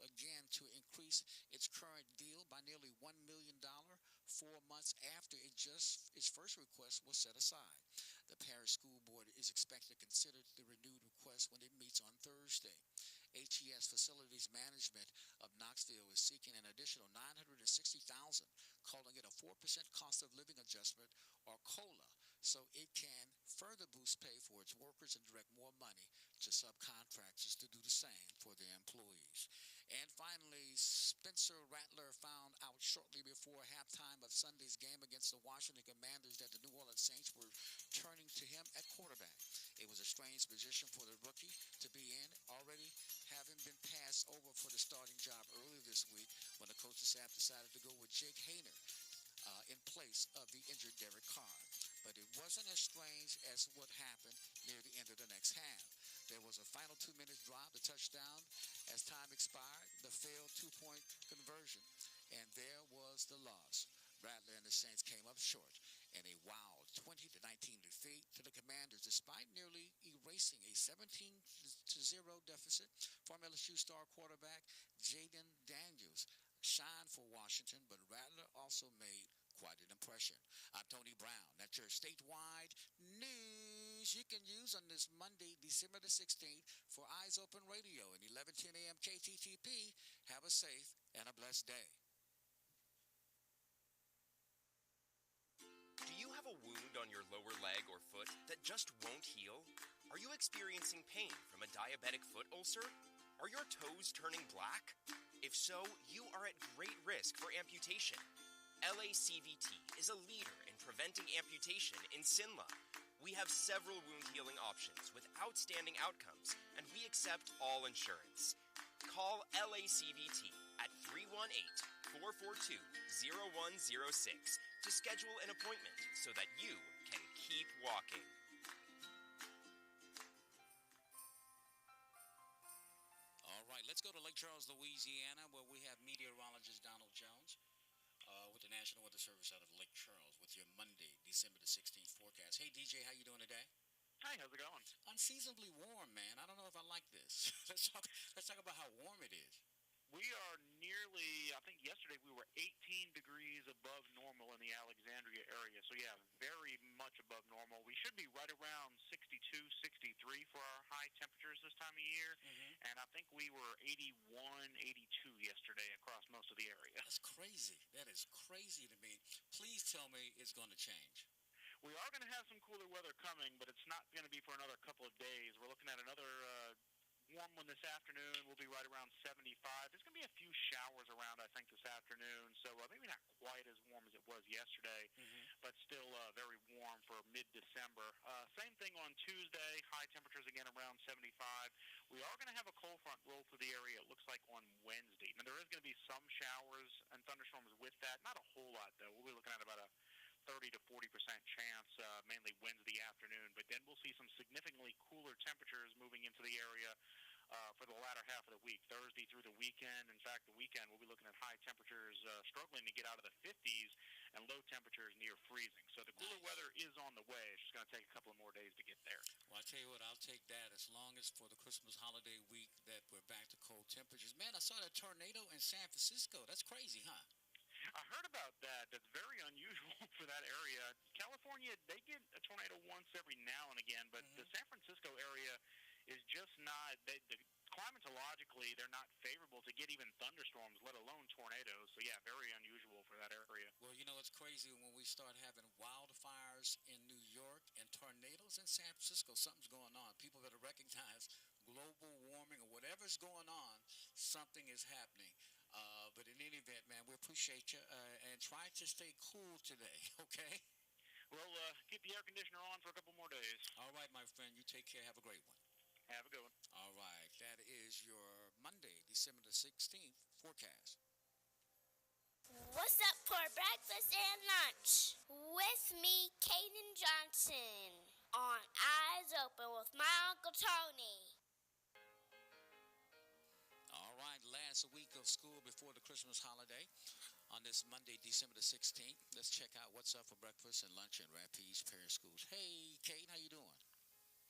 increase its current deal by nearly $1 million 4 months after its first request was set aside. The Parish School Board is expected to consider the renewed request when it meets on Thursday. HES Facilities Management of Knoxville is seeking an additional $960,000, calling it a 4% cost of living adjustment, or COLA, so it can further boost pay for its workers and direct more money to subcontractors to do the same for their employees. And finally, Spencer Rattler found out shortly before halftime of Sunday's game against the Washington Commanders that the New Orleans Saints were turning to him at quarterback. It was a strange position for the rookie to be in, already having been passed over for the starting job earlier this week when the coaching staff decided to go with Jake Haener in place of the injured Derek Carr. But it wasn't as strange as what happened near the end of the next half. There was a final 2 minutes drive, the touchdown. As time expired, the failed two-point conversion, and there was the loss. Rattler and the Saints came up short in a wild 20-19 defeat to the Commanders, despite nearly erasing a 17-0 deficit. Former LSU star quarterback Jaden Daniels shined for Washington, but Rattler also made quite an impression. I'm Tony Brown. That's your statewide news you can use on this Monday, December the 16th for Eyes Open Radio and 1110 AM KTTP. Have a safe and a blessed day. Do you have a wound on your lower leg or foot that just won't heal? Are you experiencing pain from a diabetic foot ulcer? Are your toes turning black? If so, you are at great risk for amputation. LACVT is a leader in preventing amputation in Sinla. We have several wound healing options with outstanding outcomes, and we accept all insurance. Call LACVT at 318-442-0106 to schedule an appointment so that you can keep walking. All right, let's go to Lake Charles, Louisiana, where we have meteorologist Donald Jones with the National Weather Service out of Lake Charles with your Monday, December the 16th forecast. Hey, DJ, how you doing today? Hi, how's it going? Unseasonably warm, man. I don't know if I like this. Let's talk about how warm it is. We are nearly, I think yesterday we were 18 degrees above normal in the Alexandria area. So, yeah, very much above normal. We should be right around 62, 63 for our high temperatures this time of year. Mm-hmm. And I think we were 81, 82 yesterday across most of the area. That's crazy. That is crazy to me. Please tell me it's going to change. We are going to have some cooler weather coming, but it's not going to be for another couple of days. We're looking at another warm one this afternoon. We'll be right around 75. There's going to be a few showers around, I think, this afternoon. So maybe not quite as warm as it was yesterday, but still very warm for mid-December. Same thing on Tuesday. High temperatures again around 75. We are going to have a cold front roll through the area, it looks like, on Wednesday. Now, there is going to be some showers and thunderstorms with that. Not a whole lot, though. We'll be looking at about a 30 to 40% chance, mainly Wednesday afternoon. But then we'll see some significantly cooler temperatures moving into the area for the latter half of the week, Thursday through the weekend. In fact, the weekend we'll be looking at high temperatures struggling to get out of the 50s and low temperatures near freezing. So the cooler weather is on the way. It's just going to take a couple of more days to get there. Well, I tell you what, I'll take that as long as for the Christmas holiday week that we're back to cold temperatures. Man, I saw that tornado in San Francisco. That's crazy, huh? I heard about that. That's very unusual for that area. California, they get a tornado once every now and again, but the San Francisco area is just not, climatologically, they're not favorable to get even thunderstorms, let alone tornadoes. So, yeah, very unusual for that area. Well, you know, it's crazy when we start having wildfires in New York and tornadoes in San Francisco. Something's going on. People better recognize global warming or whatever's going on, something is happening. But in any event, man, we appreciate you and try to stay cool today, okay? Well, keep the air conditioner on for a couple more days. All right, my friend. You take care. Have a great one. Have a good one. All right. That is your Monday, December the 16th forecast. What's up for breakfast and lunch? With me, Kaden Johnson, on Eyes Open with my Uncle Tony. All right, last week of school before the Christmas holiday. on this Monday, December the 16th. Let's check out what's up for breakfast and lunch in Rapides Parish Schools. Hey, Kate, how you doing?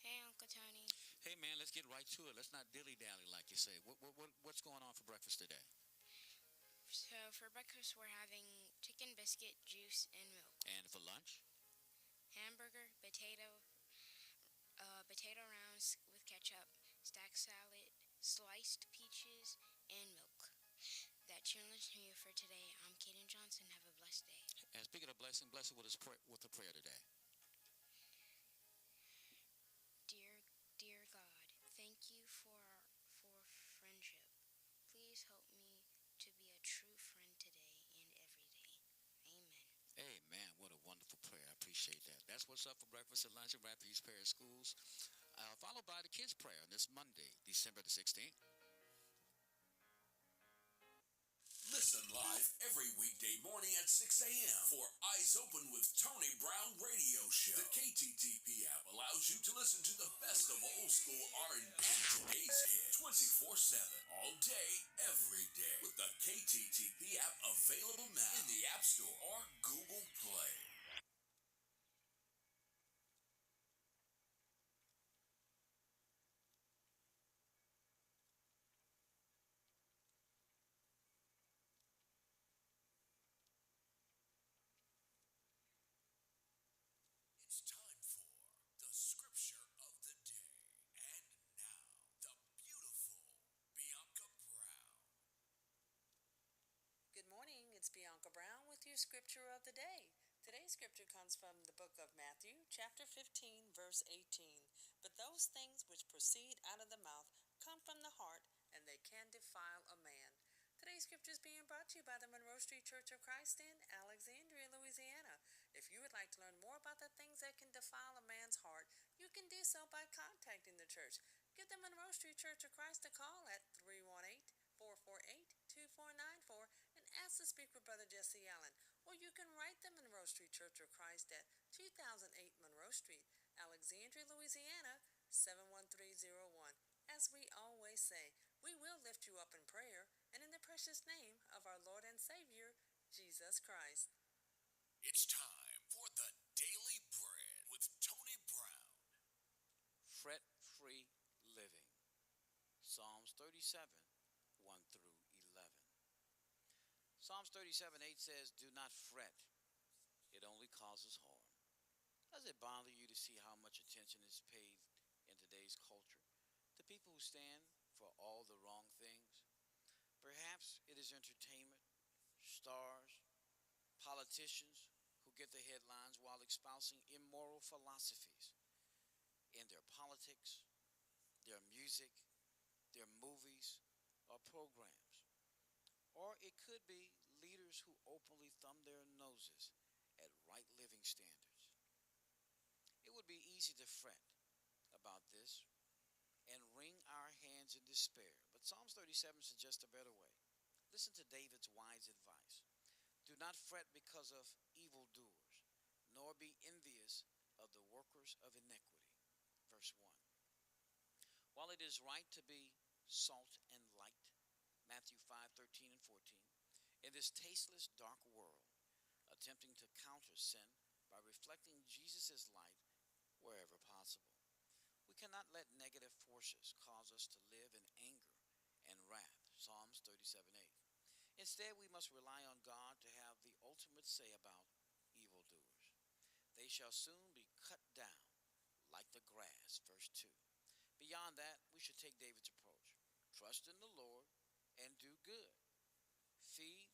Hey, Uncle Tony. Hey, man, let's get right to it. Let's not dilly-dally like you say. What's going on for breakfast today? So for breakfast, we're having chicken biscuit, juice, and milk. And for lunch? Hamburger, potato rounds with ketchup, stack salad, sliced peaches, and milk. That's your lunch menu for today. I'm Kaden Johnson. Have a blessed day. And speaking of blessing, bless it with a prayer today. Dear God, thank you for friendship. Please help me to be a true friend today and every day. Amen. Amen. What a wonderful prayer. I appreciate that. That's what's up for breakfast and lunch at Rapides Parish Schools, followed by the kids' prayer on this Monday, December the 16th. Listen live every weekday morning at 6 a.m. for Eyes Open with Tony Brown Radio Show. The KTTP app allows you to listen to the best of old school R&B and today's hit 24/7, all day, every day, with the KTTP app available now in the App Store or Google Play. It's time for the scripture of the day. And now, the beautiful Bianca Brown. Good morning, it's Bianca Brown with your scripture of the day. Today's scripture comes from the book of Matthew, chapter 15, verse 18. But those things which proceed out of the mouth come from the heart, and they can defile a man. Today's scripture is being brought to you by the Monroe Street Church of Christ in Alexandria, Louisiana. If you would like to learn more about the things that can defile a man's heart, you can do so by contacting the church. Give the Monroe Street Church of Christ a call at 318-448-2494 and ask to speak with Brother Jesse Allen. Or you can write the Monroe Street Church of Christ at 2008 Monroe Street, Alexandria, Louisiana, 71301. As we always say, we will lift you up in prayer and in the precious name of our Lord and Savior, Jesus Christ. It's time for the Daily Bread with Tony Brown. Fret-free living. Psalms 37, 1 through 11. Psalms 37, 8 says, "Do not fret. It only causes harm." Does it bother you to see how much attention is paid in today's culture to people who stand for all the wrong things? Perhaps it is entertainment, stars, politicians who get the headlines while espousing immoral philosophies in their politics, their music, their movies, or programs. Or it could be leaders who openly thumb their noses at right living standards. It would be easy to fret about this and wring our hands in despair, but Psalms 37 suggests a better way. Listen to David's wise advice. "Do not fret because of evildoers, nor be envious of the workers of iniquity." Verse 1. While it is right to be salt and light, Matthew 5:13 and 14, in this tasteless, dark world, attempting to counter sin by reflecting Jesus' light wherever possible, we cannot let negative forces cause us to live in anger and wrath. Psalms 37:8. Instead, we must rely on God to have the ultimate say about evildoers. They shall soon be cut down like the grass. Verse 2. Beyond that, we should take David's approach. Trust in the Lord and do good. Feed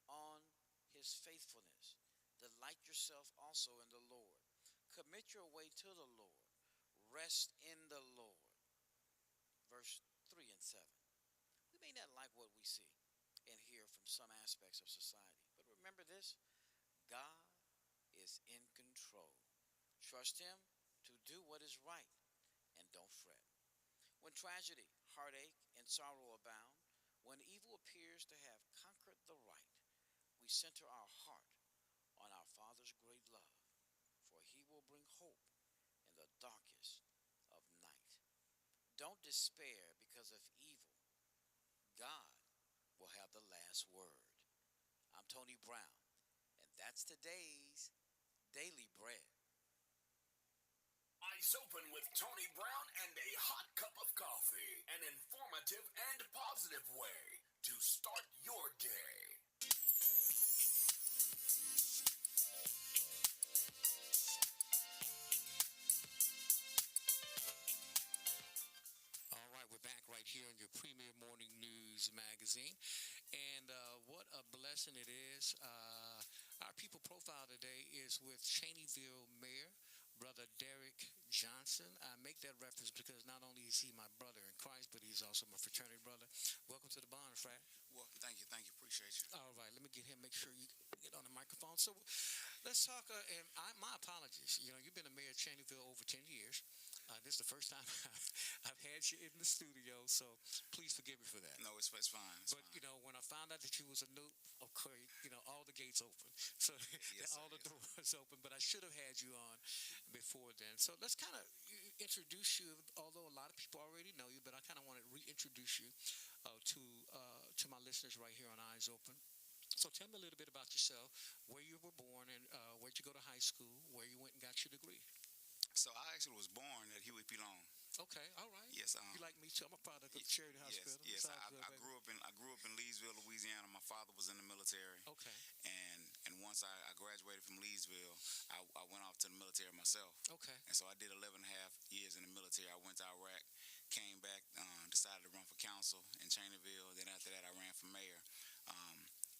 on his faithfulness. Delight yourself also in the Lord. Commit your way to the Lord. Rest in the Lord. Verse 3 and 7. We may not like what we see and hear from some aspects of society, but remember this: God is in control. Trust him to do what is right and don't fret. When tragedy, heartache, and sorrow abound, when evil appears to have conquered the right, we center our heart on our Father's great love, for he will bring hope in the darkest of night. Don't despair because of evil. God will have the last word. I'm Tony Brown, and that's today's Daily Bread. Eyes Open with Tony Brown and a hot cup of coffee. An informative and positive way to start your day. All right, we're back right here on your premier morning news magazine. And what a blessing it is. Our people profile today is with Cheneyville Mayor, Brother Derek Johnson. I make that reference because not only is he my brother in Christ, but he's also my fraternity brother. Welcome to the Bond Frat. Well, thank you, appreciate you. All right, let me get him, make sure you get on the microphone. So let's talk, and my apologies. You know, you've been a mayor of Cheneyville over 10 years. This is the first time I've had you in the studio, so please forgive me for that. No, it's fine. But, you know, when I found out that you was a new, okay, you know, all the gates open. So Yes, all the doors open, but I should have had you on before then. So let's kind of introduce you, although a lot of people already know you, but I kind of want to reintroduce you to my listeners right here on Eyes Open. So tell me a little bit about yourself, where you were born, and where'd you go to high school, where you went and got your degree. So I actually was born at Huey P. Long. Okay, all right. Yes, you like me too. I'm a product of Charity Hospital. Yes. It's all good, I baby. grew up in Leesville, Louisiana. My father was in the military. Okay. And once I graduated from Leesville, I went off to the military myself. Okay. And so I did 11 and a half years in the military. I went to Iraq, came back, decided to run for council in Cheneyville. Then after that, I ran for mayor.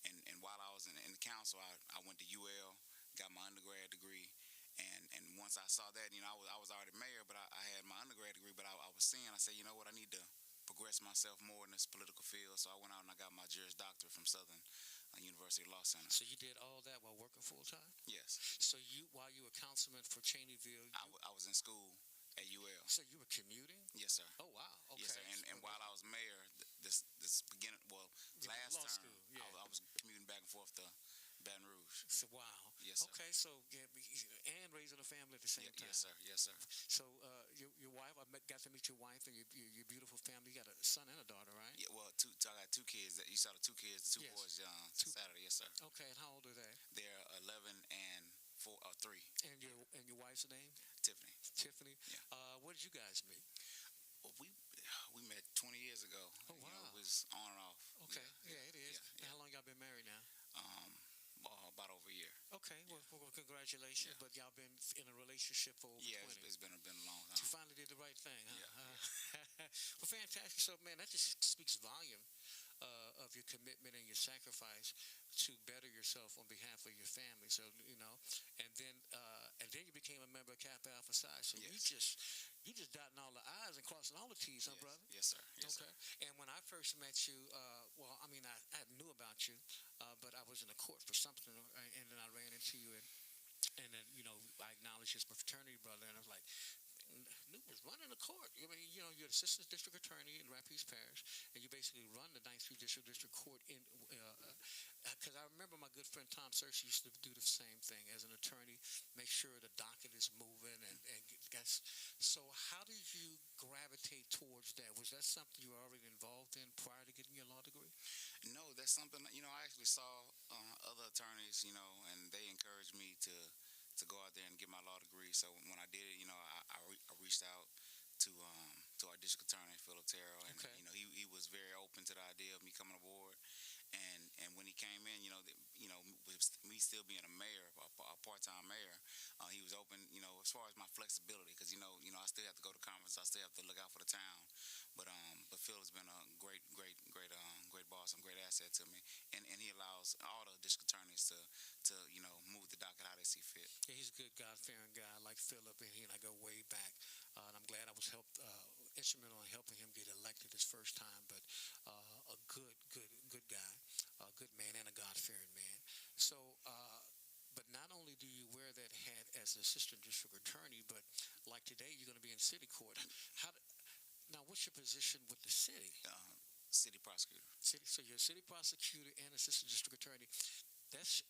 And while I was in the council, I went to UL, got my undergrad degree. And once I saw that, you know, I was already mayor, but I had my undergrad degree, but I was seeing, I said, you know what, I need to progress myself more in this political field. So I went out and I got my Juris Doctorate from Southern University Law Center. So you did all that while working full time? Yes. So while you were councilman for Cheneyville, I was in school at UL. So you were commuting? Yes, sir. Oh, wow. Okay. Yes, sir. And while I was mayor, this beginning, last law term, school, yeah. I was commuting back and forth to Baton Rouge. So, wow. Yes, sir. Okay, so and raising a family at the same time. Yes, sir. Yes, sir. So your wife, got to meet your wife and your beautiful family. You got a son and a daughter, right? Yeah. Well, I got two kids. You saw the two kids, the two Yes. boys. Saturday. Yes, sir. Okay, and how old are they? They're 11 and 3. And your wife's name? Tiffany. Tiffany. Yeah. Where did you guys meet? Well, we met 20 years ago. Oh, wow. You know, it was on and off. Okay. Yeah, it is. Yeah. How long y'all been married now? About over a year. Okay, well, congratulations. Yeah. But y'all been in a relationship for over 20. It's been a long time. You finally did the right thing, huh? Yeah. Well, fantastic. So, man, that just speaks volume of your commitment and your sacrifice to better yourself on behalf of your family. So, you know, and then you became a member of Kappa Alpha Psi. So Yes. you just dotting all the I's and crossing all the T's, huh, brother? Yes, sir. Yes, okay. sir. And when I first met you, I knew about you, but I was in the court for something, and then I ran into you, and then, you know, I acknowledged you as my fraternity brother, and I was like, Newt was running the court. I mean, you know, you're assistant district attorney in Rapides Parish, and you basically run the 9th Street District Court in. Because I remember my good friend Tom Searcy used to do the same thing as an attorney, make sure the docket is moving, and that's. So, how did you gravitate towards that? Was that something you were already involved in prior to getting your law degree? No, that's something. You know, I actually saw other attorneys, you know, and they encouraged me to go out there and get my law degree. So when I did it, you know, I reached out to our district attorney, Philip Terrell, and you know, he was very open to the idea of me coming aboard. And when he came in, you know, with me still being a mayor, a part-time mayor, he was open, you know, as far as my flexibility, because you know, I still have to go to conference, I still have to look out for the town. But Phil has been a great boss and great asset to me, and he allows all the district attorneys to you know, move the docket how they see fit. Yeah, he's a good God-fearing guy like Philip, and he and I go way back. And I'm glad I was instrumental in helping him get elected his first time. But a good guy, a good man, and a God-fearing man. So. But not only do you wear that hat as an assistant district attorney, but like today, you're going to be in city court. Now, what's your position with the city? City prosecutor. So you're a city prosecutor and assistant district attorney. That's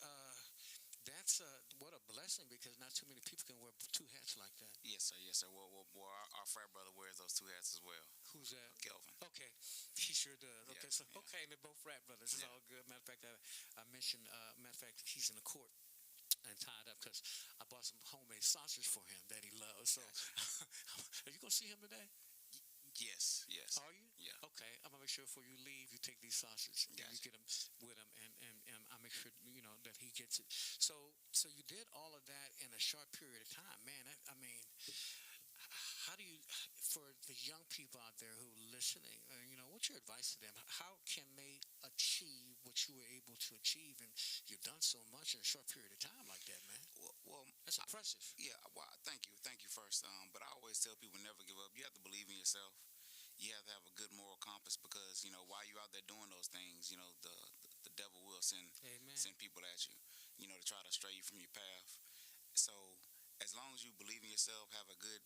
That's what a blessing, because not too many people can wear two hats like that. Yes, sir. Yes, sir. Well, our frat brother wears those two hats as well. Who's that? Kelvin. Okay, he sure does. Okay, Yeah, so okay, and they're both frat brothers. It's all good. Matter of fact, I mentioned. Matter of fact, he's in the court and tied up because I bought some homemade sausage for him that he loves. So, are you gonna see him today? Yes. Are you? Yeah. Okay, I'm gonna make sure before you leave, you take these sausages and Gotcha. you get them with him, and I make sure that he gets it. So you did all of that in a short period of time, man. I mean, how do you, for the young people out there who are listening, what's your advice to them? How can they achieve what you were able to achieve, and you've done so much in a short period of time like that, man? Well, that's impressive. Yeah. Well, thank you first. But I always tell people never give up. You have to believe in yourself. You have to have a good moral compass, because while you're out there doing those things, the devil will send people at you, to try to stray you from your path. So as long as you believe in yourself, have a good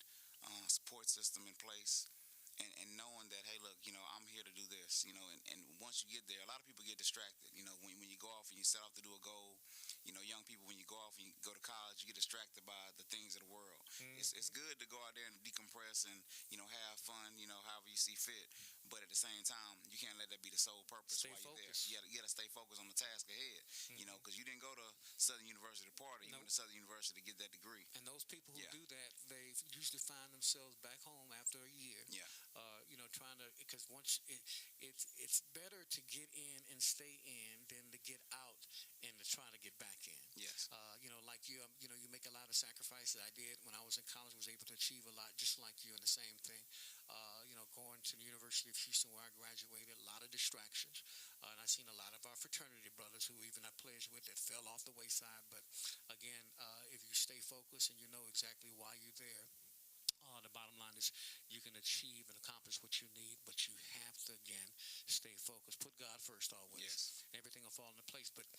support system in place, and knowing that, hey, look, I'm here to do this, and once you get there, a lot of people get distracted. When you go off and you set off to do a goal, young people, when you go off and you go to college, you get distracted by the things of the world. It's good to go out there and decompress and have fun, however you see fit, but at the same time, you can't let that be the sole purpose. Stay while focused. you're there. You gotta stay focused on the task ahead, because you didn't go to Southern University to party. You went to Southern University to get that degree. And those people who do that, they usually find themselves back home after a year. Yeah. Trying to, because once it's better to get in and stay in than to get out and to try to get back in. Yes. Like you, you make a lot of sacrifices. I did when I was in college. Was able to achieve a lot, just like you, and the same thing. Going to the University of Houston where I graduated, a lot of distractions, and I seen a lot of our fraternity brothers who even I pledged with that fell off the wayside. But again, if you stay focused and you know exactly why you're there. The bottom line is you can achieve and accomplish what you need, but you have to, again, stay focused. Put God first always. Yes. Everything will fall into place. But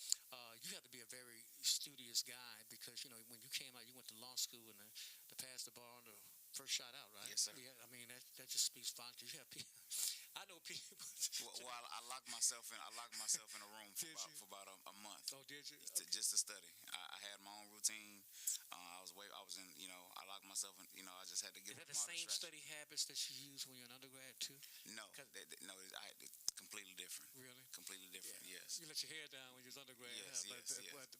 you have to be a very studious guy, because, when you came out, you went to law school and to pass the bar on the first shot out, right? Yes, sir. Yeah, I mean, that just speaks volumes. You have people. I know people. I locked myself in. I locked myself in a room for about a month. Oh, did you? Just to study. I had my own routine. I was in. I locked myself in. I just had to get. Is that the same study habits that you use when you're an undergrad too? No, it's completely different. Really? Completely different. Yeah. Yes. You let your hair down when you was undergrad. Yes,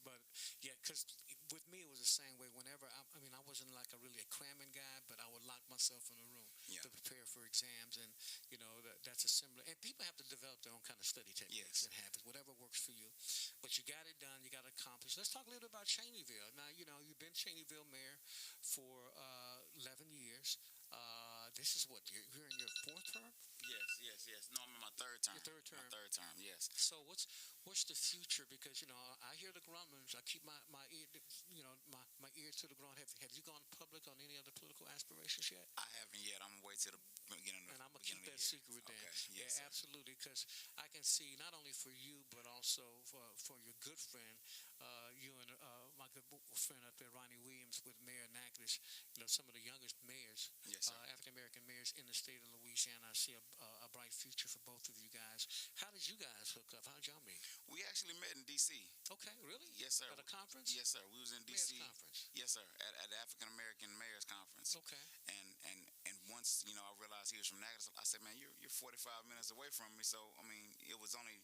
But yeah, because with me it was the same way. Whenever I wasn't like really a cramming guy, but I would lock myself in a room to prepare for exams, and that's a similar. And people have to develop their own kind of study techniques and habits, whatever works for you. But you got it done. You got to accomplish. Let's talk a little bit about Cheneyville. Now, you've been Cheneyville mayor for 11 years. This is what you're in your fourth term? Yes. No, I'm in my third term. Your third term. My third term. Yes. So what's the future? Because I hear the grumblings. I keep my ear my ear to the ground. Have you gone public on any other political aspirations yet? I haven't yet. I'm gonna wait till the beginning. And I'm gonna keep that secret then. Okay. Yes, yeah, absolutely. Because I can see not only for you but also for your good friend, you and my good friend up there, Ronnie Williams, with Mayor Natchitoches. Some of the youngest mayors, African American mayors in the state of Louisiana. I see a bright future for both of you guys. How did you guys hook up? How did y'all meet? We actually met in D.C. Okay, really? Yes, sir. At a conference? Yes, sir. We was in D.C. Mayor's conference? Yes, sir. At the African American Mayor's Conference. Okay. And once I realized he was from Natchitoches, I said, man, you're 45 minutes away from me. So I mean, it was only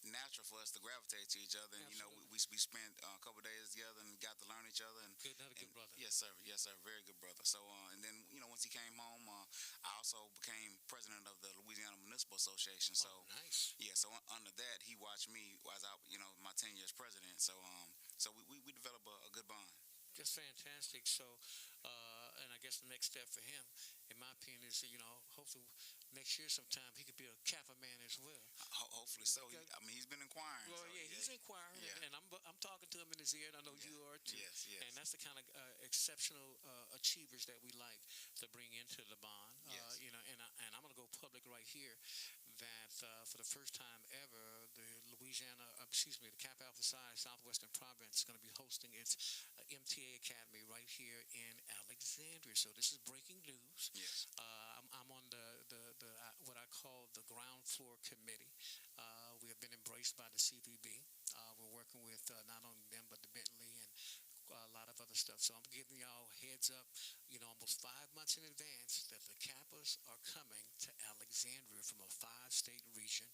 natural for us to gravitate to each other, and we spent a couple of days together and got to learn each other. And another good brother. Yes, sir. Very good brother. So and then once he came home, I also became president of the Louisiana Municipal Association. So nice. Yeah. So under that, he watched me as my tenure as president. So we developed a good bond. Just fantastic. So, and I guess the next step for him, in my opinion, is hopefully next year sometime he could be a Kappa man as well. Hopefully so. He's been inquiring. Well, yeah, he's inquiring, and I'm talking to him in his ear, and I know you are too. Yes. And that's the kind of exceptional achievers that we like to bring into the bond. Yes. And I'm going to go public right here that for the first time ever, the Kappa Alpha Psi Southwestern Province is going to be hosting its MTA Academy right here in Alexandria. So this is breaking news. Yes. I'm on the what I call the ground floor committee. We have been embraced by the CVB. We're working with not only them, but the Bentley and a lot of other stuff. So I'm giving y'all heads up, almost 5 months in advance that the Kappas are coming to Alexandria from a 5-state region.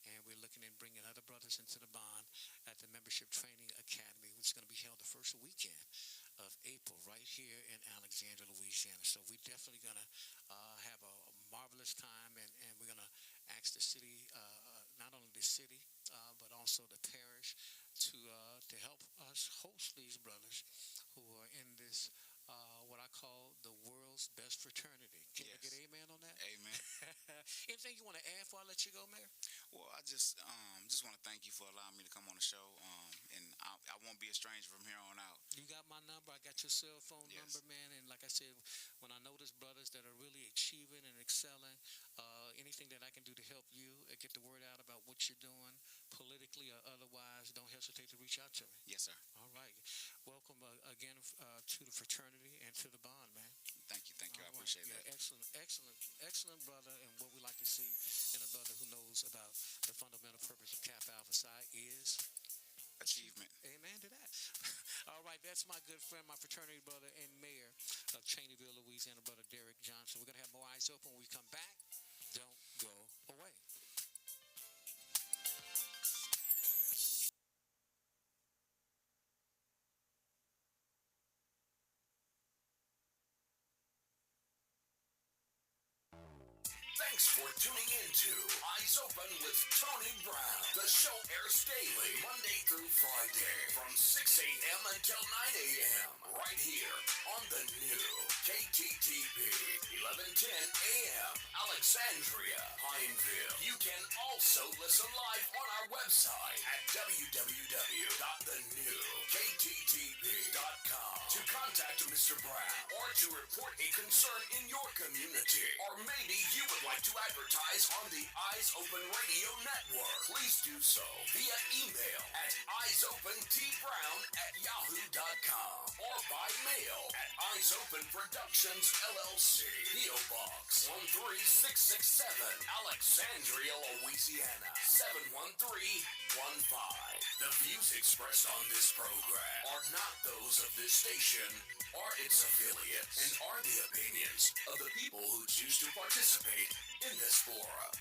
And we're looking at bringing other brothers into the bond at the Membership Training Academy, which is going to be held the first weekend of April right here in Alexandria, Louisiana. So we're definitely going to have a marvelous time, and we're going to ask the city, not only the city, but also the parish to help us host these brothers who are in this what I call the world's best fraternity. Can I get amen on that? Amen. Anything you want to add before I let you go, Mayor? Well, I just want to thank you for allowing me to come on the show, and I won't be a stranger from here on out. You got my number. I got your cell phone number, man. And like I said, when I notice brothers that are really achieving and excelling, anything that I can do to help you get the word out about what you're doing, politically or otherwise, don't hesitate to reach out to me. Yes, sir. All right. Welcome again to the fraternity and to the bond, man. Thank you. I All appreciate right. that. Excellent brother. And what we like to see in a brother who knows about the fundamental purpose of Kappa Alpha Psi is achievement. Amen to that. All right, that's my good friend, my fraternity brother and mayor of Cheneyville, Louisiana, brother Derek Johnson. We're going to have more eyes open when we come back. Don't go away. Thanks for tuning in to Eyes Open with Tony Brown. The show airs daily, Monday through Friday, from 6 a.m. until 9 a.m. right here on the new KTTP 1110 AM, Alexandria, Pineville. You can also listen live on our website at www.thenewkttp.com. To contact Mr. Brown or to report a concern in your community, or maybe you would like to advertise on the Eyes Open Radio Network, please do so via email at eyesopentbrown@yahoo.com or by mail at Eyes Open Productions LLC, P.O. Box 13667, Alexandria, Louisiana 71315. The views expressed on this program are not those of this station or its affiliates, and are the opinions of the people who choose to participate in this forum.